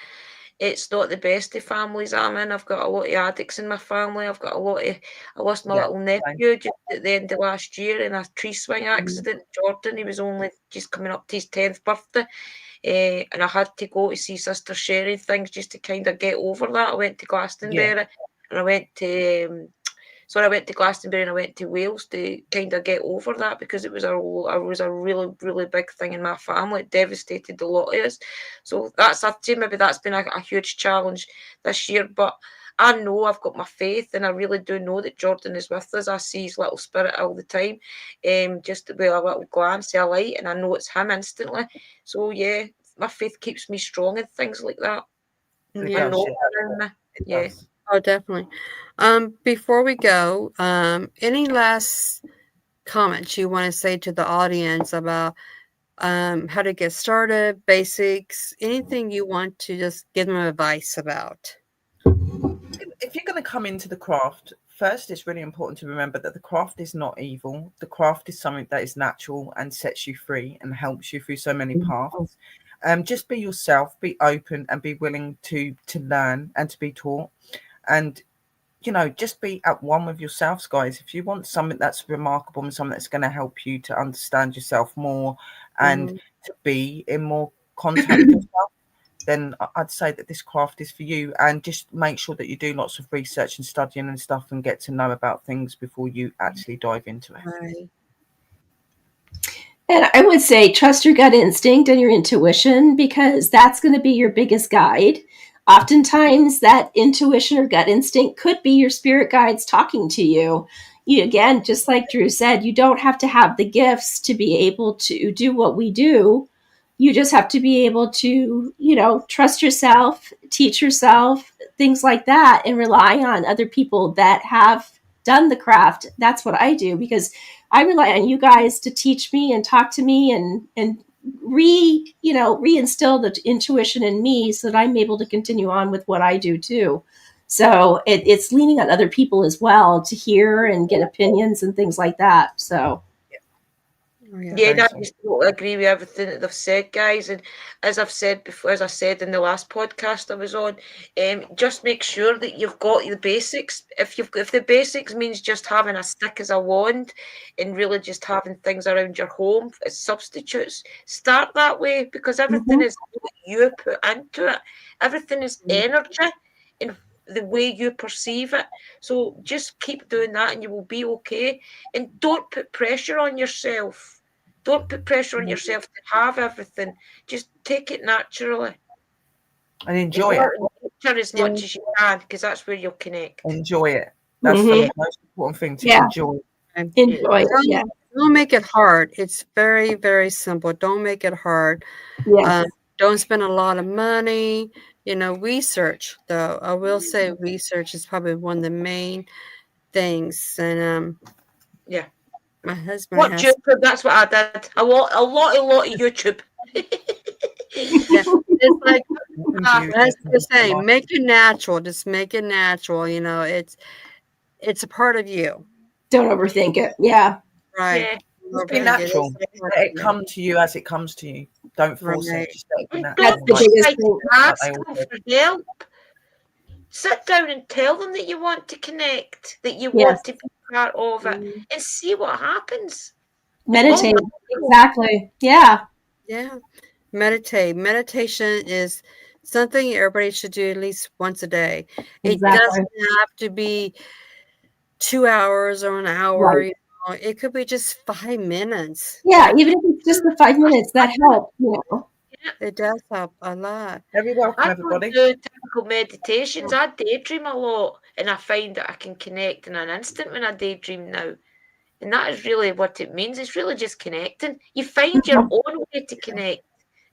[SPEAKER 4] it's not the best of families I'm in. I've got a lot of addicts in my family. I've got a lot of. I lost my
[SPEAKER 2] Yeah.
[SPEAKER 4] little
[SPEAKER 2] Same.
[SPEAKER 4] nephew just at the end of last year in a tree swing accident. Jordan, he was only just coming up to his 10th birthday. And I had to go to see Sister Sherry things just to kind of get over that. I went to
[SPEAKER 2] Yeah.
[SPEAKER 4] Glastonbury and I went to I went to Glastonbury and I went to Wales to kind of get over that because it was a really, really big thing in my family. It devastated a lot of us. So I'd say maybe that's been a huge challenge this year. But I know I've got my faith and I really do know that Jordan is with us. I see his little spirit all the time, just with a little glance of a light, and I know it's him instantly. So yeah, my faith keeps me strong and things like that.
[SPEAKER 2] It
[SPEAKER 4] I
[SPEAKER 1] Yeah.
[SPEAKER 2] does.
[SPEAKER 4] know
[SPEAKER 2] Yeah.
[SPEAKER 4] around me.
[SPEAKER 2] It
[SPEAKER 4] Yeah.
[SPEAKER 2] does.
[SPEAKER 1] Oh, definitely. Before we go, any last comments you want to say to the audience about how to get started, basics, anything you want to just give them advice about?
[SPEAKER 2] If you're going to come into the craft, first, it's really important to remember that the craft is not evil. The craft is something that is natural and sets you free and helps you through so many paths. Just be yourself, be open, and be willing to learn and to be taught. And just be at one with yourselves, guys. If you want something that's remarkable and something that's going to help you to understand yourself more and
[SPEAKER 1] Mhm.
[SPEAKER 2] to be in more contact with yourself, then I'd say that this craft is for you. And just make sure that you do lots of research and studying and stuff and get to know about things before you actually dive into it.
[SPEAKER 1] Right.
[SPEAKER 3] And I would say trust your gut instinct and your intuition because that's going to be your biggest guide. Oftentimes, that intuition or gut instinct could be your spirit guides talking to you. You again, just like Drew said, you don't have to have the gifts to be able to do what we do. You just have to be able to, trust yourself, teach yourself, things like that, and rely on other people that have done the craft. That's what I do because I rely on you guys to teach me and talk to me and reinstill the intuition in me so that I'm able to continue on with what I do too. So it's leaning on other people as well to hear and get opinions and things like that. So
[SPEAKER 1] Oh, yeah.
[SPEAKER 4] Yeah, and
[SPEAKER 2] Very
[SPEAKER 4] I
[SPEAKER 2] soon.
[SPEAKER 4] just totally agree with everything that they've said, guys. And as I've said before, as I said in the last podcast I was on, just make sure that you've got the basics. If the basics means just having a stick as a wand and really just having things around your home as substitutes, start that way because everything
[SPEAKER 3] mhm.
[SPEAKER 4] is what you put into it. Everything is energy and the way you perceive it. So just keep doing that and you will be okay. And don't put pressure on yourself. Don't put pressure on yourself to have everything. Just take it naturally
[SPEAKER 2] And
[SPEAKER 4] and
[SPEAKER 2] enjoy it.
[SPEAKER 4] learn nature as
[SPEAKER 1] Yeah.
[SPEAKER 4] much as you can because that's where you'll connect.
[SPEAKER 2] Enjoy it. That's the
[SPEAKER 3] Mhm.
[SPEAKER 2] most important thing, to
[SPEAKER 3] Yeah,
[SPEAKER 2] enjoy.
[SPEAKER 1] And
[SPEAKER 4] Yeah.
[SPEAKER 3] enjoy it.
[SPEAKER 1] don't
[SPEAKER 3] Yeah,
[SPEAKER 1] don't make it hard. It's very, very simple. Don't make it hard.
[SPEAKER 3] yes,
[SPEAKER 1] Don't spend a lot of money. Research though. I will say research is probably one of the main things. And
[SPEAKER 4] Yeah.
[SPEAKER 1] my husband
[SPEAKER 4] What
[SPEAKER 1] has,
[SPEAKER 4] YouTube? That's what I did. A lot of YouTube.
[SPEAKER 1] yeah. It's like
[SPEAKER 2] Nothing's
[SPEAKER 1] that's
[SPEAKER 2] useless
[SPEAKER 1] the
[SPEAKER 2] in my
[SPEAKER 1] saying.
[SPEAKER 2] life.
[SPEAKER 1] Make it natural. Just make it natural. It's a part of you,
[SPEAKER 3] don't overthink it. Yeah,
[SPEAKER 1] right?
[SPEAKER 4] Yeah.
[SPEAKER 1] Don't
[SPEAKER 2] Just be
[SPEAKER 1] overthink it.
[SPEAKER 2] natural.
[SPEAKER 1] It's a part
[SPEAKER 2] Let
[SPEAKER 1] of
[SPEAKER 2] it
[SPEAKER 1] you,
[SPEAKER 2] come to you as it comes to you. Don't force it.
[SPEAKER 1] right?
[SPEAKER 2] Just let it be
[SPEAKER 4] And
[SPEAKER 3] that's
[SPEAKER 2] natural,
[SPEAKER 4] don't
[SPEAKER 3] the
[SPEAKER 2] like
[SPEAKER 3] biggest
[SPEAKER 4] try to
[SPEAKER 3] thing.
[SPEAKER 2] they
[SPEAKER 4] ask
[SPEAKER 2] all
[SPEAKER 4] them
[SPEAKER 2] do.
[SPEAKER 4] for help. Sit down and tell them that you want to connect, that you
[SPEAKER 3] Yes,
[SPEAKER 4] want to be part of it,
[SPEAKER 1] Mhm.
[SPEAKER 4] and see what happens. It's all
[SPEAKER 3] meditate.
[SPEAKER 4] natural.
[SPEAKER 3] Exactly. Yeah,
[SPEAKER 1] Yeah. Meditate. Meditation is something everybody should do at least once a day. It
[SPEAKER 3] exactly.
[SPEAKER 1] doesn't have to be 2 hours or an hour.
[SPEAKER 3] Right.
[SPEAKER 1] You know, it could be just 5 minutes.
[SPEAKER 3] Yeah, even if it's just the 5 minutes, that helps,
[SPEAKER 4] Yeah.
[SPEAKER 1] It does help a lot.
[SPEAKER 2] Very welcome,
[SPEAKER 4] I don't
[SPEAKER 2] everybody.
[SPEAKER 4] do typical meditations. I daydream a lot, and I find that I can connect in an instant when I daydream now. And that is really what it means. It's really just connecting. You find your own way to connect.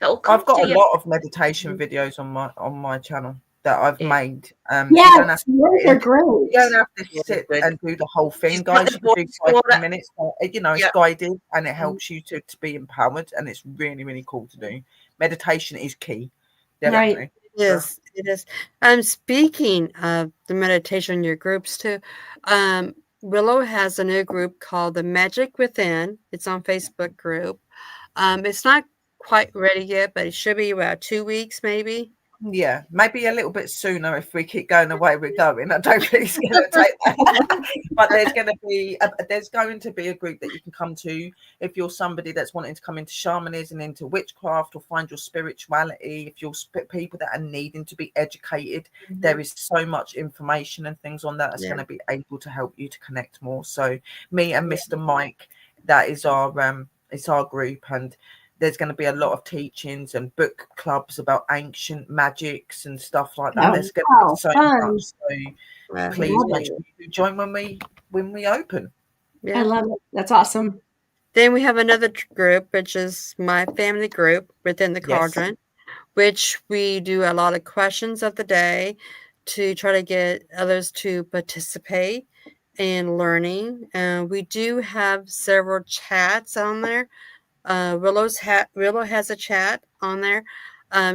[SPEAKER 4] It'll come
[SPEAKER 2] I've got
[SPEAKER 4] to
[SPEAKER 2] a
[SPEAKER 4] you.
[SPEAKER 2] lot of meditation videos on my channel that I've
[SPEAKER 4] Yeah.
[SPEAKER 2] made. You
[SPEAKER 3] Yes,
[SPEAKER 2] don't have to
[SPEAKER 3] yours
[SPEAKER 2] sit
[SPEAKER 3] are
[SPEAKER 2] in,
[SPEAKER 3] great.
[SPEAKER 2] you don't have to
[SPEAKER 4] Yeah,
[SPEAKER 2] sit
[SPEAKER 4] good.
[SPEAKER 2] and do the whole thing,
[SPEAKER 4] She's got
[SPEAKER 2] guys.
[SPEAKER 4] the
[SPEAKER 2] You can do
[SPEAKER 4] voice
[SPEAKER 2] 5
[SPEAKER 4] for
[SPEAKER 2] 10
[SPEAKER 4] it.
[SPEAKER 2] minutes. You know, it's
[SPEAKER 4] Yeah.
[SPEAKER 2] guided and it helps you to be empowered, and it's really really cool to do. Meditation is key,
[SPEAKER 3] Right.
[SPEAKER 2] definitely.
[SPEAKER 1] It is. It is. Speaking of the meditation in your groups too, Willow has a new group called the Magic Within. It's on Facebook group. It's not quite ready yet, but it should be about 2 weeks maybe.
[SPEAKER 2] Yeah, maybe a little bit sooner if we keep going the way we're going. I don't think it's going to take that. But there's going to be a group that you can come to if you're somebody that's wanting to come into shamanism, into witchcraft, or find your spirituality. If you're people that are needing to be educated, there is so much information and things on that that's going to be able to help you to connect more. So me and Mr. Mike, that is our it's our group, and there's going to be a lot of teachings and book clubs about ancient magics and stuff like that.
[SPEAKER 3] Oh,
[SPEAKER 2] There's going to
[SPEAKER 3] wow,
[SPEAKER 2] be so
[SPEAKER 3] fun.
[SPEAKER 2] much. So
[SPEAKER 1] Yeah.
[SPEAKER 2] please
[SPEAKER 3] Love
[SPEAKER 2] make
[SPEAKER 3] it.
[SPEAKER 2] sure you join when we open.
[SPEAKER 3] I
[SPEAKER 1] Yeah.
[SPEAKER 3] love it. That's awesome.
[SPEAKER 1] Then we have another group, which is my family group within the
[SPEAKER 2] Yes.
[SPEAKER 1] cauldron, which we do a lot of questions of the day to try to get others to participate in learning. We do have several chats on there. Willow has a chat on there.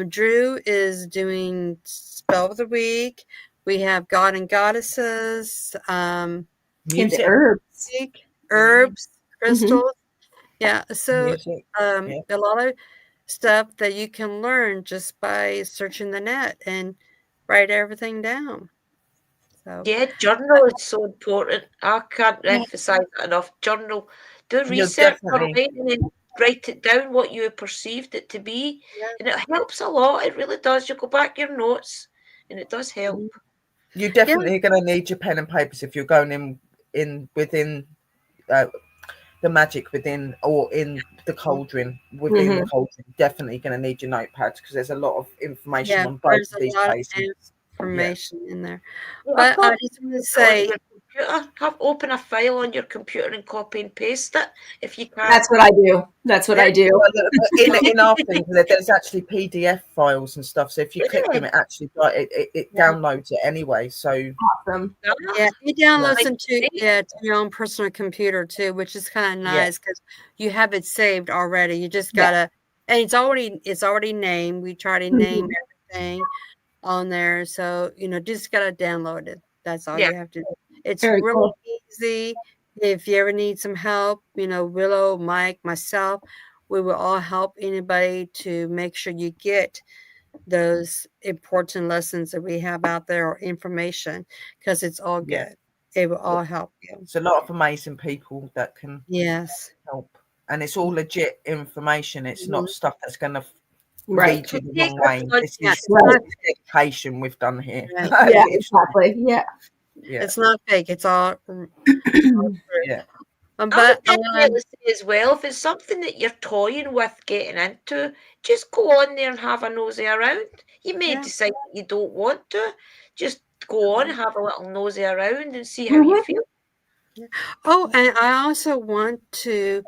[SPEAKER 1] Drew is doing spell of the week. We have God and Goddesses,
[SPEAKER 3] And the
[SPEAKER 2] Music,
[SPEAKER 3] herbs.
[SPEAKER 1] herbs,
[SPEAKER 3] Mhm.
[SPEAKER 1] crystals. Yeah, so
[SPEAKER 2] music. Yeah.
[SPEAKER 1] a lot of stuff that you can learn just by searching the net and write everything down. So
[SPEAKER 4] Yeah, journal is so important. I can't
[SPEAKER 1] yeah,
[SPEAKER 4] emphasize that enough. Journal, do
[SPEAKER 2] You're
[SPEAKER 4] research on
[SPEAKER 2] definitely
[SPEAKER 4] it and then write it down what you perceived it to be.
[SPEAKER 1] yeah.
[SPEAKER 4] And it helps a lot. It really does. You go back your notes and it does help.
[SPEAKER 2] you're
[SPEAKER 1] Yeah,
[SPEAKER 2] definitely going to need your pen and papers if you're going in within uh, the magic within or in the cauldron within the
[SPEAKER 3] Mhm.
[SPEAKER 2] cauldron. Definitely going to need your notepads because there's a lot of information
[SPEAKER 1] yeah,
[SPEAKER 2] on both
[SPEAKER 1] there's
[SPEAKER 2] of
[SPEAKER 1] a
[SPEAKER 2] these
[SPEAKER 1] lot of
[SPEAKER 2] places. Yeah.
[SPEAKER 1] information in there.
[SPEAKER 4] Yeah, I
[SPEAKER 1] But I
[SPEAKER 4] thought
[SPEAKER 1] just want to
[SPEAKER 4] put it on
[SPEAKER 1] say,
[SPEAKER 4] your computer. Have open a file on your computer and copy and paste it if you can.
[SPEAKER 3] That's what I do. That's what
[SPEAKER 1] yeah,
[SPEAKER 3] I do.
[SPEAKER 2] Well, in our thing, there's actually PDF files and stuff. So if you click them, it actually it
[SPEAKER 1] yeah,
[SPEAKER 2] downloads it anyway. So
[SPEAKER 3] Awesome.
[SPEAKER 1] yeah, it
[SPEAKER 2] yeah,
[SPEAKER 1] downloads
[SPEAKER 4] Like,
[SPEAKER 1] them to your own personal computer too, which is kind of
[SPEAKER 2] yeah,
[SPEAKER 1] nice because you have it saved already. You just
[SPEAKER 3] Yeah.
[SPEAKER 1] gotta, and it's already named. We try to name
[SPEAKER 3] Mhm.
[SPEAKER 1] everything on there, so just gotta download it. That's all
[SPEAKER 4] yeah,
[SPEAKER 1] you have to do. It's
[SPEAKER 3] Very
[SPEAKER 1] really
[SPEAKER 3] cool.
[SPEAKER 1] easy. If you ever need some help, Willow, Mike, myself, we will all help anybody to make sure you get those important lessons that we have out there or information because it's all
[SPEAKER 2] yeah.
[SPEAKER 1] good. It will all help you.
[SPEAKER 2] It's a lot of amazing people that can
[SPEAKER 1] Yes.
[SPEAKER 2] help, and it's all legit information. It's not
[SPEAKER 1] Mhm.
[SPEAKER 2] stuff that's going to
[SPEAKER 3] Right.
[SPEAKER 2] lead you the
[SPEAKER 4] take
[SPEAKER 2] wrong
[SPEAKER 4] a
[SPEAKER 2] way.
[SPEAKER 4] flood
[SPEAKER 2] This
[SPEAKER 1] Yeah,
[SPEAKER 2] is
[SPEAKER 1] it's
[SPEAKER 3] Right.
[SPEAKER 1] not
[SPEAKER 2] dedication we've done here.
[SPEAKER 1] right.
[SPEAKER 3] Yeah,
[SPEAKER 2] Literally.
[SPEAKER 3] exactly. Yeah.
[SPEAKER 2] Yeah,
[SPEAKER 1] It's not fake. It's all true.
[SPEAKER 2] yeah,
[SPEAKER 4] I would
[SPEAKER 1] But
[SPEAKER 4] definitely say as well, if it's something that you're toying with getting into, just go on there and have a nosy around. You may
[SPEAKER 1] yeah.
[SPEAKER 4] decide that you don't want to. Just go on and have a little nosy around and see how you
[SPEAKER 3] Mhm.
[SPEAKER 4] feel.
[SPEAKER 1] Oh, and I also want to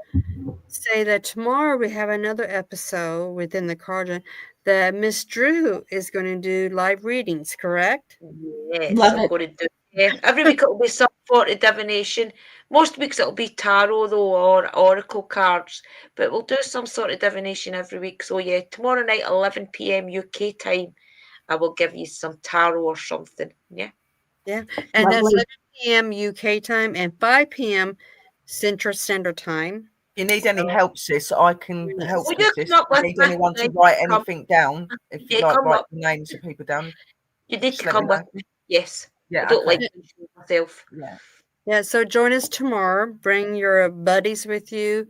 [SPEAKER 1] say that tomorrow we have another episode within the Cauldron that Miss Drew is going to do live readings, correct?
[SPEAKER 4] Yes,
[SPEAKER 3] Love
[SPEAKER 4] I'm
[SPEAKER 3] it.
[SPEAKER 4] going to do. Yeah, every week it'll be some sort of divination. Most weeks it'll be tarot though, or oracle cards. But we'll do some sort of divination every week. So yeah, tomorrow night, 11 p.m. UK time, I will give you some tarot or something. Yeah.
[SPEAKER 1] Yeah. And that's
[SPEAKER 3] Lovely.
[SPEAKER 1] 11 p.m. UK time and 5 p.m. Central Standard Time.
[SPEAKER 2] if you need any
[SPEAKER 1] So,
[SPEAKER 2] help, sis, I can help
[SPEAKER 1] yes.
[SPEAKER 4] Well,
[SPEAKER 2] you,
[SPEAKER 4] you
[SPEAKER 2] sis.
[SPEAKER 4] come up
[SPEAKER 2] If
[SPEAKER 4] with
[SPEAKER 2] you need
[SPEAKER 4] me.
[SPEAKER 2] anyone
[SPEAKER 4] Yeah,
[SPEAKER 2] to
[SPEAKER 4] you
[SPEAKER 2] write
[SPEAKER 4] come.
[SPEAKER 2] anything down, if you'd
[SPEAKER 4] Yeah,
[SPEAKER 2] like
[SPEAKER 4] come
[SPEAKER 2] write
[SPEAKER 4] up.
[SPEAKER 2] the names of people down,
[SPEAKER 4] You need to
[SPEAKER 2] just let me
[SPEAKER 4] come with
[SPEAKER 2] know.
[SPEAKER 4] me. Yes. I
[SPEAKER 2] Yeah,
[SPEAKER 4] don't like
[SPEAKER 2] okay.
[SPEAKER 4] pushing myself.
[SPEAKER 2] Yeah,
[SPEAKER 1] Yeah, so join us tomorrow. Bring your buddies with you.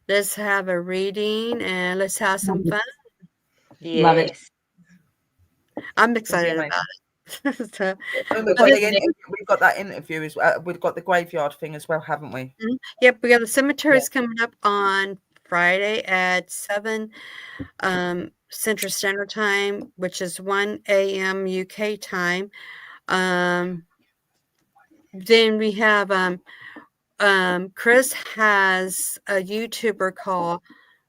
[SPEAKER 1] Let's have a reading and let's have some fun.
[SPEAKER 3] Love it.
[SPEAKER 4] Yes.
[SPEAKER 1] I'm
[SPEAKER 2] it's gonna be
[SPEAKER 1] excited about
[SPEAKER 2] amazing.
[SPEAKER 1] it. So,
[SPEAKER 2] And we've
[SPEAKER 1] but
[SPEAKER 2] got
[SPEAKER 1] this,
[SPEAKER 2] we've got that interview as well. We've got the graveyard thing as well, haven't we?
[SPEAKER 1] yep, we got the cemeteries coming up on Friday at 7 Central Standard Time, which is 1 a.m. UK time. Then we have Chris has a YouTuber called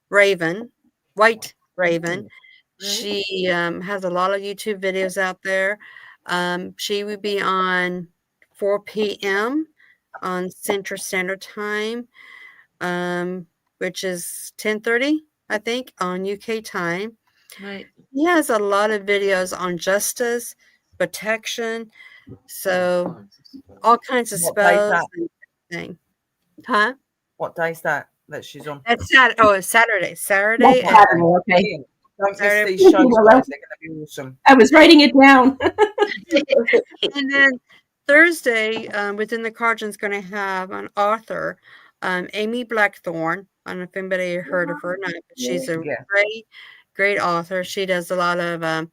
[SPEAKER 1] White Raven. She has a lot of YouTube videos out there. She would be on 4 p.m. on Central Standard Time, which is 10:30, I think, on UK time.
[SPEAKER 4] Right.
[SPEAKER 1] He has a lot of videos on justice, protection, so all kinds of
[SPEAKER 2] What day is
[SPEAKER 1] spells
[SPEAKER 2] that?
[SPEAKER 1] and everything. Huh?
[SPEAKER 2] What day is that she's on?
[SPEAKER 1] It's Saturday.
[SPEAKER 3] That's
[SPEAKER 1] Saturday at
[SPEAKER 3] Saturday, okay.
[SPEAKER 2] Brilliant. Don't miss
[SPEAKER 1] Saturday.
[SPEAKER 2] these
[SPEAKER 3] Thank you,
[SPEAKER 2] shows,
[SPEAKER 3] Willow.
[SPEAKER 2] guys. They're going to be awesome.
[SPEAKER 3] I was writing it down.
[SPEAKER 1] And then Thursday, within the cauldron is going to have an author, Amy Blackthorne. I don't know if anybody heard of her or not, but she's a
[SPEAKER 2] Yeah.
[SPEAKER 1] great author. She does a lot of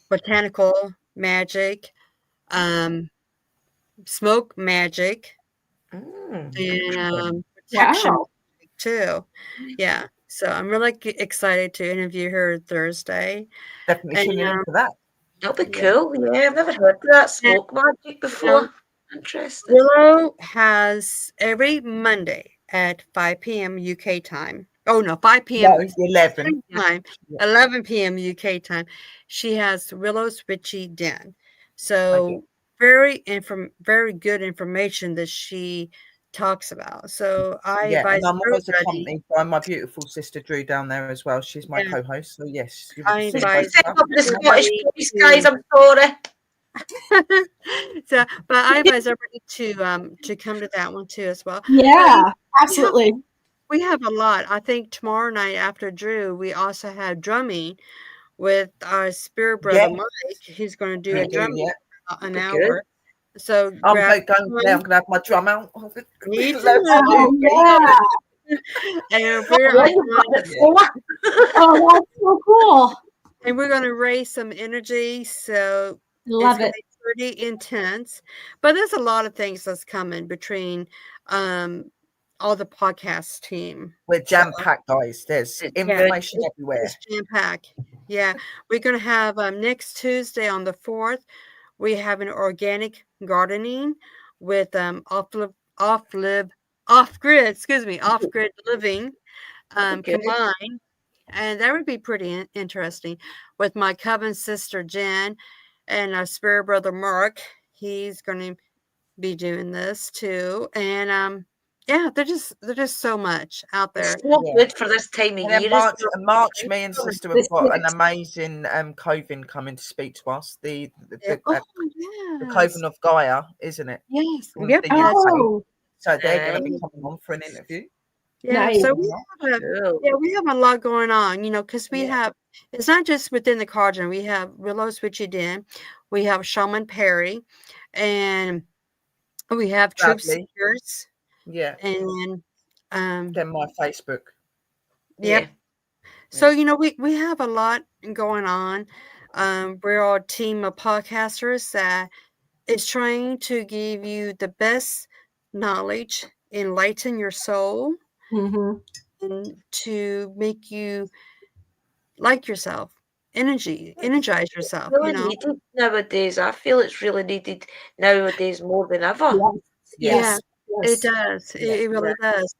[SPEAKER 1] botanical magic, smoke magic, and protection
[SPEAKER 3] Wow.
[SPEAKER 1] magic too. Yeah. So I'm really excited to interview her Thursday.
[SPEAKER 2] Definitely tuning in for that.
[SPEAKER 4] That'll be
[SPEAKER 1] Yeah.
[SPEAKER 4] cool. Yeah, I've never heard of that smoke magic before. Interesting.
[SPEAKER 1] Willow has every Monday at 5 p.m. UK time. Oh no, 5 p.m.
[SPEAKER 2] No, it's 11.
[SPEAKER 1] time,
[SPEAKER 2] Yeah.
[SPEAKER 1] 11 p.m. UK time. She has Willow's Witchy Den. So very good information that she talks about. So I
[SPEAKER 2] Yeah,
[SPEAKER 1] advise
[SPEAKER 2] and I'm always
[SPEAKER 1] everybody.
[SPEAKER 2] accompanied by my beautiful sister Drew down there as well. She's my
[SPEAKER 1] Yeah.
[SPEAKER 2] co-host. So yes, you
[SPEAKER 1] I
[SPEAKER 2] will see
[SPEAKER 1] advise
[SPEAKER 2] both
[SPEAKER 4] Set
[SPEAKER 2] of
[SPEAKER 4] up the
[SPEAKER 2] us.
[SPEAKER 4] Scottish
[SPEAKER 1] everybody
[SPEAKER 4] police, guys.
[SPEAKER 1] to-
[SPEAKER 4] I'm sorry.
[SPEAKER 1] So, but I advise everybody to come to that one too as well.
[SPEAKER 3] Yeah, absolutely.
[SPEAKER 1] We have a lot. I think tomorrow night after Drew, we also have drumming with our spirit brother
[SPEAKER 2] Yeah.
[SPEAKER 1] Mike. He's going to do
[SPEAKER 2] We
[SPEAKER 1] a
[SPEAKER 2] do,
[SPEAKER 1] drumming
[SPEAKER 2] yeah.
[SPEAKER 1] for an
[SPEAKER 4] Be
[SPEAKER 1] hour. So
[SPEAKER 2] I'm
[SPEAKER 1] grab
[SPEAKER 2] going today. I'm going to have my drum out.
[SPEAKER 1] me
[SPEAKER 2] Let's
[SPEAKER 1] too.
[SPEAKER 3] Oh,
[SPEAKER 2] do it.
[SPEAKER 3] yeah.
[SPEAKER 1] And
[SPEAKER 4] Oh,
[SPEAKER 1] we're
[SPEAKER 4] yeah, you've got it for.
[SPEAKER 3] Oh, that's so cool.
[SPEAKER 1] and we're going to raise some energy. So it's
[SPEAKER 3] Love
[SPEAKER 1] going
[SPEAKER 3] it.
[SPEAKER 1] to be pretty intense. But there's a lot of things that's coming between all the podcast team.
[SPEAKER 2] We're jam-packed, guys. There's
[SPEAKER 4] It's
[SPEAKER 2] information
[SPEAKER 4] good.
[SPEAKER 2] everywhere.
[SPEAKER 1] It's jam-packed. Yeah. We're going to have next Tuesday on the 4th, we have an organic gardening with off-grid living
[SPEAKER 4] Okay.
[SPEAKER 1] combined. And that would be pretty interesting with my coven sister Jen and our spirit brother Mark. He's going to be doing this too. And yeah, there's just so much out there.
[SPEAKER 4] It's so
[SPEAKER 2] Yeah.
[SPEAKER 4] good for this time of
[SPEAKER 2] And then
[SPEAKER 4] year.
[SPEAKER 2] March, me and sister have got an amazing coven coming to speak to us. The
[SPEAKER 1] Yeah.
[SPEAKER 2] the
[SPEAKER 1] Yes.
[SPEAKER 2] coven of Gaia, isn't it?
[SPEAKER 1] Yes.
[SPEAKER 2] From
[SPEAKER 1] Yep.
[SPEAKER 2] the UK.
[SPEAKER 3] Oh,
[SPEAKER 2] So they're going to be
[SPEAKER 4] Nice.
[SPEAKER 2] coming on for an interview.
[SPEAKER 1] Yeah.
[SPEAKER 3] nice.
[SPEAKER 1] So
[SPEAKER 4] Cool.
[SPEAKER 1] we have a lot going on, because we have, it's not just within the cauldron. We have Willow's Witchy Den, we have Shaman Perry, and we have Troop
[SPEAKER 2] Sadly.
[SPEAKER 1] Seekers,
[SPEAKER 2] Yeah.
[SPEAKER 1] and
[SPEAKER 2] Then my Facebook.
[SPEAKER 1] yep.
[SPEAKER 4] Yeah.
[SPEAKER 1] So we have a lot going on. We're all a team of podcasters that is trying to give you the best knowledge, enlighten your soul,
[SPEAKER 3] Mm-hmm.
[SPEAKER 1] and to make you like yourself, energize yourself.
[SPEAKER 4] Really needed nowadays. I feel it's really needed nowadays more than ever.
[SPEAKER 3] Yes.
[SPEAKER 1] Yeah,
[SPEAKER 3] Yes.
[SPEAKER 1] it does.
[SPEAKER 2] Yeah.
[SPEAKER 1] It really does.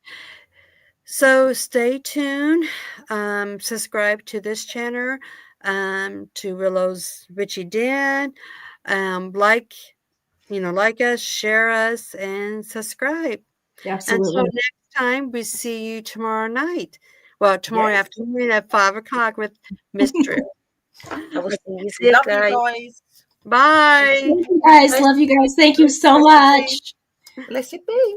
[SPEAKER 1] So stay tuned. Subscribe to this channel, to Willow's Witchy Den. Like us, share us, and subscribe.
[SPEAKER 3] Absolutely.
[SPEAKER 1] Until next time, we see you tomorrow night. Well, tomorrow
[SPEAKER 2] Yes.
[SPEAKER 1] afternoon at 5 o'clock with Miss Drew.
[SPEAKER 4] I will see you soon,
[SPEAKER 2] Love you
[SPEAKER 4] guys.
[SPEAKER 2] guys.
[SPEAKER 1] Bye.
[SPEAKER 3] Thank you guys. Love you guys. Thank you so
[SPEAKER 2] Blessed be.
[SPEAKER 3] much.
[SPEAKER 2] Blessed be.